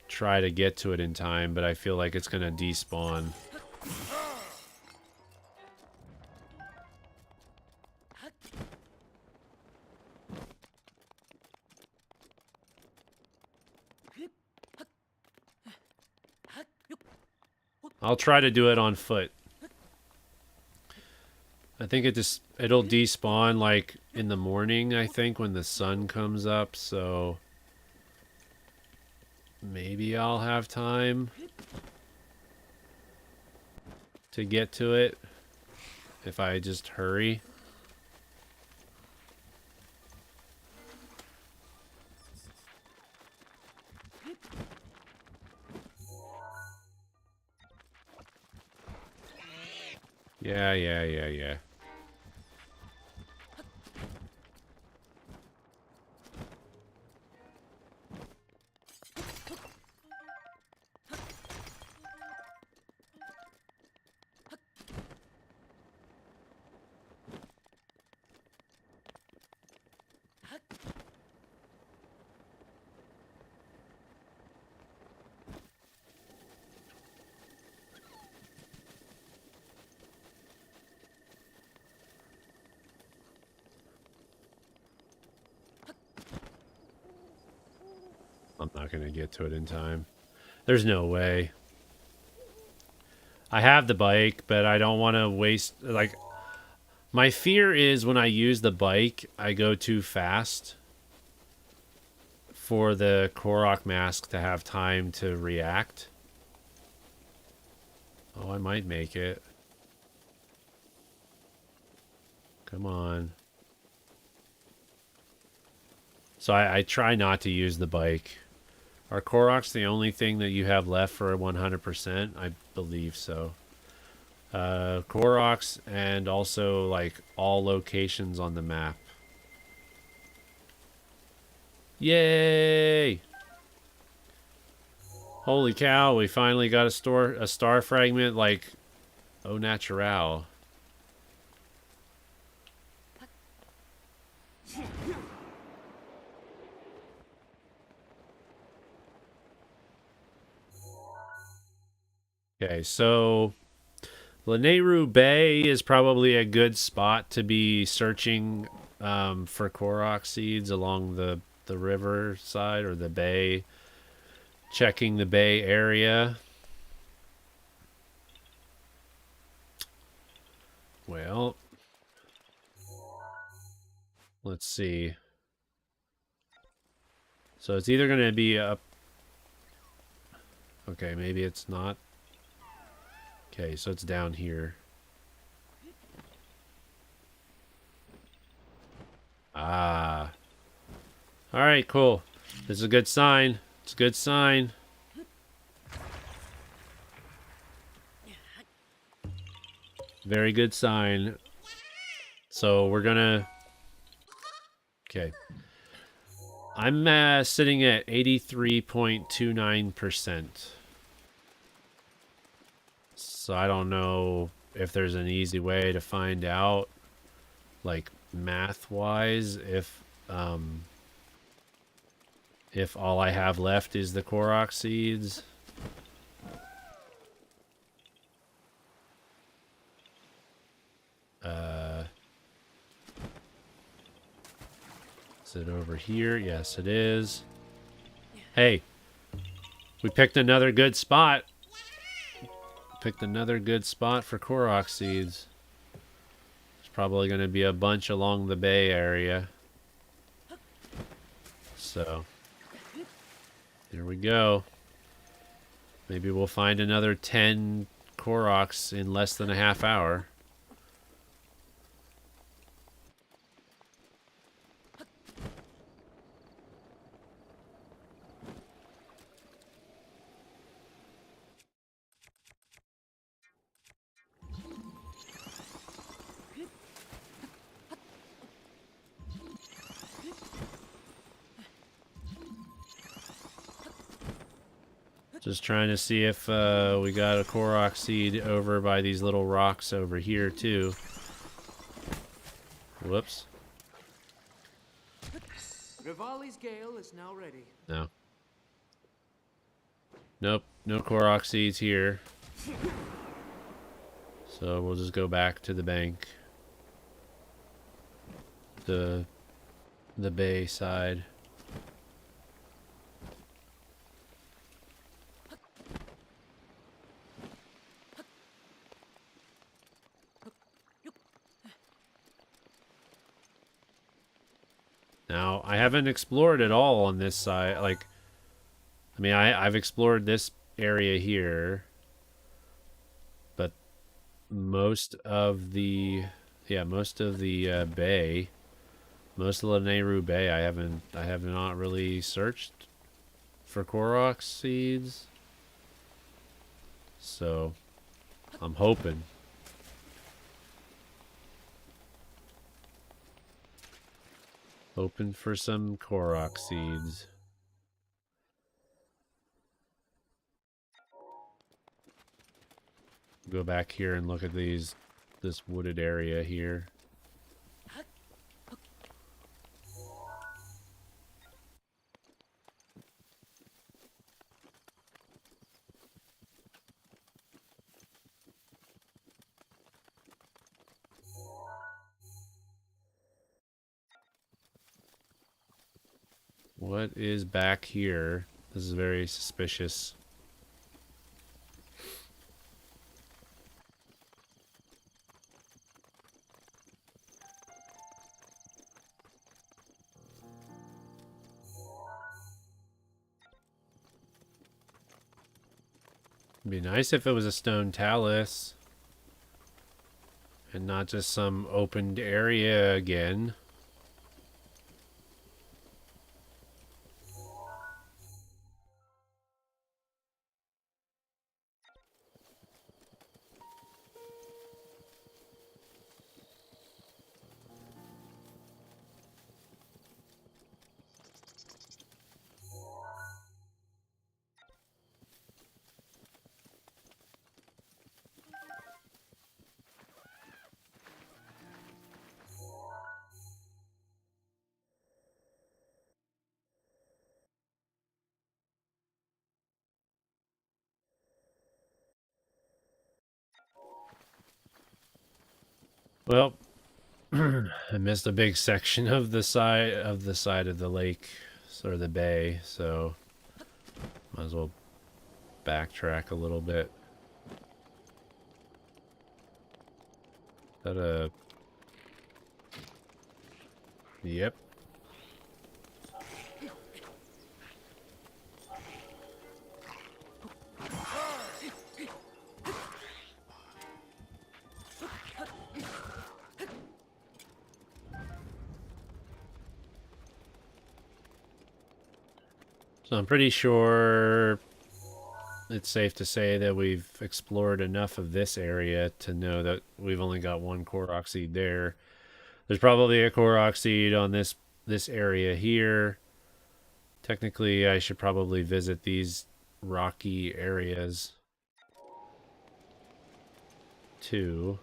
try to get to it in time, but I feel like it's going to despawn. I'll try to do it on foot. I think it'll despawn like in the morning, I think, when the sun comes up, so maybe I'll have time to get to it if I just hurry. Yeah. I'm not going to get to it in time. There's no way. I have the bike, but I don't want to waste... Like, my fear is when I use the bike, I go too fast for the Korok mask to have time to react. Oh, I might make it. Come on. So I try not to use the bike. Are Koroks the only thing that you have left for 100%? I believe so. Koroks and also like all locations on the map. Yay! Holy cow, we finally got a star fragment like au natural. Okay, so Lanayru Bay is probably a good spot to be searching for Korok seeds along the river side or the bay. Checking the bay area. Well, let's see. So it's either going to be up... Okay, maybe it's not. Okay, so it's down here. Ah. Alright, cool. This is a good sign. It's a good sign. Very good sign. So we're gonna... Okay. I'm sitting at 83.29%. So I don't know if there's an easy way to find out, like math-wise, if all I have left is the Korok seeds. Is it over here? Yes, it is. Hey, we picked another good spot. Picked another good spot for Korok seeds. There's probably going to be a bunch along the bay area. So, here we go. Maybe we'll find another 10 Koroks in less than a half hour. Just trying to see if we got a Korok seed over by these little rocks over here too. Whoops. Rivali's Gale is now ready. No. Nope, no Korok seeds here. So we'll just go back to the bank. The bay side. Now, I haven't explored at all on this side. Like, I mean, I've explored this area here, but most of the bay, most of the Nehru Bay, I have not really searched for Korok seeds. So, I'm hoping. Hoping for some Korok seeds. Go back here and look at this wooded area here. What is back here? This is very suspicious. It'd be nice if it was a stone talus and not just some opened area again. Well, I missed a big section of the side of the lake or the bay, so might as well backtrack a little bit. That yep. So I'm pretty sure it's safe to say that we've explored enough of this area to know that we've only got one Korok seed there. There's probably a Korok seed on this area here. Technically, I should probably visit these rocky areas too.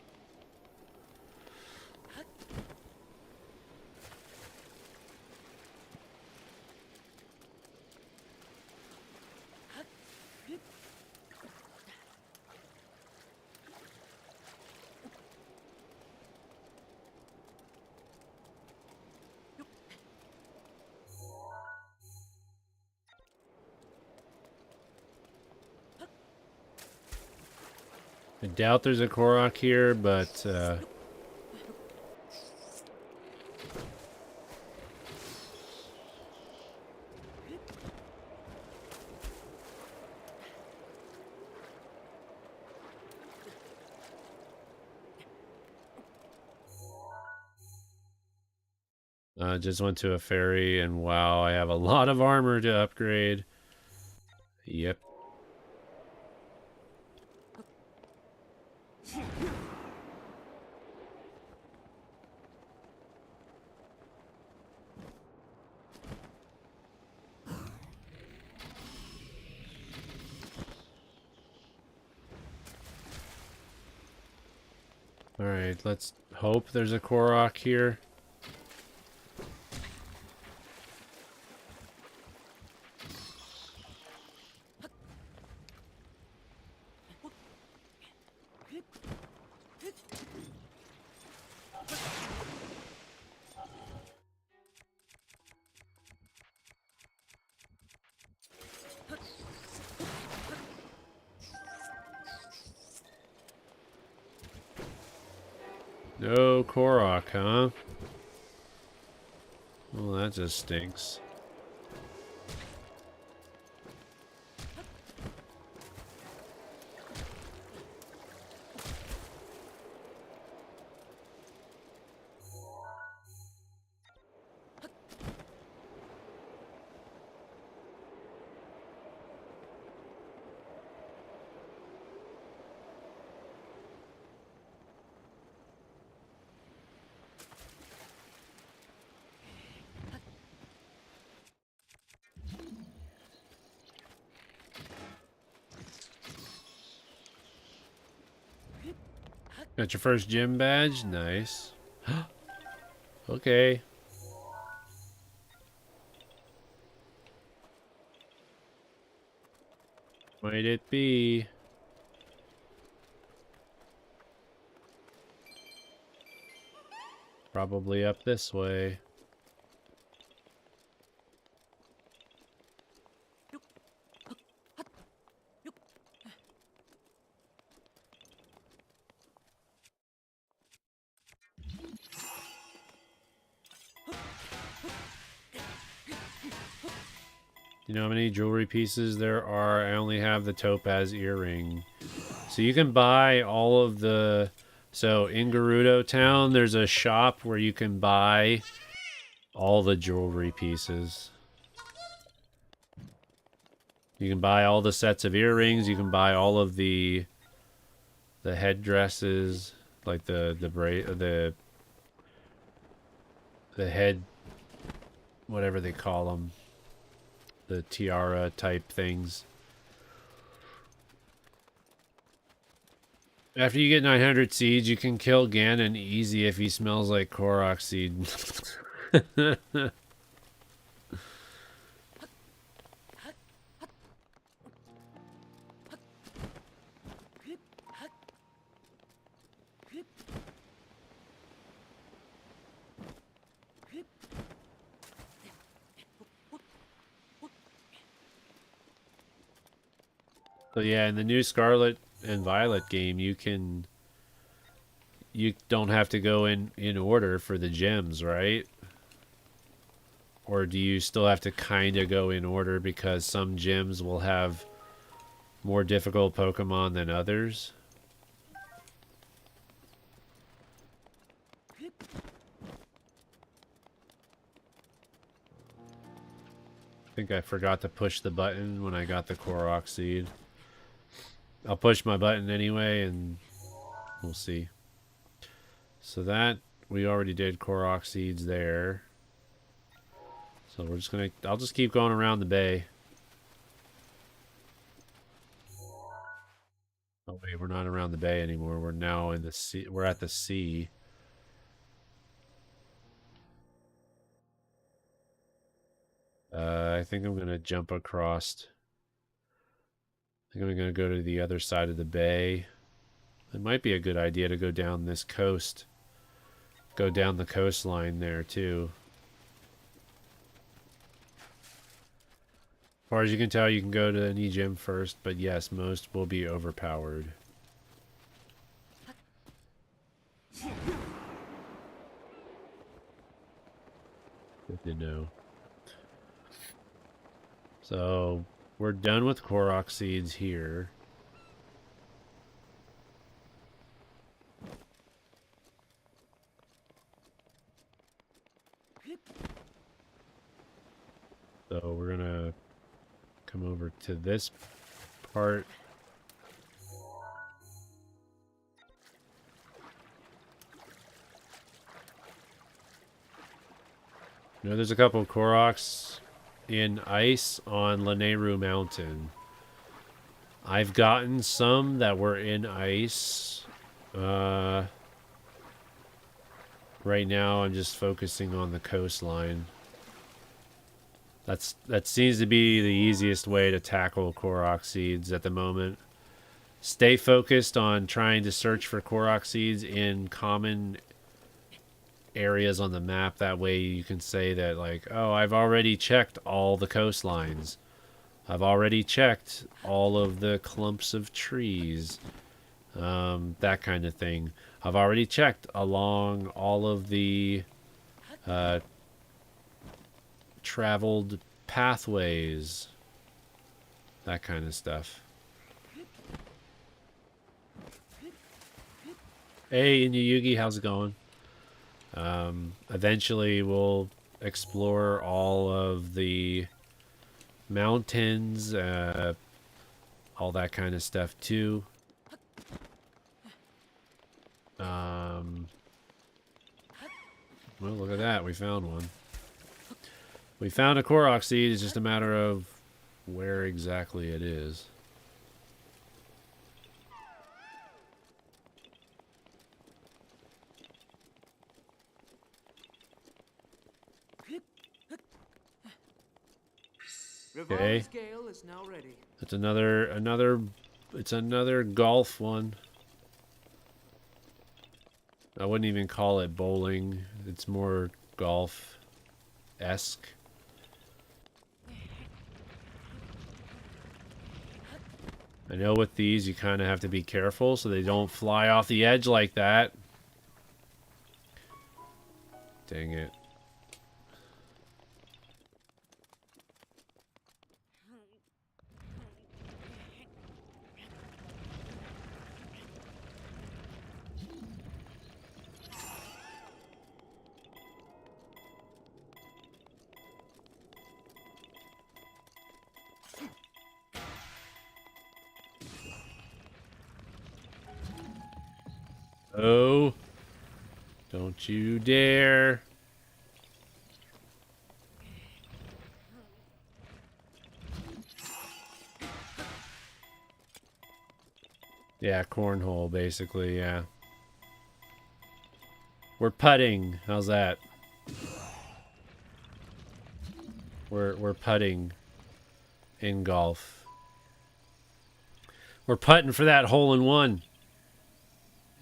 I doubt there's a Korok here, but just went to a ferry, and wow, I have a lot of armor to upgrade. Yep. Alright, let's hope there's a Korok here. No Korok, huh? Well, that just stinks. Got your first gym badge? Nice. Okay. Might it be? Probably up this way. You know how many jewelry pieces there are? I only have the topaz earring. So you can buy all of the... So in Gerudo Town, there's a shop where you can buy all the jewelry pieces. You can buy all the sets of earrings. You can buy all of the headdresses, like the head, whatever they call them, the tiara type things. After you get 900 seeds, you can kill Ganon easy if he smells like Korok seed. So yeah, in the new Scarlet and Violet game, you don't have to go in order for the gems, right? Or do you still have to kind of go in order because some gyms will have more difficult Pokemon than others? I think I forgot to push the button when I got the Korok seed. I'll push my button anyway and we'll see. So that, we already did Korok seeds there. So we're just gonna, I'll just keep going around the bay. Oh wait, we're not around the bay anymore. We're now in the sea. We're at the sea. I think I'm gonna jump across. I think I'm gonna go to the other side of the bay. It might be a good idea to go down this coast. Go down the coastline there too. As far as you can tell, you can go to any gym first, but yes, most will be overpowered. Good to know. So, we're done with Korok seeds here. So we're gonna come over to this part. You know, there's a couple of Koroks in ice on Lanayru Mountain. I've gotten some that were in ice. Right now, I'm just focusing on the coastline. That seems to be the easiest way to tackle Korok seeds at the moment. Stay focused on trying to search for Korok seeds in common areas on the map. That way you can say that, like, oh, I've already checked all the coastlines. I've already checked all of the clumps of trees. That kind of thing. I've already checked along all of the traveled pathways. That kind of stuff. Hey, Inuyugi, how's it going? Eventually we'll explore all of the mountains, all that kind of stuff too. Well, look at that. We found one. We found a Korok seed. It's just a matter of where exactly it is. Okay. Rivali's Gale is now ready. It's another golf one. I wouldn't even call it bowling. It's more golf-esque. I know with these you kind of have to be careful so they don't fly off the edge like that. Dang it. Oh, don't you dare. Yeah, cornhole, basically, yeah. We're putting. How's that? We're putting in golf. We're putting for that hole in one.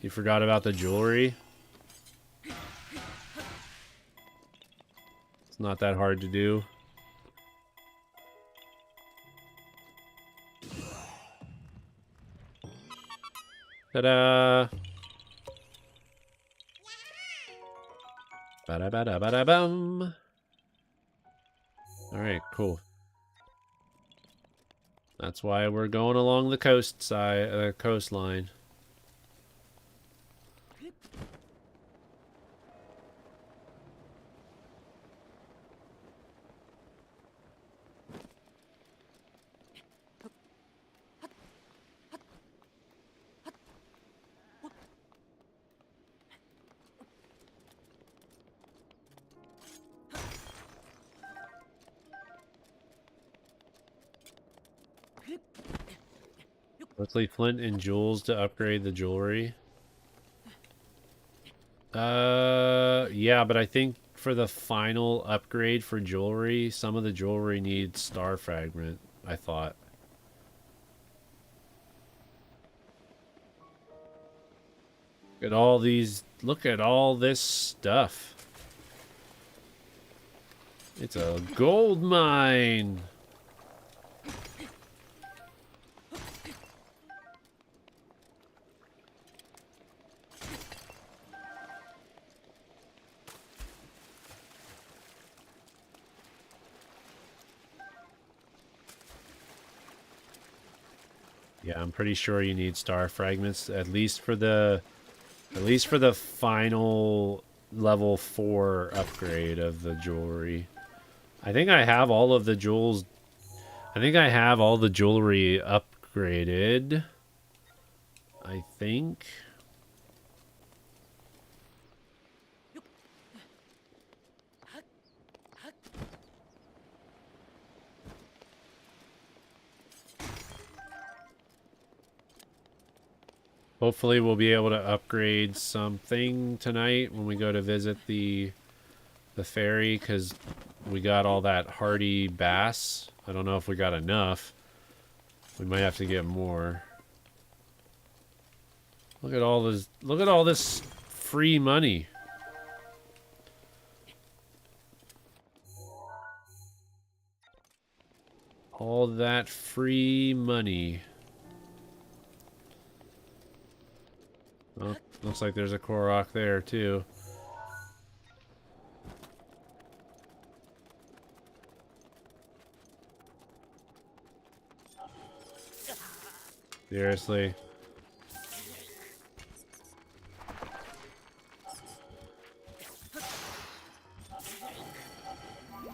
You forgot about the jewelry? It's not that hard to do. Ta-da! Ba-da-ba-da-ba-da-bum. Alright, cool. That's why we're going along the coastline. Quickly flint and jewels to upgrade the jewelry. Yeah, but I think for the final upgrade for jewelry, some of the jewelry needs star fragment, I thought. Look at all this stuff. It's a gold mine. Yeah, I'm pretty sure you need star fragments at least for the final level 4 upgrade of the jewelry. I think I have all of the jewels. I think I have all the jewelry upgraded. I think. Hopefully we'll be able to upgrade something tonight when we go to visit the ferry, because we got all that hardy bass. I don't know if we got enough. We might have to get more. Look at all this free money. All that free money. Well, looks like there's a Korok there too. Seriously.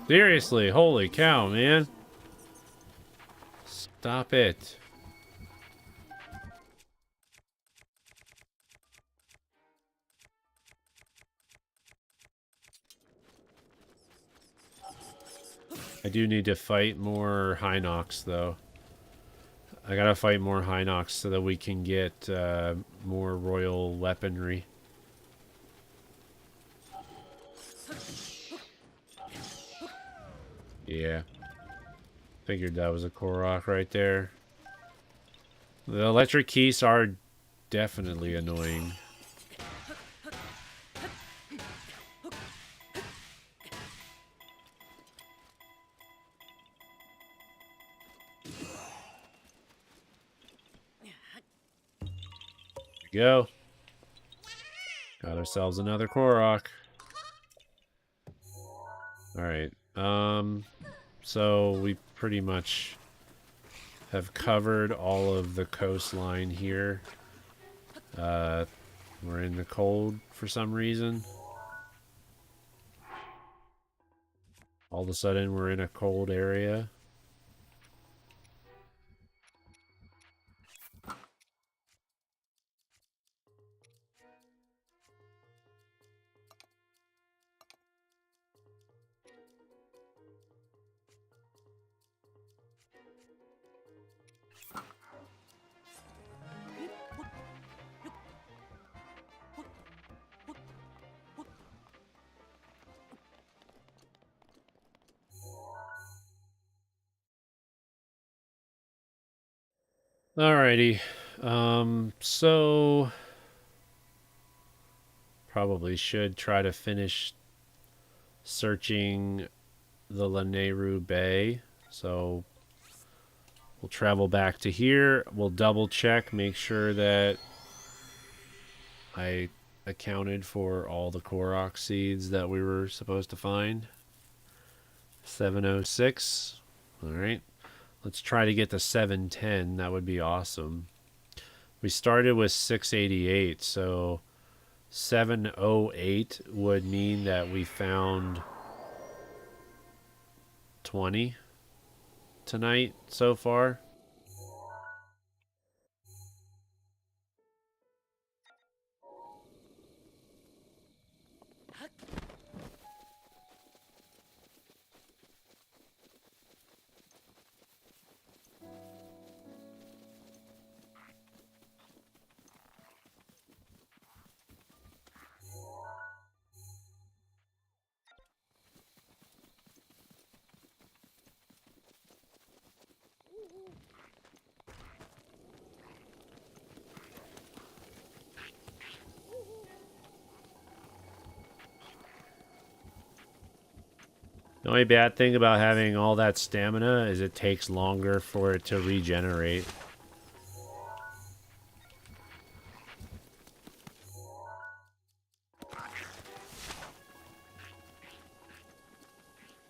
Seriously, holy cow, man. Stop it. I do need to fight more Hinox, though. I gotta fight more Hinox so that we can get more royal weaponry. Yeah. Figured that was a Korok right there. The electric keys are definitely annoying. Go. Got ourselves another Korok. Alright. So we pretty much have covered all of the coastline here. We're in the cold for some reason. All of a sudden we're in a cold area. Alrighty. So probably should try to finish searching the Lanayru Bay. So we'll travel back to here. We'll double check, make sure that I accounted for all the Korok seeds that we were supposed to find. 706. Alright. Let's try to get to 710. That would be awesome. We started with 688, so 708 would mean that we found 20 tonight so far. The only bad thing about having all that stamina is it takes longer for it to regenerate.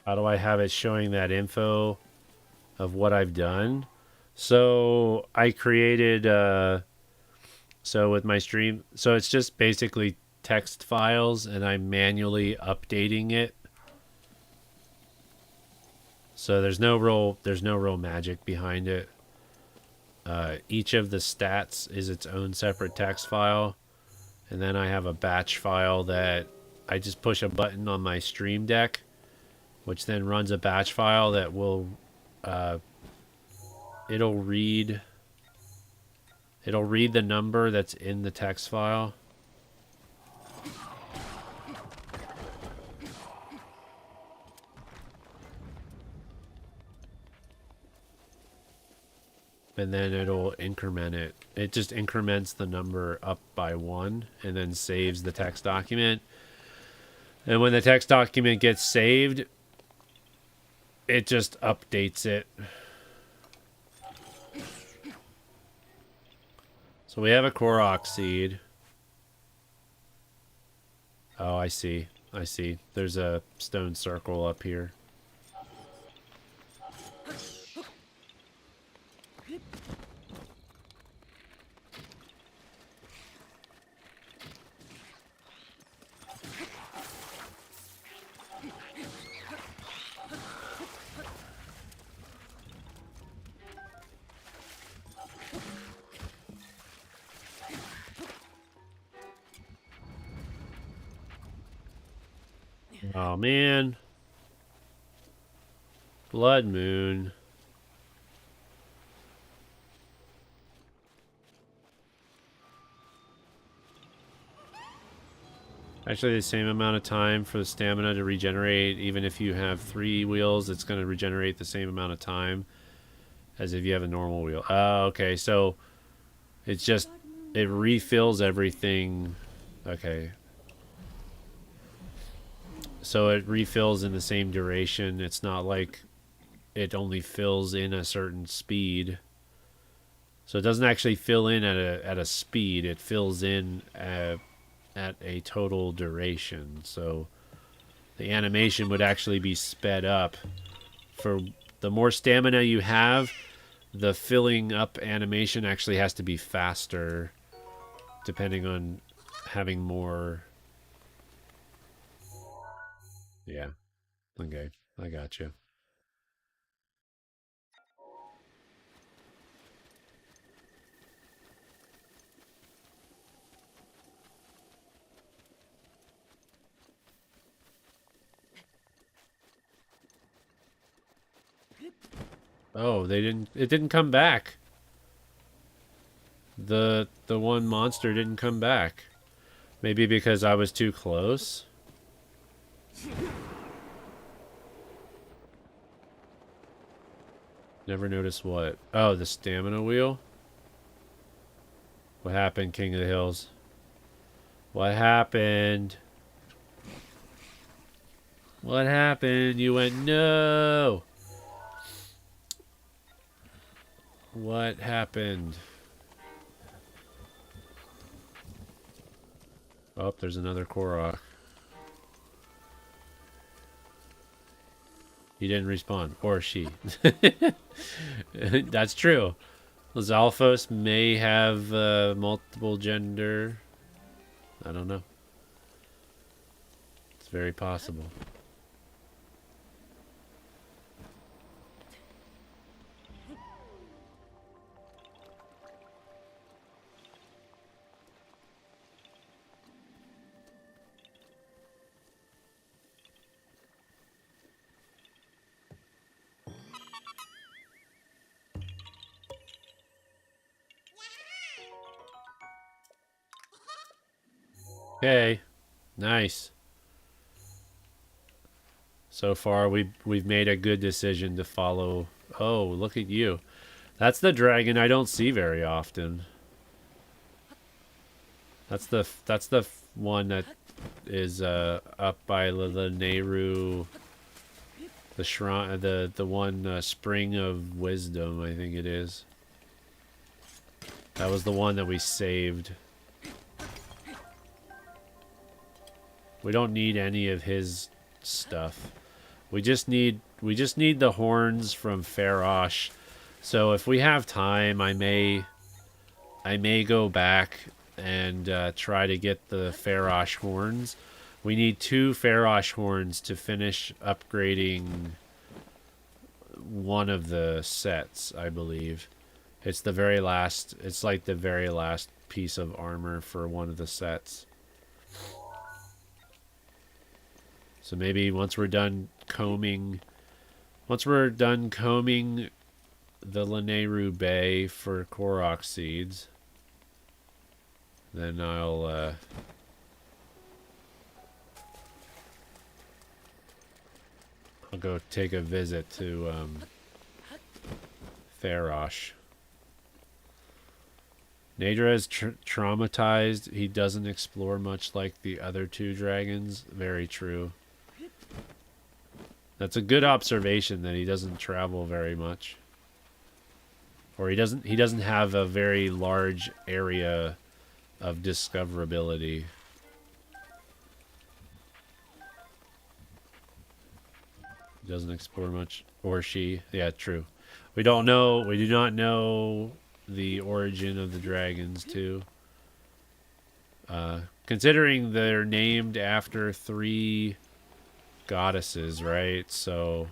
How do I have it showing that info of what I've done? So I created, so with my stream, so it's just basically text files and I'm manually updating it. So there's no real magic behind it. Each of the stats is its own separate text file. And then I have a batch file that I just push a button on my stream deck, which then runs a batch file that will, it'll read It'll read the number that's in the text file. And then it'll increment it. It just increments the number up by 1 and then saves the text document. And when the text document gets saved, it just updates it. So we have a Korok seed. Oh, I see. I see. There's a stone circle up here. Oh, man. Blood Moon. Actually, the same amount of time for the stamina to regenerate. Even if you have 3 wheels, it's going to regenerate the same amount of time as if you have a normal wheel. Oh, okay. So it's just, it refills everything. Okay. So it refills in the same duration. It's not like it only fills in a certain speed. So it doesn't actually fill in at a speed. It fills in at a total duration. So the animation would actually be sped up. For the more stamina you have, the filling up animation actually has to be faster, depending on having more. Yeah. Okay. I got you. Oh, it didn't come back. The one monster didn't come back. Maybe because I was too close. Never noticed what? Oh, the stamina wheel? What happened, King of the Hills? What happened? What happened? You went, no! What happened? Oh, there's another Korok. He didn't respawn. Or she. That's true. Zalphos may have multiple gender. I don't know. It's very possible. Okay. Nice. So far, we've made a good decision to follow. Oh, look at you. That's the dragon I don't see very often. That's the one that is up by the Nehru, the shrine, the one spring of wisdom. I think it is. That was the one that we saved. We don't need any of his stuff. We just need the horns from Farosh. So if we have time, I may go back and try to get the Farosh horns. We need 2 Farosh horns to finish upgrading one of the sets, I believe. It's the very last. It's like the very last piece of armor for one of the sets. So maybe once we're done combing the Lanayru Bay for Korok seeds, Then I'll go take a visit to Farosh. Nadra is traumatized. He doesn't explore much like the other two dragons. Very true. That's a good observation that he doesn't travel very much. Or he doesn't have a very large area of discoverability. He doesn't explore much. Or she. Yeah, true. We don't know. We do not know the origin of the dragons, too. Considering they're named after 3 goddesses, right? So...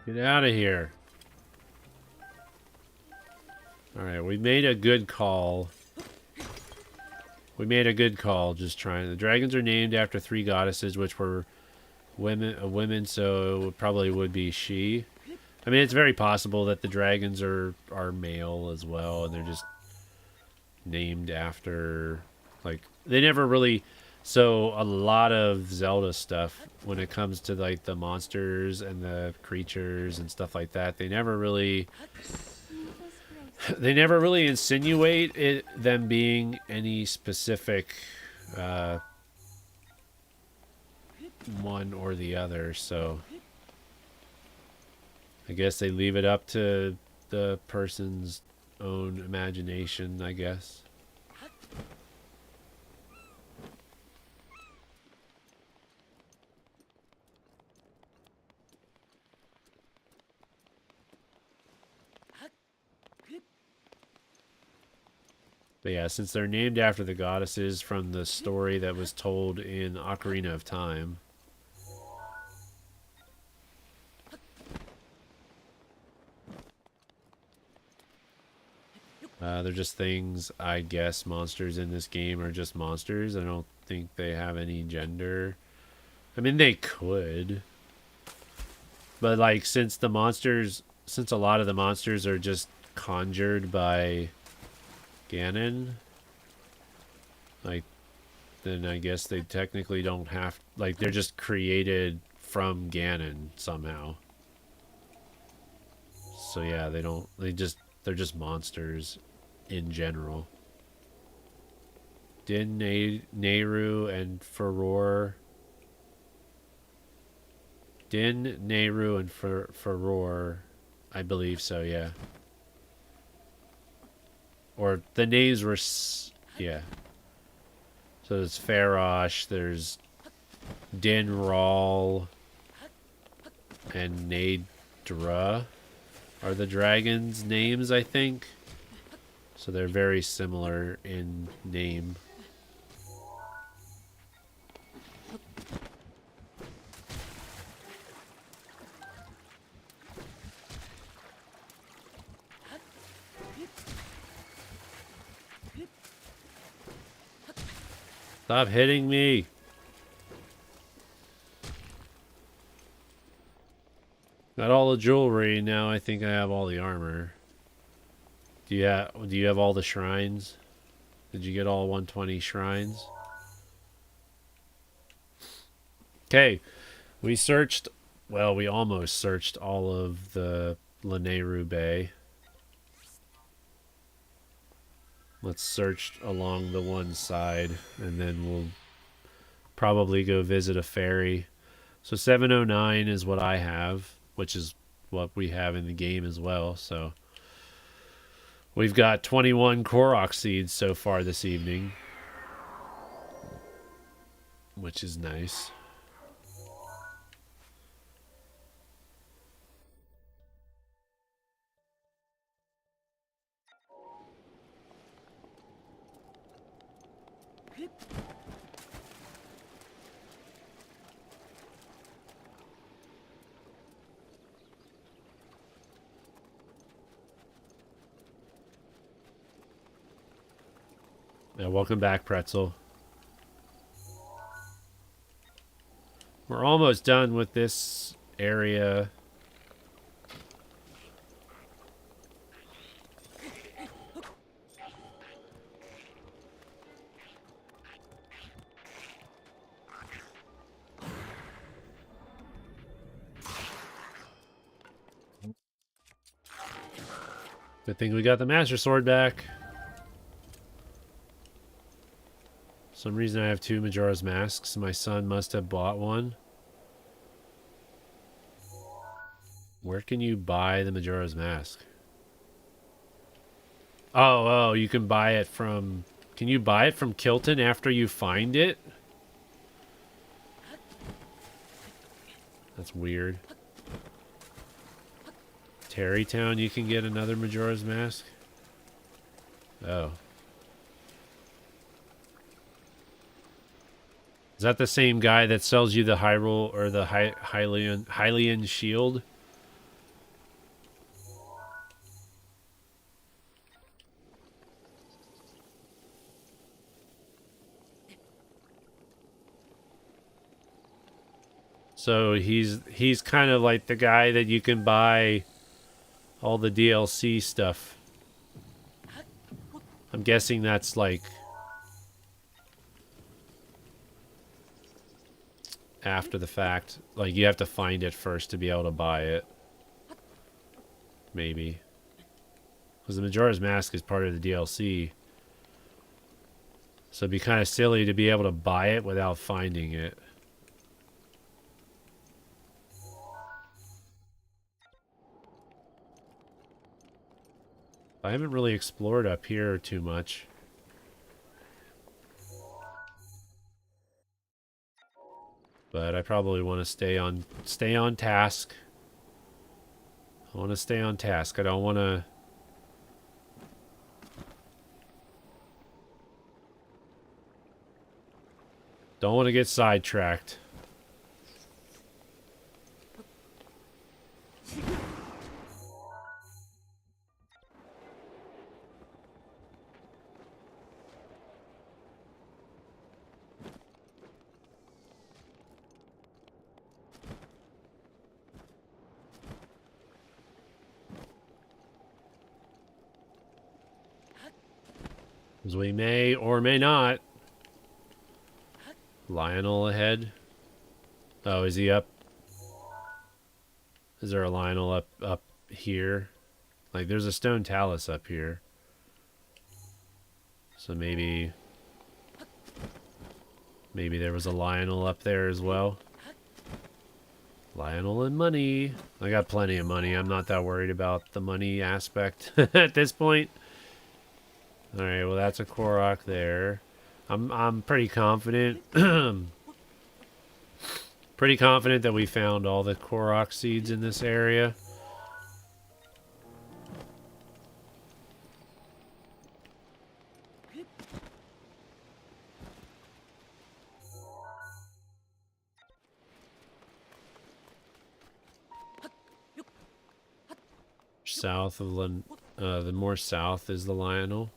Get out of here. Alright, we made a good call. We made a good call just trying. The dragons are named after 3 goddesses, which were women, so it probably would be she. I mean, it's very possible that the dragons are male as well, and they're just named after, like, they never really... So a lot of Zelda stuff, when it comes to like the monsters and the creatures and stuff like that, they never really insinuate them being any specific one or the other. So I guess they leave it up to the person's own imagination, I guess. But yeah, since they're named after the goddesses from the story that was told in Ocarina of Time. They're just things, I guess. Monsters in this game are just monsters. I don't think they have any gender. I mean, they could. But like, since a lot of the monsters are just conjured by Ganon, like, then I guess they technically don't have, like, they're just created from Ganon somehow. So yeah, they're just monsters in general. Din, Nehru, and Furore. Din, Nehru, and Furore. I believe so, yeah. Or the names were... Yeah. So there's Farosh, there's Din Raal, and Nadra are the dragons' names, I think. So they're very similar in name. Stop hitting me! Got all the jewelry, now I think I have all the armor. Do you have all the shrines? Did you get all 120 shrines? Okay, we almost searched all of the Lanayru Bay. Let's search along the one side, and then we'll probably go visit a ferry. So 709 is what I have, which is what we have in the game as well, so... We've got 21 Korok seeds so far this evening, which is nice. Yeah, welcome back, Pretzel. We're almost done with this area. Good thing we got the Master Sword back. For some reason I have 2 Majora's Masks. My son must have bought one. Where can you buy the Majora's Mask? Oh, you can buy it from... Can you buy it from Kilton after you find it? That's weird. Terrytown, you can get another Majora's Mask? Oh. Is that the same guy that sells you the Hyrule or the Hylian shield? So he's kind of like the guy that you can buy all the DLC stuff. I'm guessing that's like after the fact. Like you have to find it first to be able to buy it. Maybe. Because the Majora's Mask is part of the DLC. So it'd be kind of silly to be able to buy it without finding it. I haven't really explored up here too much. But I probably want to stay on task. I want to stay on task. I don't want to... Don't want to get sidetracked. As we may or may not. Lionel ahead. Oh, is he up? Is there a Lionel up here? Like, there's a stone talus up here. So maybe there was a Lionel up there as well. Lionel and money. I got plenty of money. I'm not that worried about the money aspect at this point. All right, well that's a Korok there. I'm pretty confident. Pretty confident that we found all the Korok seeds in this area. South of the more south is the Lionel.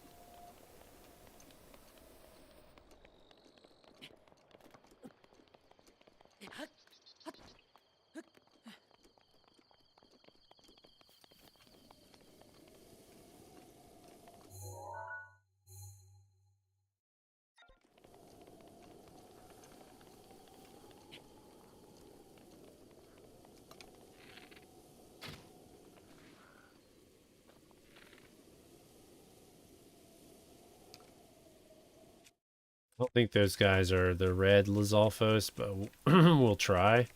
I don't think those guys are the red Lizalfos, but we'll try.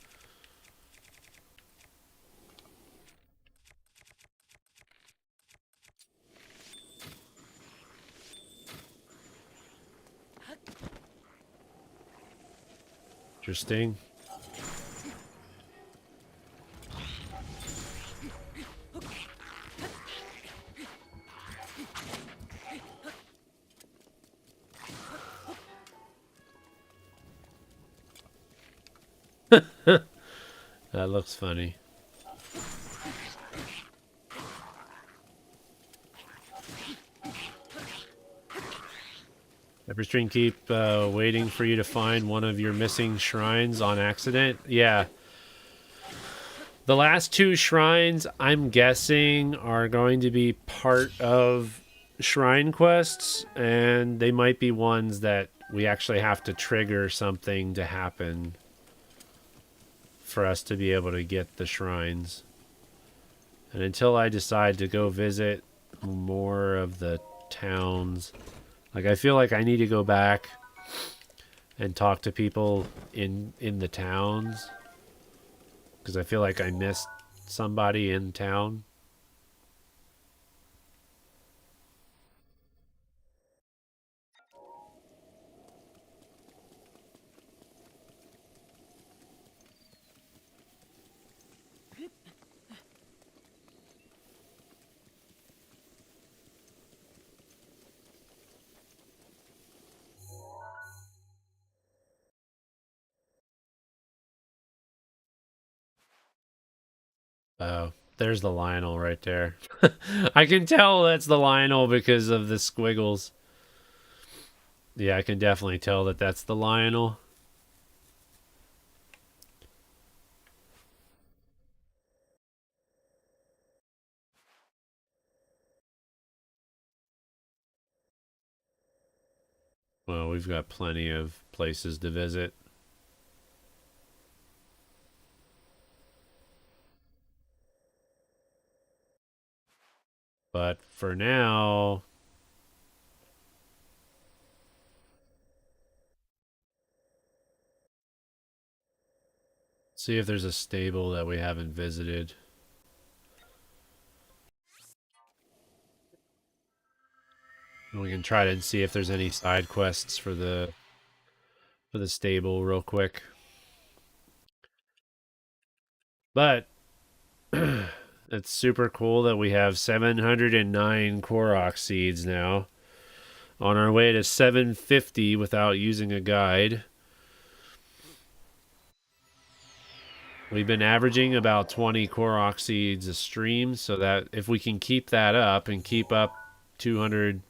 Interesting. That looks funny. Everstream keep waiting for you to find one of your missing shrines on accident. Yeah. The last two shrines, I'm guessing, are going to be part of shrine quests, and they might be ones that we actually have to trigger something to happen for us to be able to get the shrines. And until I decide to go visit more of the towns, like, I feel like I need to go back and talk to people in the towns, because I feel like I missed somebody in town. Oh, there's the Lionel right there. I can tell that's the Lionel because of the squiggles. Yeah, I can definitely tell that that's the Lionel. Well, we've got plenty of places to visit. But for now, see if there's a stable that we haven't visited. And we can try to see if there's any side quests for the stable real quick. But it's super cool that we have 709 Korok seeds now. On our way to 750 without using a guide. We've been averaging about 20 Korok seeds a stream, so that if we can keep that up and keep up 200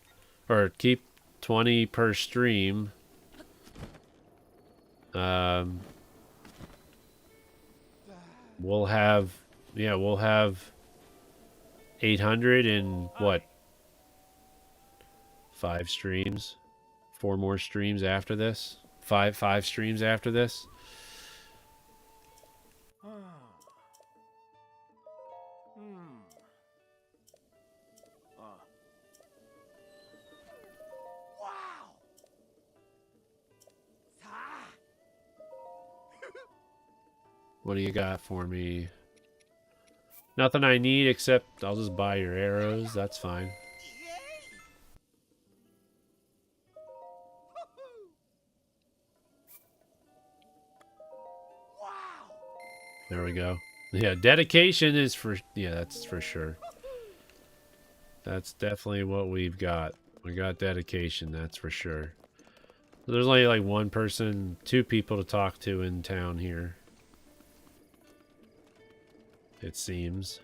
or keep 20 per stream, we'll have 800 in what, 5 streams, 4 more streams after this, five streams after this. What do you got for me? Nothing I need except I'll just buy your arrows. That's fine. There we go. Yeah, dedication is for... Yeah, that's for sure. That's definitely what we've got. We got dedication, that's for sure. There's only like one person, 2 people to talk to in town here. It seems.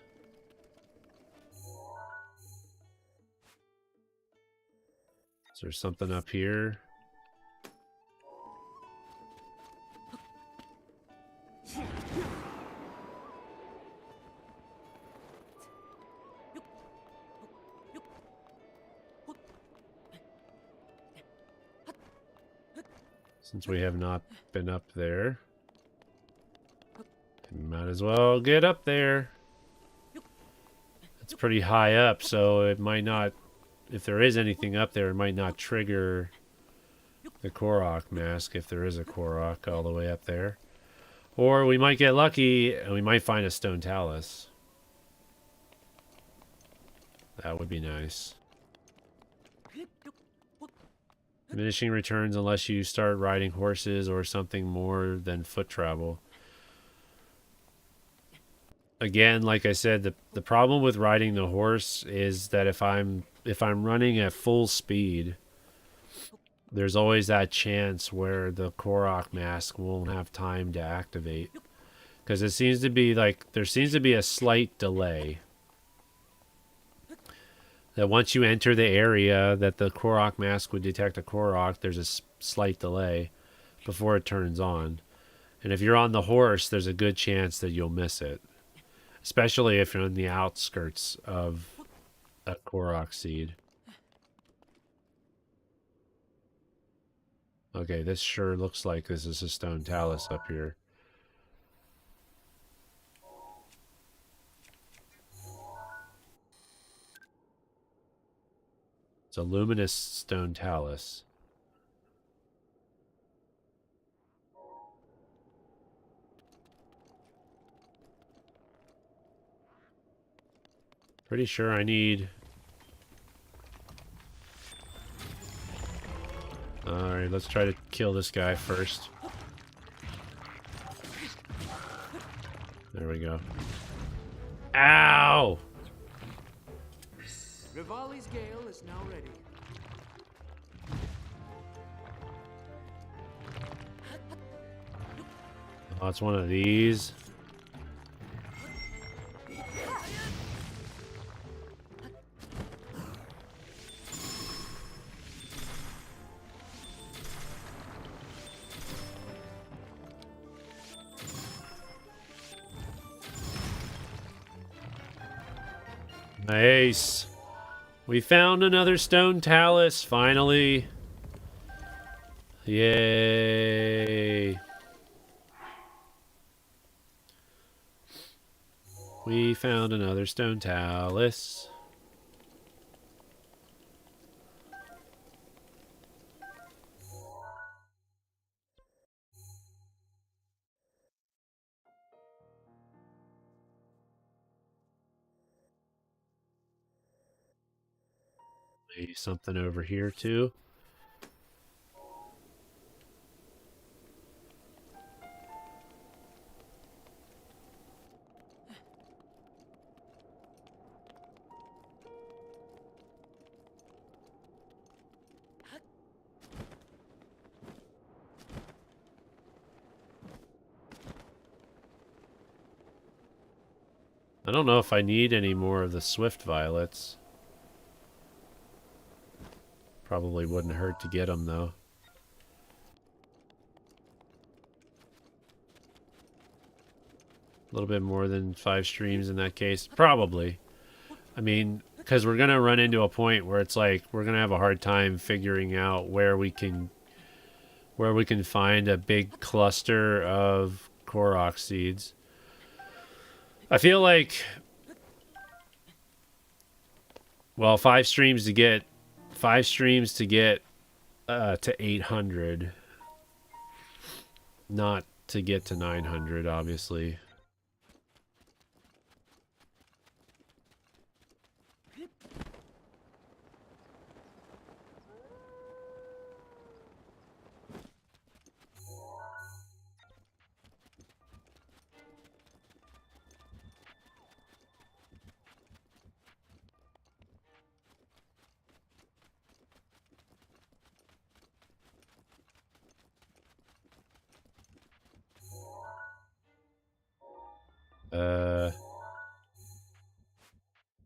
Is there something up here? Since we have not been up there, might as well get up there. It's pretty high up, so it might not, if there is anything up there, it might not trigger the Korok mask if there is a Korok all the way up there. Or we might get lucky and we might find a stone talus. That would be nice. Diminishing returns unless you start riding horses or something more than foot travel. Again, like I said, the problem with riding the horse is that if I'm running at full speed, there's always that chance where the Korok mask won't have time to activate. Because it seems to be like, there seems to be a slight delay. That once you enter the area that the Korok mask would detect a Korok, there's a slight delay before it turns on. And if you're on the horse, there's a good chance that you'll miss it. Especially if you're on the outskirts of a Korok seed. Okay, this sure looks like this is a stone talus up here. It's a luminous stone talus. Pretty sure I need... Alright, let's try to kill this guy first. There we go. Ow! Rivali's Gale is now ready. Oh, it's one of these. Nice. We found another stone talus, finally. Yay. We found another stone talus. Maybe something over here too. I don't know if I need any more of the swift violets. Probably wouldn't hurt to get them though. A little bit more than 5 streams in that case. Probably. I mean, because we're going to run into a point where it's like we're going to have a hard time figuring out where we can find a big cluster of Korok seeds. I feel like, well, 5 streams to get to 800, not to get to 900, obviously.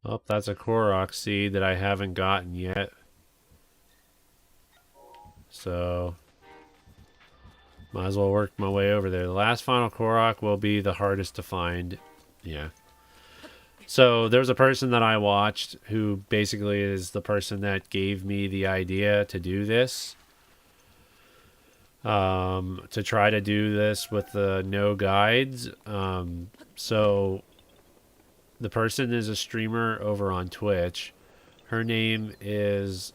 Oh, that's a Korok seed that I haven't gotten yet. So, might as well work my way over there. The last final Korok will be the hardest to find. Yeah. So, there's a person that I watched who basically is the person that gave me the idea to do this. To try to do this with the no guides. So the person is a streamer over on Twitch. Her name is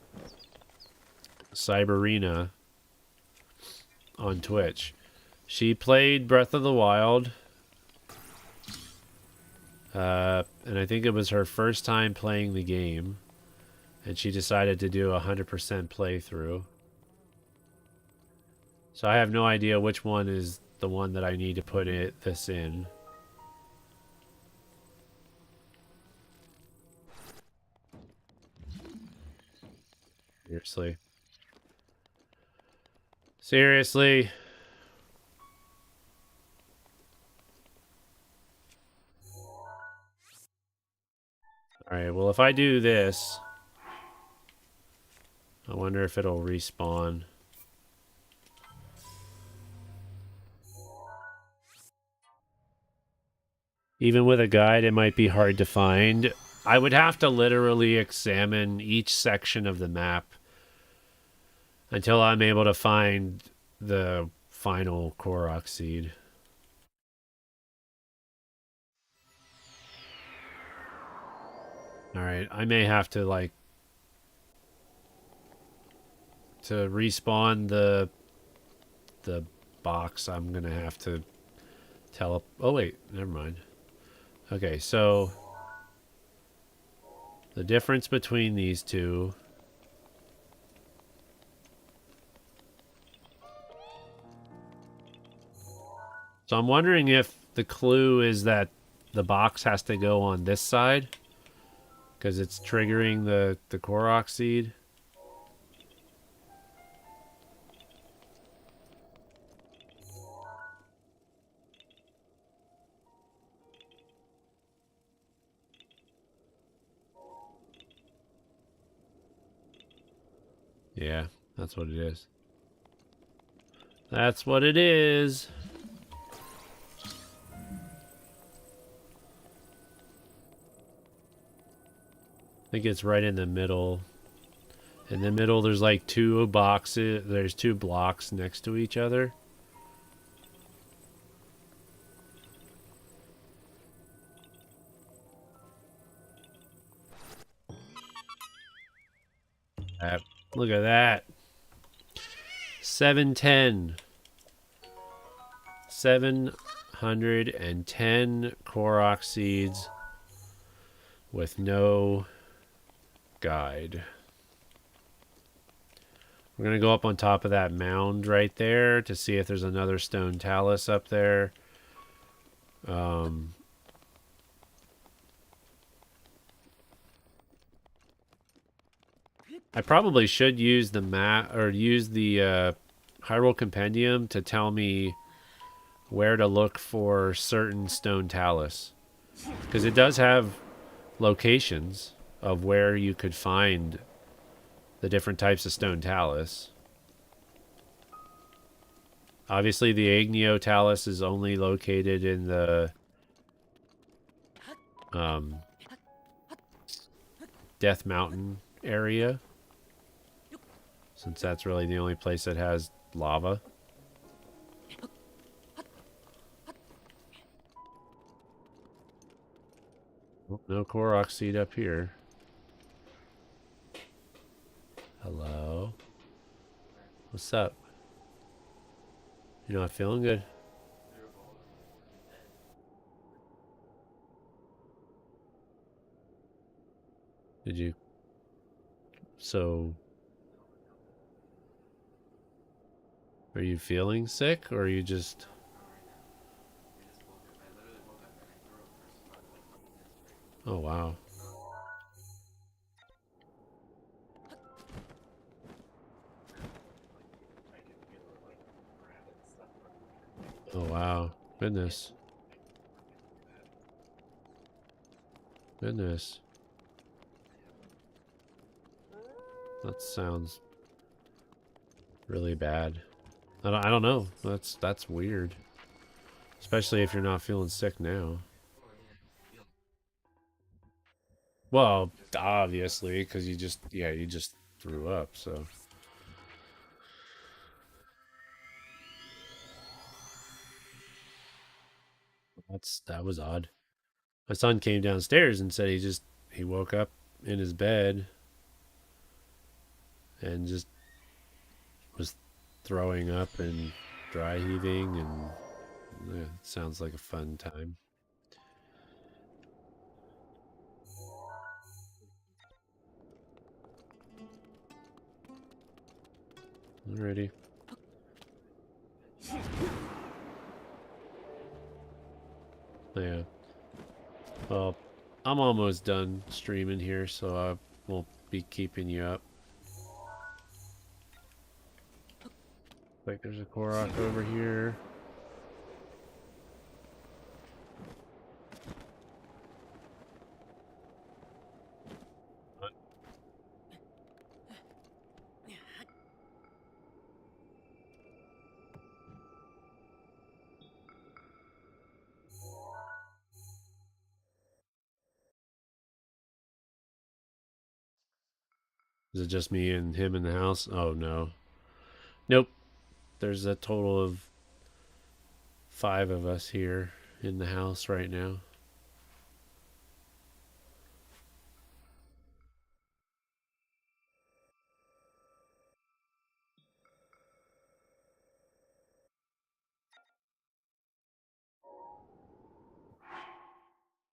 Cyberina on Twitch. She played Breath of the Wild. And I think it was her first time playing the game. And she decided to do a 100% playthrough. So I have no idea which one is the one that I need to put this in. Seriously. Seriously. well, if I do this, I wonder if it'll respawn. Even with a guide, it might be hard to find. I would have to literally examine each section of the map until I'm able to find the final Korok seed. Alright, I may have to, like, to respawn the box, I'm gonna have to oh wait, never mind. Okay, so the difference between these two. So I'm wondering if the clue is that the box has to go on this side because it's triggering the Korok seed. Yeah, that's what it is. That's what it is. I think it's right in the middle. In the middle, there's like two boxes. There's two blocks next to each other. Look at that. 710. 710 Korok seeds with no guide. We're going to go up on top of that mound right there to see if there's another stone talus up there. I probably should use the map or use the Hyrule Compendium to tell me where to look for certain stone talus, because it does have locations of where you could find the different types of stone talus. Obviously, the Agnio talus is only located in the Death Mountain area, since that's really the only place that has lava. Oh, no Korok seed up here. Hello? What's up? You're not feeling good? Did you? So, are you feeling sick, or are you just... Oh, wow. Oh, wow. Goodness. Goodness. That sounds really bad. I don't know. That's weird. Especially if you're not feeling sick now. Well, obviously, because you just threw up, so. That was odd. My son came downstairs and said he woke up in his bed and just was throwing up and dry heaving, and it sounds like a fun time. Alrighty. Yeah. Well, I'm almost done streaming here, so I won't be keeping you up. Like there's a Korok over here. Is it just me and him in the house? Oh, no. Nope. There's a total of 5 of us here in the house right now.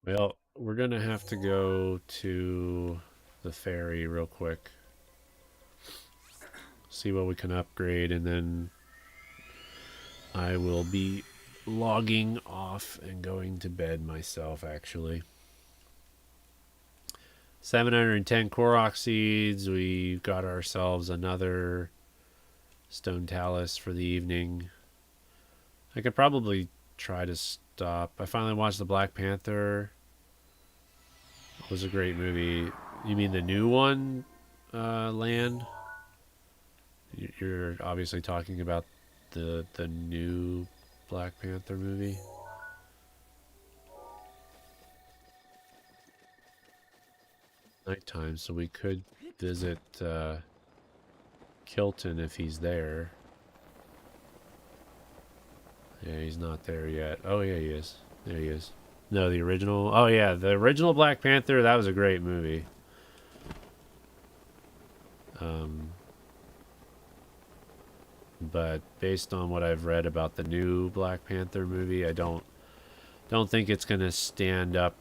Well, we're going to have to go to the ferry real quick. See what we can upgrade, and then I will be logging off and going to bed myself, actually. 710 Korok seeds. We got ourselves another stone talus for the evening. I could probably try to stop. I finally watched the Black Panther. It was a great movie. You mean the new one, Land? You're obviously talking about the new Black Panther movie. Nighttime, so we could visit Kilton if he's there. Yeah, he's not there yet. Oh yeah, he is. There he is. No, the original. Oh yeah, the original Black Panther. That was a great movie. But based on what I've read about the new Black Panther movie, I don't think it's gonna stand up.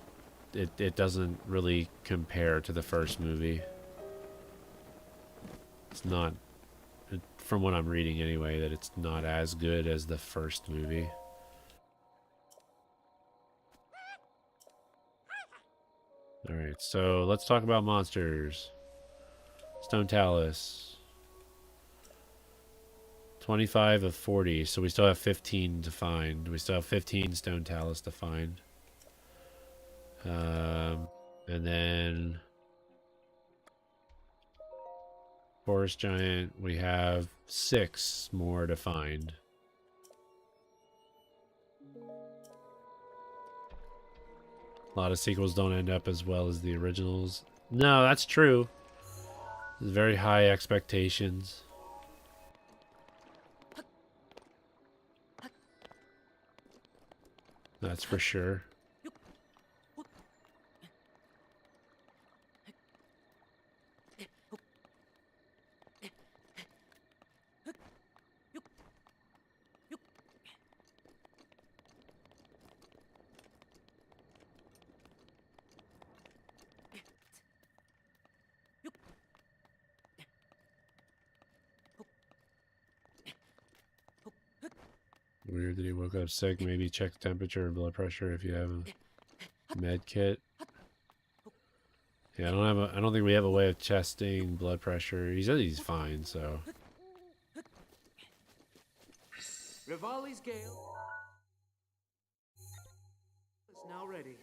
It doesn't really compare to the first movie. It's not, from what I'm reading anyway, that it's not as good as the first movie. Alright, so let's talk about monsters. Stone Talus. 25 of 40, so we still have 15 to find. We still have 15 Stone Talus to find. And then Forest Giant, we have 6 more to find. A lot of sequels don't end up as well as the originals. No, that's true. There's very high expectations. That's for sure. Weird that he woke up sick. Maybe check temperature and blood pressure if you have a med kit. Yeah, I don't think we have a way of testing blood pressure. He said he's fine, so. Rivali's Gale is now ready.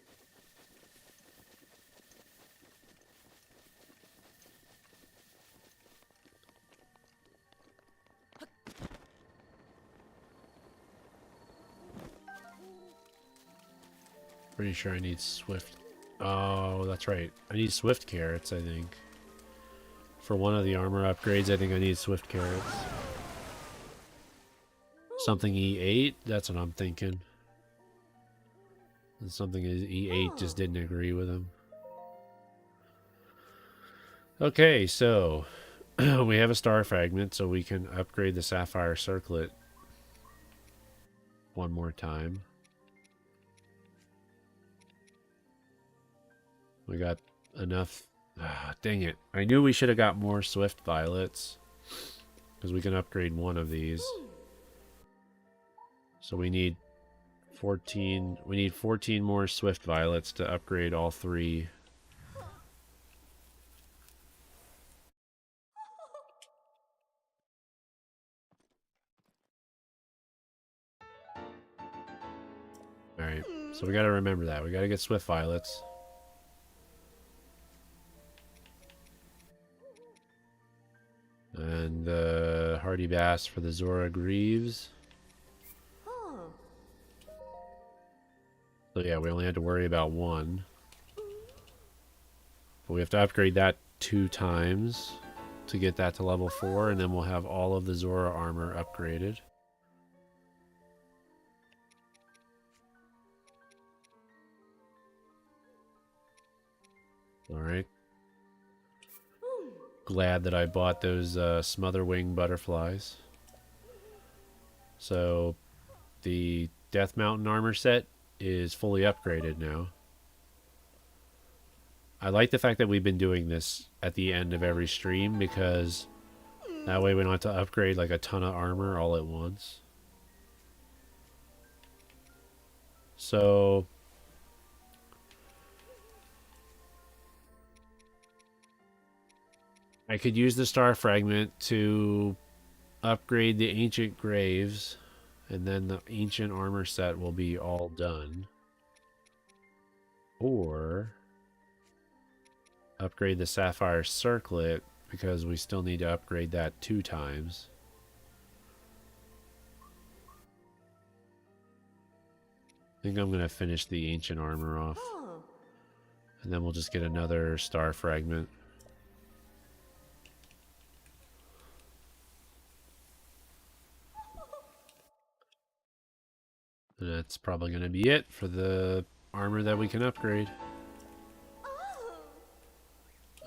Pretty sure I need swift. Oh, that's right. I need swift carrots, I think. For one of the armor upgrades, I think I need swift carrots. Something E8? That's what I'm thinking. And something E8 just didn't agree with him. Okay, so we have a star fragment, so we can upgrade the sapphire circlet one more time. We got enough. Ah, dang it. I knew we should have got more swift violets, because we can upgrade one of these. So we need 14. We need 14 more swift violets to upgrade all 3. Alright, so we gotta remember that. We gotta get swift violets. And hardy bass for the Zora Greaves. So yeah, we only had to worry about 1. But we have to upgrade that 2 times. to get that to level 4, and then we'll have all of the Zora armor upgraded. Alright. Glad that I bought those Smotherwing butterflies. So, the Death Mountain armor set is fully upgraded now. I like the fact that we've been doing this at the end of every stream, because that way we don't have to upgrade like a ton of armor all at once. So I could use the star fragment to upgrade the ancient graves, and then the ancient armor set will be all done. Or upgrade the sapphire circlet, because we still need to upgrade that 2 times. I think I'm going to finish the ancient armor off. And then we'll just get another star fragment. And that's probably going to be it for the armor that we can upgrade.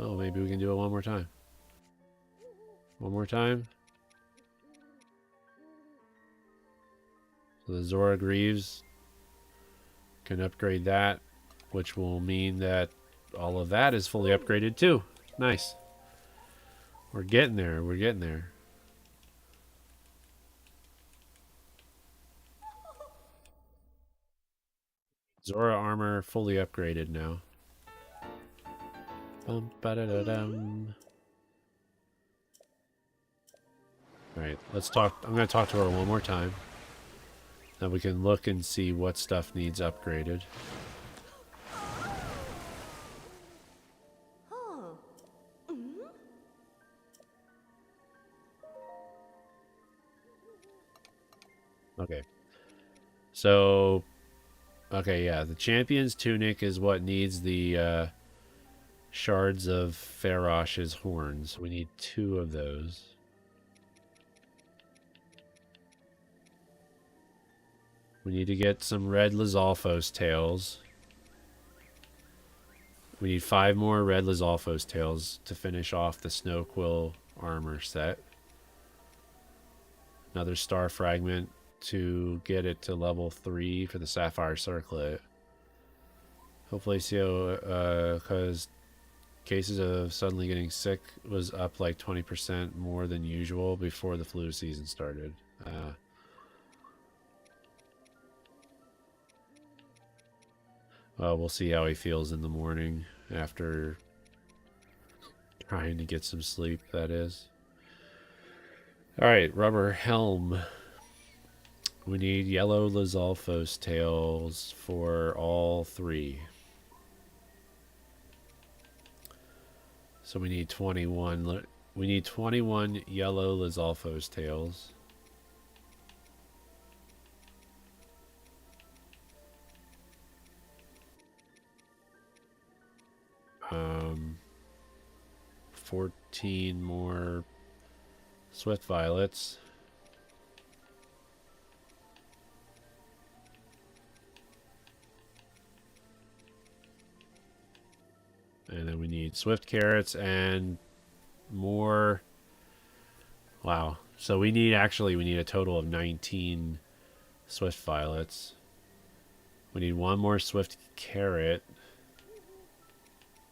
Oh, maybe we can do it one more time. One more time. So the Zora Greaves can upgrade that, which will mean that all of that is fully upgraded too. Nice. We're getting there. We're getting there. Zora armor fully upgraded now. Bum, ba-da-da-dum. Alright, let's talk. I'm going to talk to her one more time. Now we can look and see what stuff needs upgraded. Okay. So, okay, yeah, the champion's tunic is what needs the shards of Farosh's horns. We need 2 of those. We need to get some red Lizalfos tails. We need 5 more red Lizalfos tails to finish off the Snow Quill armor set. Another star fragment to get it to level 3 for the sapphire circlet. Hopefully, because cases of suddenly getting sick was up like 20% more than usual before the flu season started. We'll see how he feels in the morning after trying to get some sleep, that is. Alright, rubber helm. We need yellow Lizalfos tails for all 3. So we need 21. We need 21 yellow Lizalfos tails. Um, 14 more Swift Violets. And then we need Swift Carrots and more. Wow. So we need a total of 19 Swift Violets. We need 1 more Swift Carrot.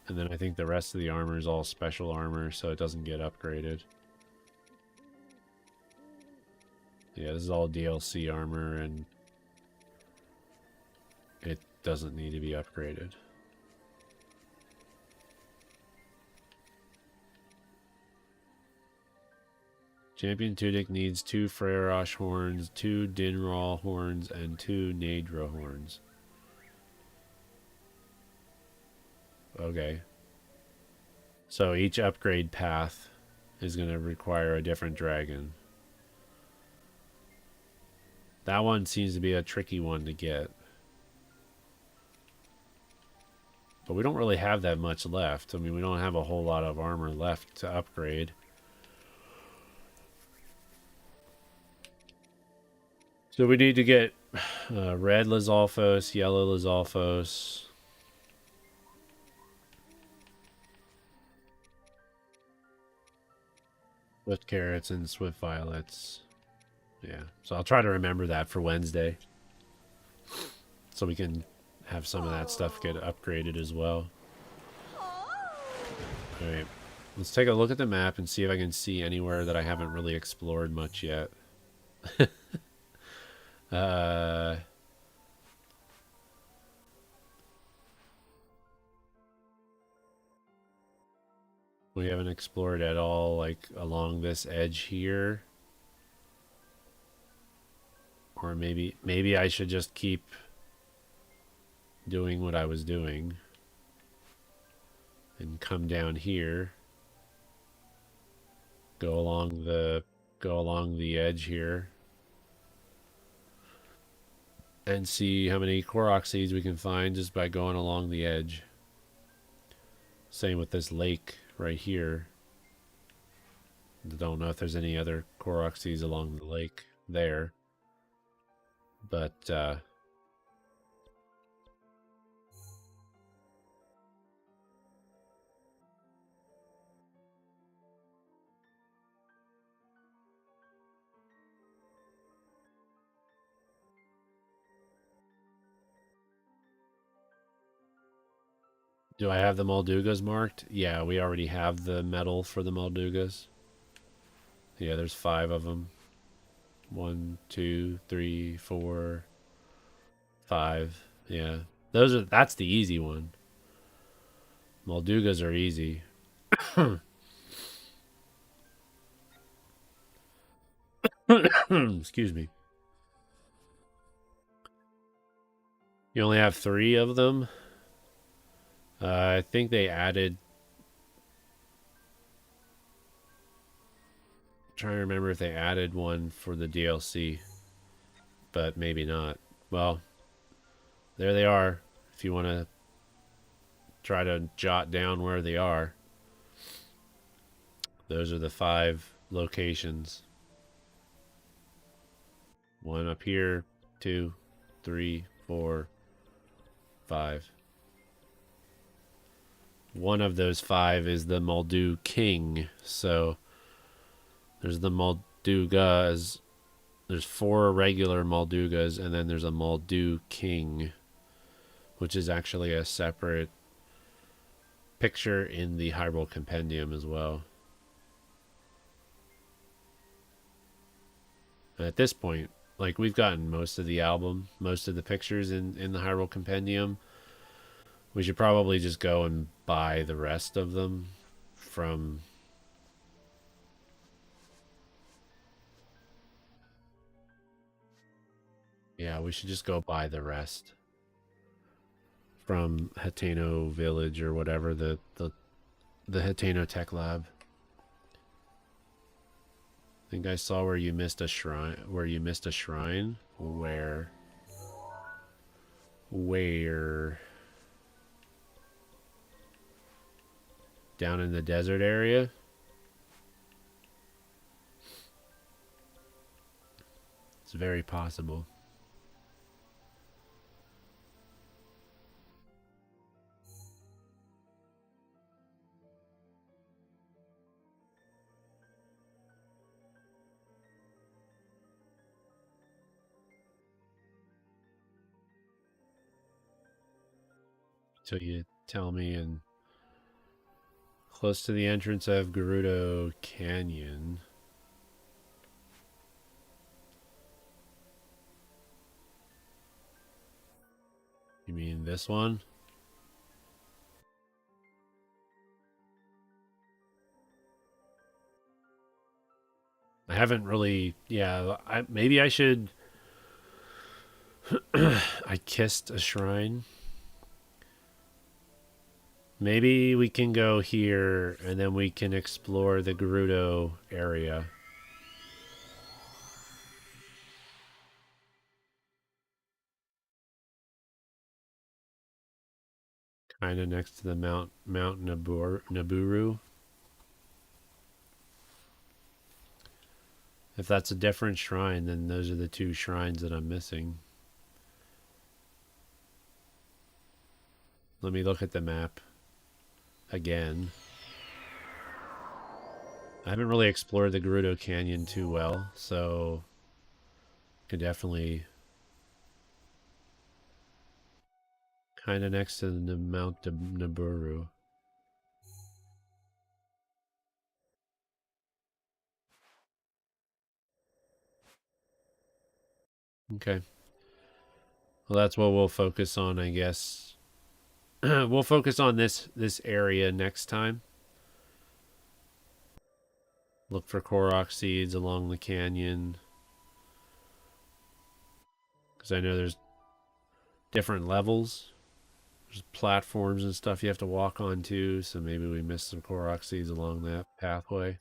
And then I think the rest of the armor is all special armor, so it doesn't get upgraded. Yeah, this is all DLC armor, and it doesn't need to be upgraded. Champion Tunic needs 2 Freyrosh horns, 2 Dinral horns, and 2 Nadra horns. Okay. So each upgrade path is going to require a different dragon. That one seems to be a tricky one to get. But we don't really have that much left. I mean, we don't have a whole lot of armor left to upgrade. So we need to get red Lizalfos, yellow Lizalfos. Swift carrots and swift violets. Yeah. So I'll try to remember that for Wednesday. So we can have some of that stuff get upgraded as well. Alright. Let's take a look at the map and see if I can see anywhere that I haven't really explored much yet. We haven't explored at all, like, along this edge here. Or maybe I should just keep doing what I was doing and come down here. Go along the edge here. And see how many Korok seeds we can find just by going along the edge. Same with this lake right here. Don't know if there's any other Korok seeds along the lake there. But, do I have the Moldugas marked? Yeah, we already have the metal for the Moldugas. Yeah, there's 5 of them. 1, 2, 3, 4, 5. Yeah. That's the easy one. Moldugas are easy. Excuse me. You only have 3 of them? I think they added... I'm trying to remember if they added one for the DLC. But maybe not. Well, there they are. If you want to try to jot down where they are. Those are the 5 locations. 1 up here, 2, 3, 4, 5. One of those 5 is the Moldu King. So there's the Moldugas. There's 4 regular Moldugas, and then there's a Moldu King, which is actually a separate picture in the Hyrule Compendium as well. And at this point, like, we've gotten most of the album, most of the pictures in the Hyrule Compendium. We should probably just go and buy the rest of them from... Yeah, we should just go buy the rest from Hateno Village or whatever, the Hateno Tech Lab. I think I saw where you missed a shrine. Where? Down in the desert area? It's very possible. Till you tell me. And close to the entrance of Gerudo Canyon. You mean this one? I haven't really... Yeah, maybe I should... I kissed a shrine. Maybe we can go here, and then we can explore the Gerudo area. Kind of next to the Mount Naburu. If that's a different shrine, then those are the 2 shrines that I'm missing. Let me look at the map again. I haven't really explored the Gerudo Canyon too well, so could definitely kind of next to the Mount Naburu. Okay. Well, that's what we'll focus on, I guess. We'll focus on this area next time. Look for Korok seeds along the canyon. Because I know there's different levels. There's platforms and stuff you have to walk on too, so maybe we missed some Korok seeds along that pathway.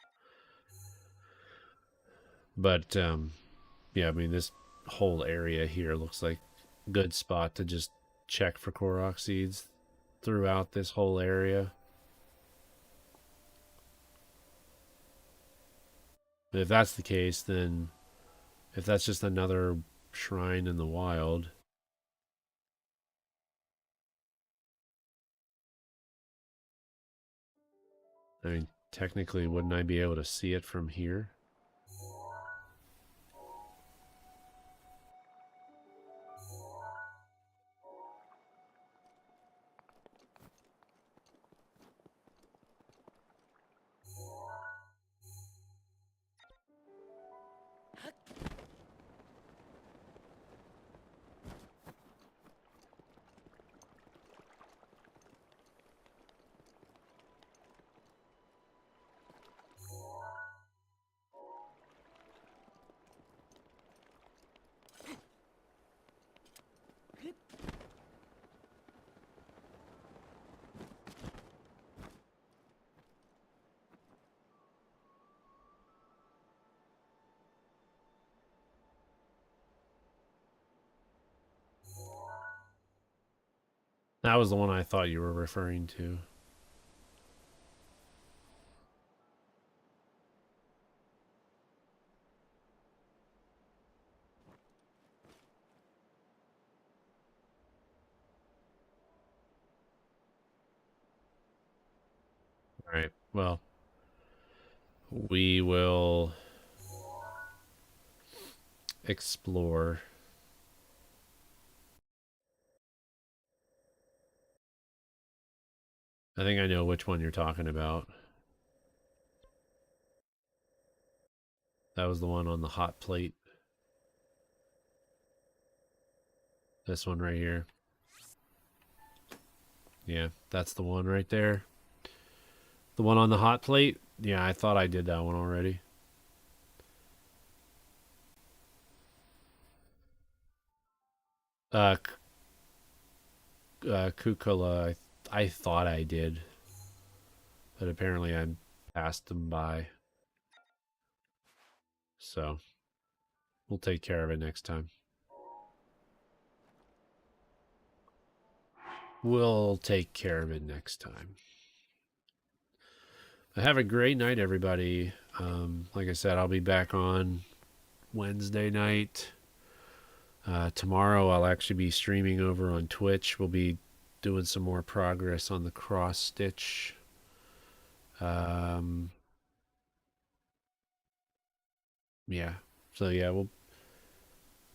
But, yeah, I mean, this whole area here looks like a good spot to just check for Korok seeds throughout this whole area. But if that's the case, then if that's just another shrine in the wild, I mean, technically, wouldn't I be able to see it from here? That was the one I thought you were referring to. All right. Well, we will explore. I think I know which one you're talking about. That was the one on the hot plate. This one right here. Yeah, that's the one right there. The one on the hot plate? Yeah, I thought I did that one already. Kukula, I thought I did. But apparently I passed them by. So, we'll take care of it next time. We'll take care of it next time. Have a great night, everybody. Like I said, I'll be back on Wednesday night. Tomorrow I'll actually be streaming over on Twitch. We'll be doing some more progress on the cross stitch. Yeah. So yeah, we'll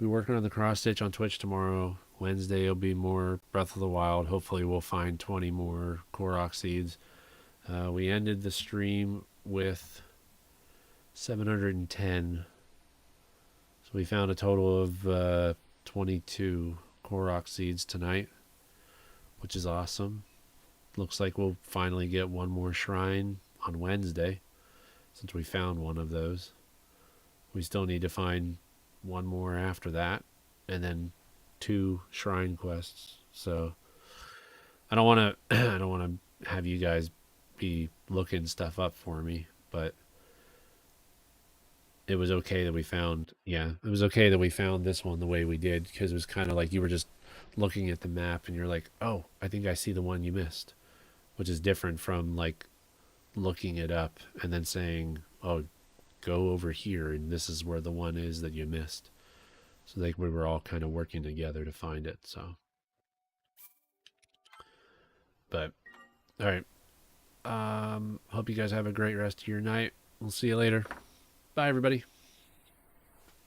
be working on the cross stitch on Twitch tomorrow. Wednesday will be more Breath of the Wild. Hopefully we'll find 20 more Korok seeds. We ended the stream with 710. So we found a total of 22 Korok seeds tonight, which is awesome. Looks like we'll finally get one more shrine on Wednesday, since we found one of those. We still need to find one more after that, and then 2 shrine quests. So I don't want to I don't want to have you guys be looking stuff up for me, but it was okay that we found this one the way we did, because it was kind of like you were just looking at the map and you're like, oh, I think I see the one you missed, which is different from like looking it up and then saying, oh, go over here, and this is where the one is that you missed. So we were all kind of working together to find it. So, but all right. Hope you guys have a great rest of your night. We'll see you later. Bye, everybody.